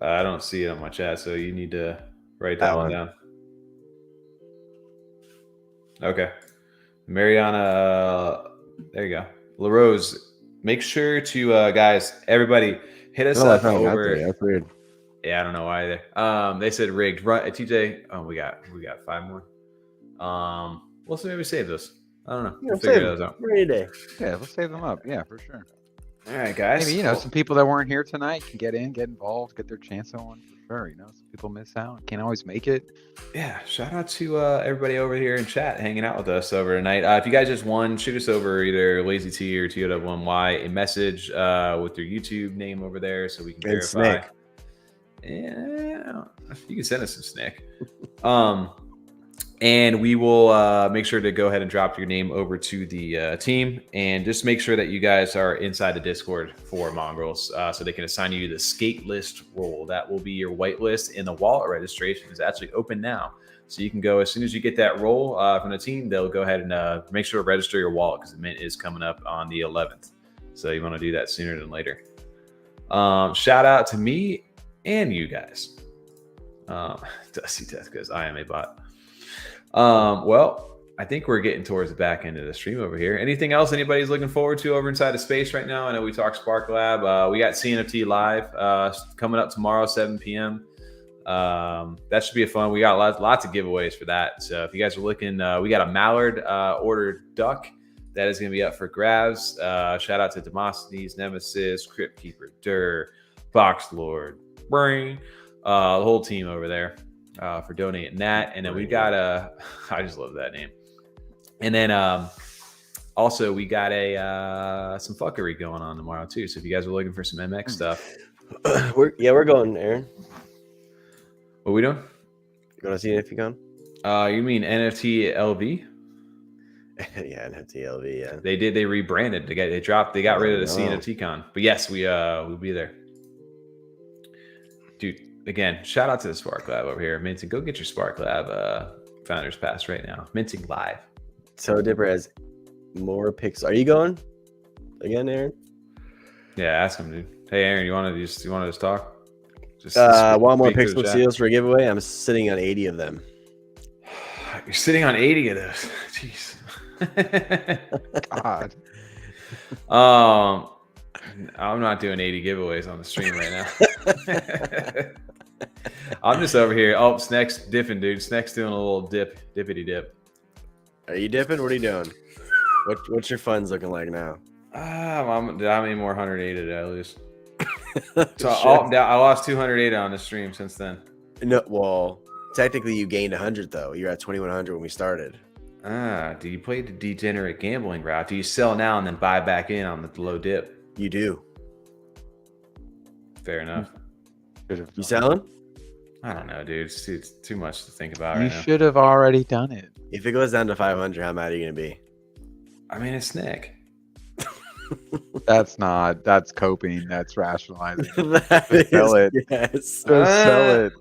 I don't see it on my chat, so you need to write that one down. Okay. Mariana, there you go. LaRose, make sure to, guys, everybody, hit us up over. That's weird. Yeah, I don't know why either. They said rigged. Right, TJ. Oh, we got 5 more. We'll maybe save those. I don't know. We'll figure those out. Rainy day. Yeah, let's save them up. Yeah, for sure. All right, guys. Maybe, some people that weren't here tonight can get involved, get their chance on for sure. Some people miss out, can't always make it. Yeah, shout out to everybody over here in chat hanging out with us over tonight. If you guys just won, shoot us over either Lazy T or TO1Y a message with your YouTube name over there so we can verify. SNEK. Yeah, you can send us some SNEK. And we will make sure to go ahead and drop your name over to the team, and just make sure that you guys are inside the Discord for Mongrels, so they can assign you the skate list role. That will be your whitelist, and the wallet registration is actually open now. So you can go as soon as you get that role from the team, they'll go ahead and make sure to register your wallet, because the mint is coming up on the 11th. So you want to do that sooner than later. Shout out to me and you guys. Dusty Death goes, I am a bot. Well, I think we're getting towards the back end of the stream over here. Anything else anybody's looking forward to over inside of space right now? I know we talked Spark Lab. We got CNFT live coming up tomorrow, 7 p.m. That should be a fun. We got lots of giveaways for that. So if you guys are looking, we got a Mallard ordered duck that is going to be up for grabs. Shout out to Demosthenes, Nemesis, Crypt Keeper, Box Lord, Brain, the whole team over there. For donating that. And then we got I just love that name. And then also we got some fuckery going on tomorrow too. So if you guys are looking for some MX stuff, we're going, Aaron. What are we doing? You want to see CNFT? You mean NFT LV? Yeah, NFT LV. Yeah, they rebranded. They got rid of the CNFT con. But yes, we'll be there, dude. Again, shout out to the Spark Lab over here. Minting, go get your Spark Lab Founders Pass right now. Minting live. So Dipper has more picks. Are you going again, Aaron? Yeah, ask him, dude. Hey, Aaron, you want to just talk? Want more pixel seals for a giveaway? I'm sitting on 80 of them. You're sitting on 80 of those. Jeez. God. I'm not doing 80 giveaways on the stream right now. I'm just over here. Oh, SNEK's dipping, dude. SNEK's doing a little dippity dip. Are you dipping? What are you doing? What's your funds looking like now? How many more 108 did I lose? So I lost 208 on the stream since then. No, well, technically you gained 100 though. You're at 2100 when we started. Do you play the degenerate gambling route? Do you sell now and then buy back in on the low dip? You do. Fair enough. You selling? I don't know, dude. It's too much to think about right now. You should have already done it. If it goes down to 500, how mad are you going to be? I mean, it's SNEK. That's coping. That's rationalizing. Sell it. Yes. Sell it.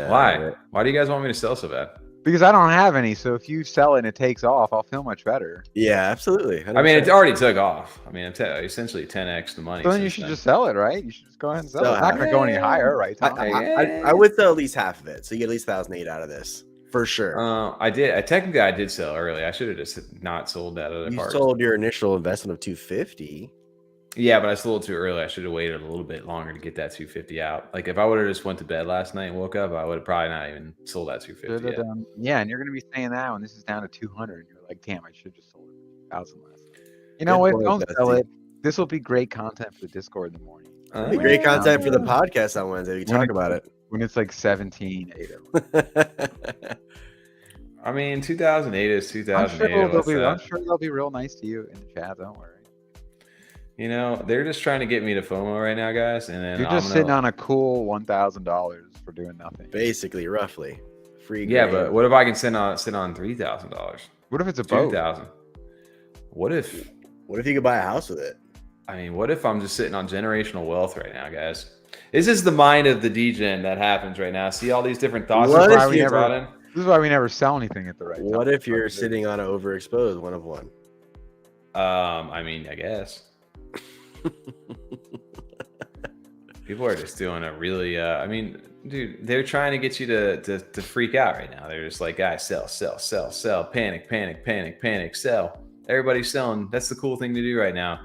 Why? Why do you guys want me to sell so bad? Because I don't have any. So if you sell it and it takes off, I'll feel much better. Yeah, absolutely. 100%. I mean, it already took off. I mean, essentially 10x the money. So then you should just sell it, right? You should just go ahead and sell it. It's not going to go any higher, right? I would sell at least half of it. So you get at least 1,008 out of this. For sure. I did. Technically, I did sell early. I should have just not sold that other part. You sold your initial investment of 250. Yeah, but I sold too early. I should have waited a little bit longer to get that 250 out. Like if I would have just went to bed last night and woke up, I would have probably not even sold that 250 yet. Yeah, and you're going to be saying that when this is down to 200. And you're like, damn, I should have just sold it 1,000 less. You know what? Don't sell it. This will be great content for the Discord in the morning. It'll be great content for the podcast on Wednesday. We can talk about it. When it's like 17, 8 I mean, 2008 is 2008. I'm sure they'll be real nice to you in the chat. Don't worry. You know, they're just trying to get me to FOMO right now, guys. And then you're just sitting on a cool $1,000 for doing nothing. Basically, roughly. Free. Yeah, but what if I can sit on $3,000? What if it's a boat? $2,000. What if you could buy a house with it? I mean, what if I'm just sitting on generational wealth right now, guys? This is the mind of the degen that happens right now. See all these different thoughts. This is why we never sell anything at the right time. What if you're sitting on an overexposed one of one? I mean, I guess. People are just doing a really, I mean, Dude, they're trying to get you to freak out right now. They're just like, guys, sell, panic, sell. Everybody's selling. That's the cool thing to do right now.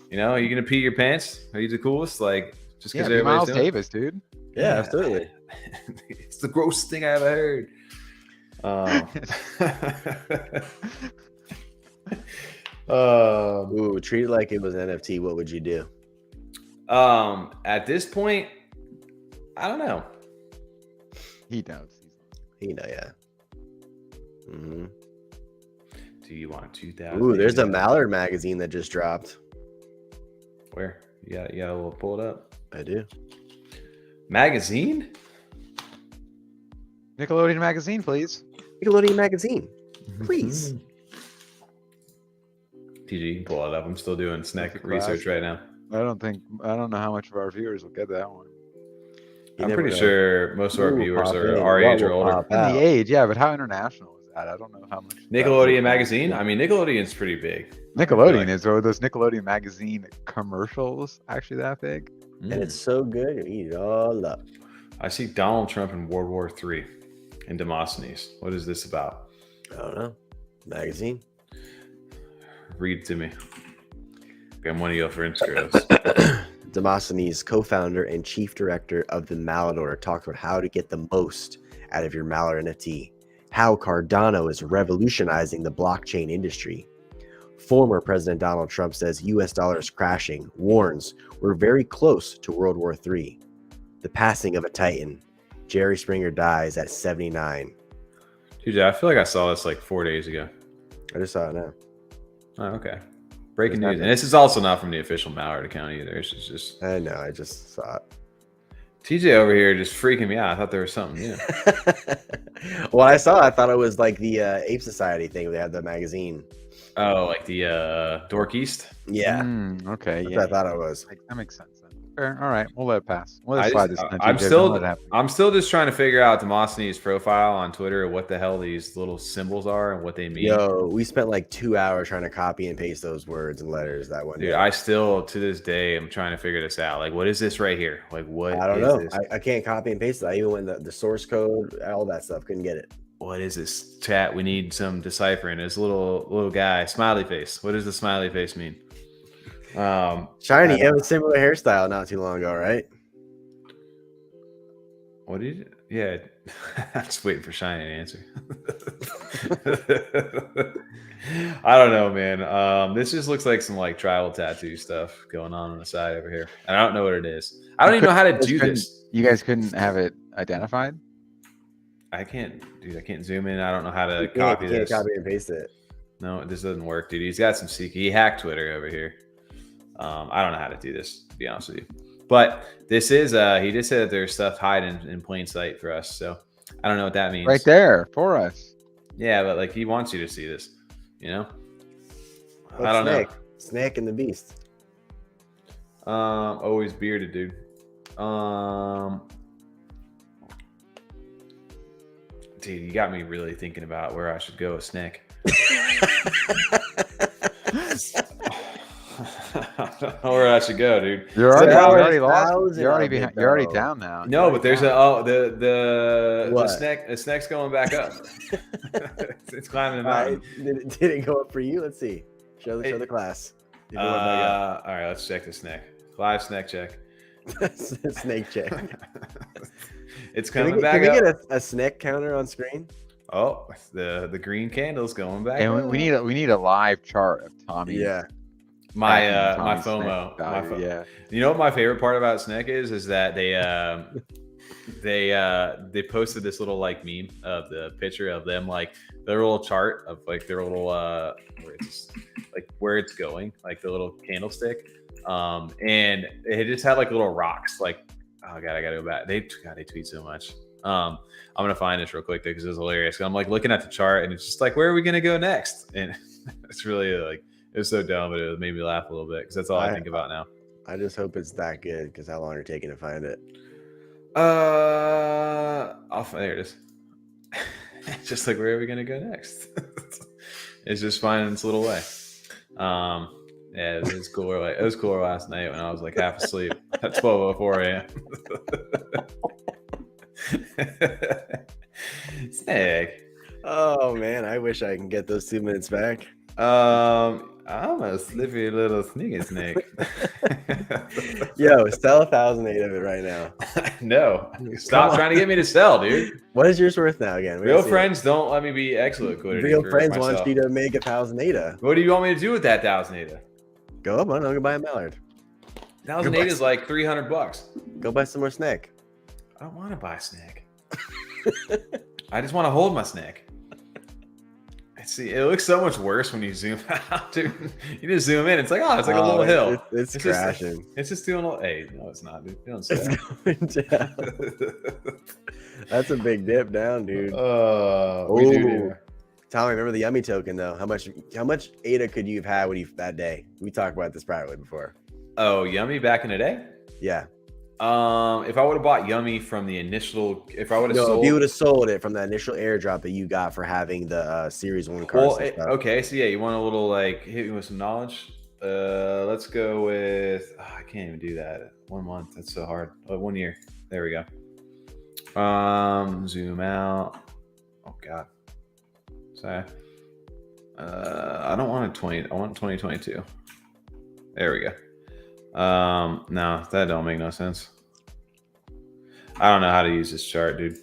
You know, are you gonna pee your pants? Are you the coolest? Like, just because everybody's Miles doing Davis, dude. Yeah, absolutely. It's the grossest thing I ever heard. Ooh, treat it like it was NFT. What would you do? At this point, I don't know. He knows. You know, yeah. Mm-hmm. Do you want 2,000? Ooh, there's a Mallard magazine that just dropped. Where? You got a little pull it up? I do. Magazine? Nickelodeon magazine, please. Nickelodeon magazine, please. TG, you can pull it up. I'm still doing SNEK research right now. I don't know how much of our viewers will get that one. I'm pretty sure most of our viewers are our age or older. In the age, yeah, but how international is that? I don't know how much. Nickelodeon magazine? I mean, Nickelodeon's pretty big. Nickelodeon is, or those Nickelodeon magazine commercials actually that big? And it's so good, you eat it all up. I see Donald Trump in World War III in Demosthenes. What is this about? I don't know. Magazine? Read it to me. I'm one of your friends, girls. Demosthenes, co-founder and chief director of the Mallard, talks about how to get the most out of your Mallard NFT, how Cardano is revolutionizing the blockchain industry. Former President Donald Trump says US dollar is crashing, warns we're very close to World War III. The passing of a titan. Jerry Springer dies at 79. TJ, I feel like I saw this like 4 days ago. I just saw it now. Oh, okay. Breaking news. And this is also not from the official Mallard account either. It's just... I know, I just saw it. TJ over here just freaking me out. I thought there was something new. Well, I thought it was like the Ape Society thing where they had the magazine. Oh, like the Dork East? Yeah. Okay. That's Yeah. what I thought it was. That makes sense then. Fair. All right. We'll let it pass. We'll I'm still just trying to figure out Demosthenes' profile on Twitter, what the hell these little symbols are and what they mean. Yo, we spent like 2 hours trying to copy and paste those words and letters that one day. Dude, I still to this day am trying to figure this out. Like, what is this right here? Like, what? I don't know. I can't copy and paste it. I even went the source code, all that stuff. Couldn't get it. What is this? Chat, we need some deciphering. This little guy, smiley face. What does the smiley face mean? Shiny, you have a similar hairstyle not too long ago, right? What did you? Yeah, I'm just waiting for Shiny to answer. I don't know, man. This just looks like some like tribal tattoo stuff going on the side over here, and I don't know what it is. I don't even know how to do this. You guys couldn't have it identified? I can't, dude. I can't zoom in. I don't know how to You copy can't this. copy and paste it. No, this doesn't work, dude. He's got some secret. He hacked Twitter over here. I don't know how to do this, to be honest with you. But this is, he just said that there's stuff hiding in plain sight for us. So I don't know what that means. Right there for us. Yeah, but like he wants you to see this, you know? What's I don't know. SNEK and the Beast. Always bearded, dude. Dude, you got me really thinking about where I should go with SNEK. I don't know where I should go, dude. You're already lost. $1,000 You're already behind. You're already down now. No, but there's the SNEK's going back up. It's climbing the mountain. Did it go up for you? Let's see. Show the class. All right, let's check the SNEK. Live SNEK check. Snake check. It's coming back up. Can we get a SNEK counter on screen? Oh, the green candle's going back. And we need a live chart of Tommy. Yeah. My FOMO. Yeah. You know what my favorite part about SNEK is that they posted this little like meme of the picture of them like their little chart of like their little where it's going, like the little candlestick. And it just had like little rocks, like, oh god, I gotta go back. They tweet so much. I'm gonna find this real quick because it was hilarious. I'm like looking at the chart and it's just like, where are we gonna go next? And it's really like, it was so dumb, but it made me laugh a little bit because that's all I think about now. I just hope it's that good because how long are you taking to find it? There it is. It's just like, where are we gonna go next? It's just finding its little way. Yeah, it was cooler. It was cooler last night when I was like half asleep at 12:04 a.m. SNEK. Oh man, I wish I can get those 2 minutes back. I'm a slippery little sneaky snake. Yo, sell 1,000 ADA of it right now. No, stop trying to get me to sell, dude. What is yours worth now again? Real friends don't let me be excellent liquidity. Real friends want you to make 1,000 ADA. What do you want me to do with that 1,000 ADA? Go up, I'm gonna buy a Mallard. 1,000 ADA is like $300. Go buy some more SNEK. I don't want to buy SNEK. I just want to hold my SNEK. See, it looks so much worse when you zoom out, dude. You just zoom in, it's like, oh, it's like a little hill. It's crashing. It's just doing a little. Hey, no, it's not, dude. Don't it's going down. That's a big dip down, dude. Tommy, remember the Yummy token though? How much ADA could you have had when you that day? We talked about this privately before. Oh, Yummy back in the day? Yeah. If I would have bought Yummy from the initial, if you would have sold it from the initial airdrop that you got for having the Series 1 cards. Well, okay, so yeah, you want a little like hit me with some knowledge. Let's go with I can't even do that. 1 month, that's so hard. 1 year. There we go. Zoom out. Oh god. Sorry. I don't want a 20. I want 2022. There we go. No, that don't make no sense. I don't know how to use this chart, dude.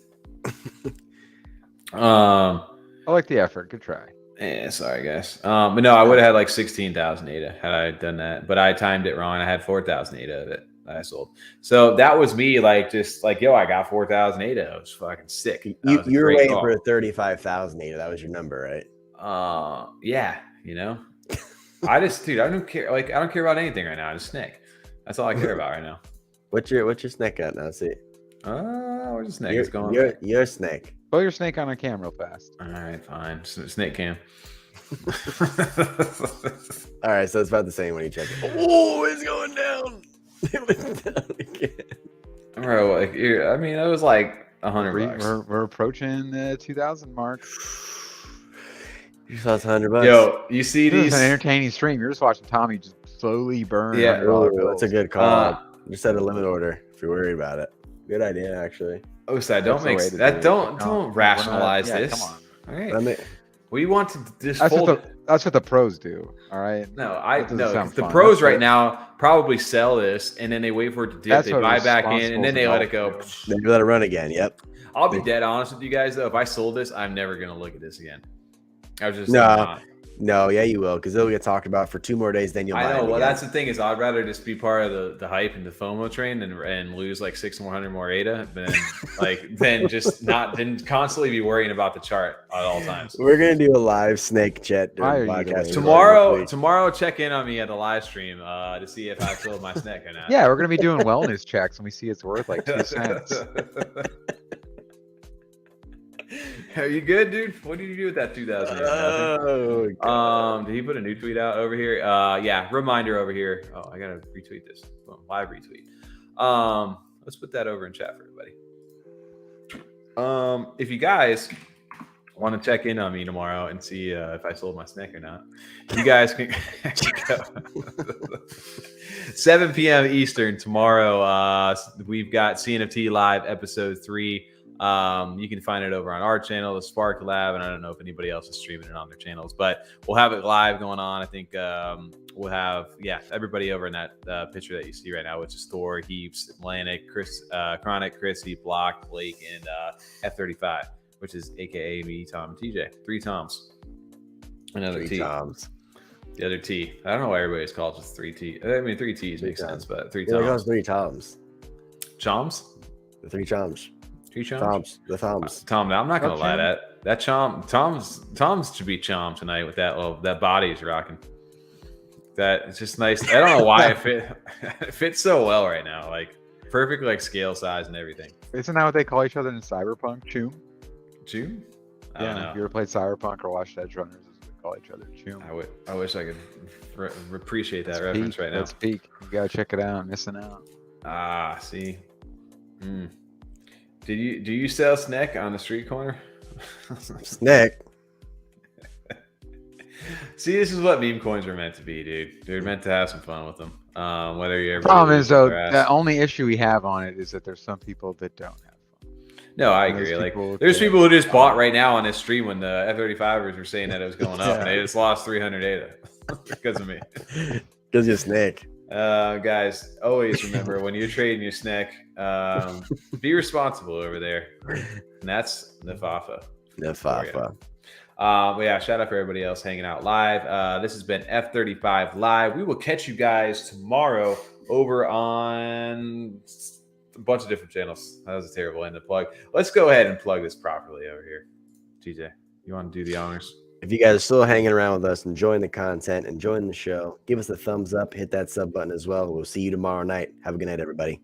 I like the effort. Good try. Yeah, sorry guys. But no, I would have had like 16,000 ADA had I done that, but I timed it wrong. I had 4,000 ADA of it that I sold. So that was me, like just like, yo, I got 4,000 ADA. I was fucking sick. You were waiting for 35,000 ADA. That was your number, right? Yeah, you know. I don't care. Like, I don't care about anything right now. I just SNEK. That's all I care about right now. What's your SNEK at now? See. Where's the SNEK? It's going. Your SNEK. Pull your snake on a cam real fast. All right, fine. SNEK cam. All right, so it's about the same when you check it. Oh, it's going down. It went down again. Bro, like, I mean, it was like $100. We're approaching the 2,000 mark. You saw $100. Yo, you see this these? is an entertaining stream. You're just watching Tommy just slowly burn. Yeah, that's a good call. Just set a limit order if you're worried about it. Good idea, actually. Oh, so don't rationalize this. Come on. All right. We want to just that's fold that's what the pros do. All right. No, the pros right now probably sell this and then they wait for it to dip. They buy back in and then they let it go. Then you let it run again. Yep. I'll be dead honest with you guys though. If I sold this, I'm never gonna look at this again. I was just no, yeah, you will, because it'll get talked about for 2 more days. Then you'll. I know. Well, that's the thing is, I'd rather just be part of the hype and the FOMO train and lose like 600 more ADA than just constantly be worrying about the chart at all times. We're gonna do a live SNEK chat podcast tomorrow. Check in on me at the live stream to see if I sold my SNEK or not. Yeah, we're gonna be doing wellness checks when we see it's worth like 2 cents. Are you good, dude? What did you do with that 2,000? Did he put a new tweet out over here? Yeah, reminder over here. Oh, I gotta retweet this. Live retweet. Let's put that over in chat for everybody. If you guys want to check in on me tomorrow and see if I sold my SNEK or not, you guys can 7 p.m. Eastern tomorrow. We've got CNFT Live episode 3. You can find it over on our channel, the Spark Lab, and I don't know if anybody else is streaming it on their channels, but we'll have it live going on. I think we'll have everybody over in that picture that you see right now, which is Thor, Heaps, Atlantic, Chris, Chronic, Chrissy, Block, Blake, and F35, which is aka me, Tom, and TJ. 3 Toms. Another T. Toms. The other T. I don't know why everybody's called just 3 T. I mean, 3 T's makes sense, but 3 Toms. Yeah, it was 3 Toms. Choms? The 3 Choms. 3 choms? Toms. The Toms. Tom, I'm not gonna lie, that Tom's should be chom tonight with that body he's rocking. That it's just nice. I don't know why it fits so well right now. Like perfect, like scale size and everything. Isn't that what they call each other in Cyberpunk? Choom? Choom? I Yeah. don't know. If you ever played Cyberpunk or watched Edge Runners, that's what they call each other. Choom. I wish I could appreciate that That's reference peak. right now. That's peak. You gotta check it out. Missing out. Ah, see. Do you sell SNEK on the street corner? SNEK. See, this is what meme coins are meant to be, dude. They're meant to have some fun with them. Whether you're The problem is though, the only issue we have on it is that there's some people that don't have fun. No, I And those agree. Like, people there's that- people who just bought right now on this stream when the F35ers were saying that it was going up, and Yeah. they just lost 300 data because of me. Because you're SNEK. Guys, always remember when you're trading your SNEK, be responsible over there. And that's Nafafa. Nafafa. But yeah, shout out for everybody else hanging out live. This has been F35 Live. We will catch you guys tomorrow over on a bunch of different channels. That was a terrible end to plug. Let's go ahead and plug this properly over here. TJ, you want to do the honors? If you guys are still hanging around with us, enjoying the content, enjoying the show, give us a thumbs up, hit that sub button as well. We'll see you tomorrow night. Have a good night, everybody.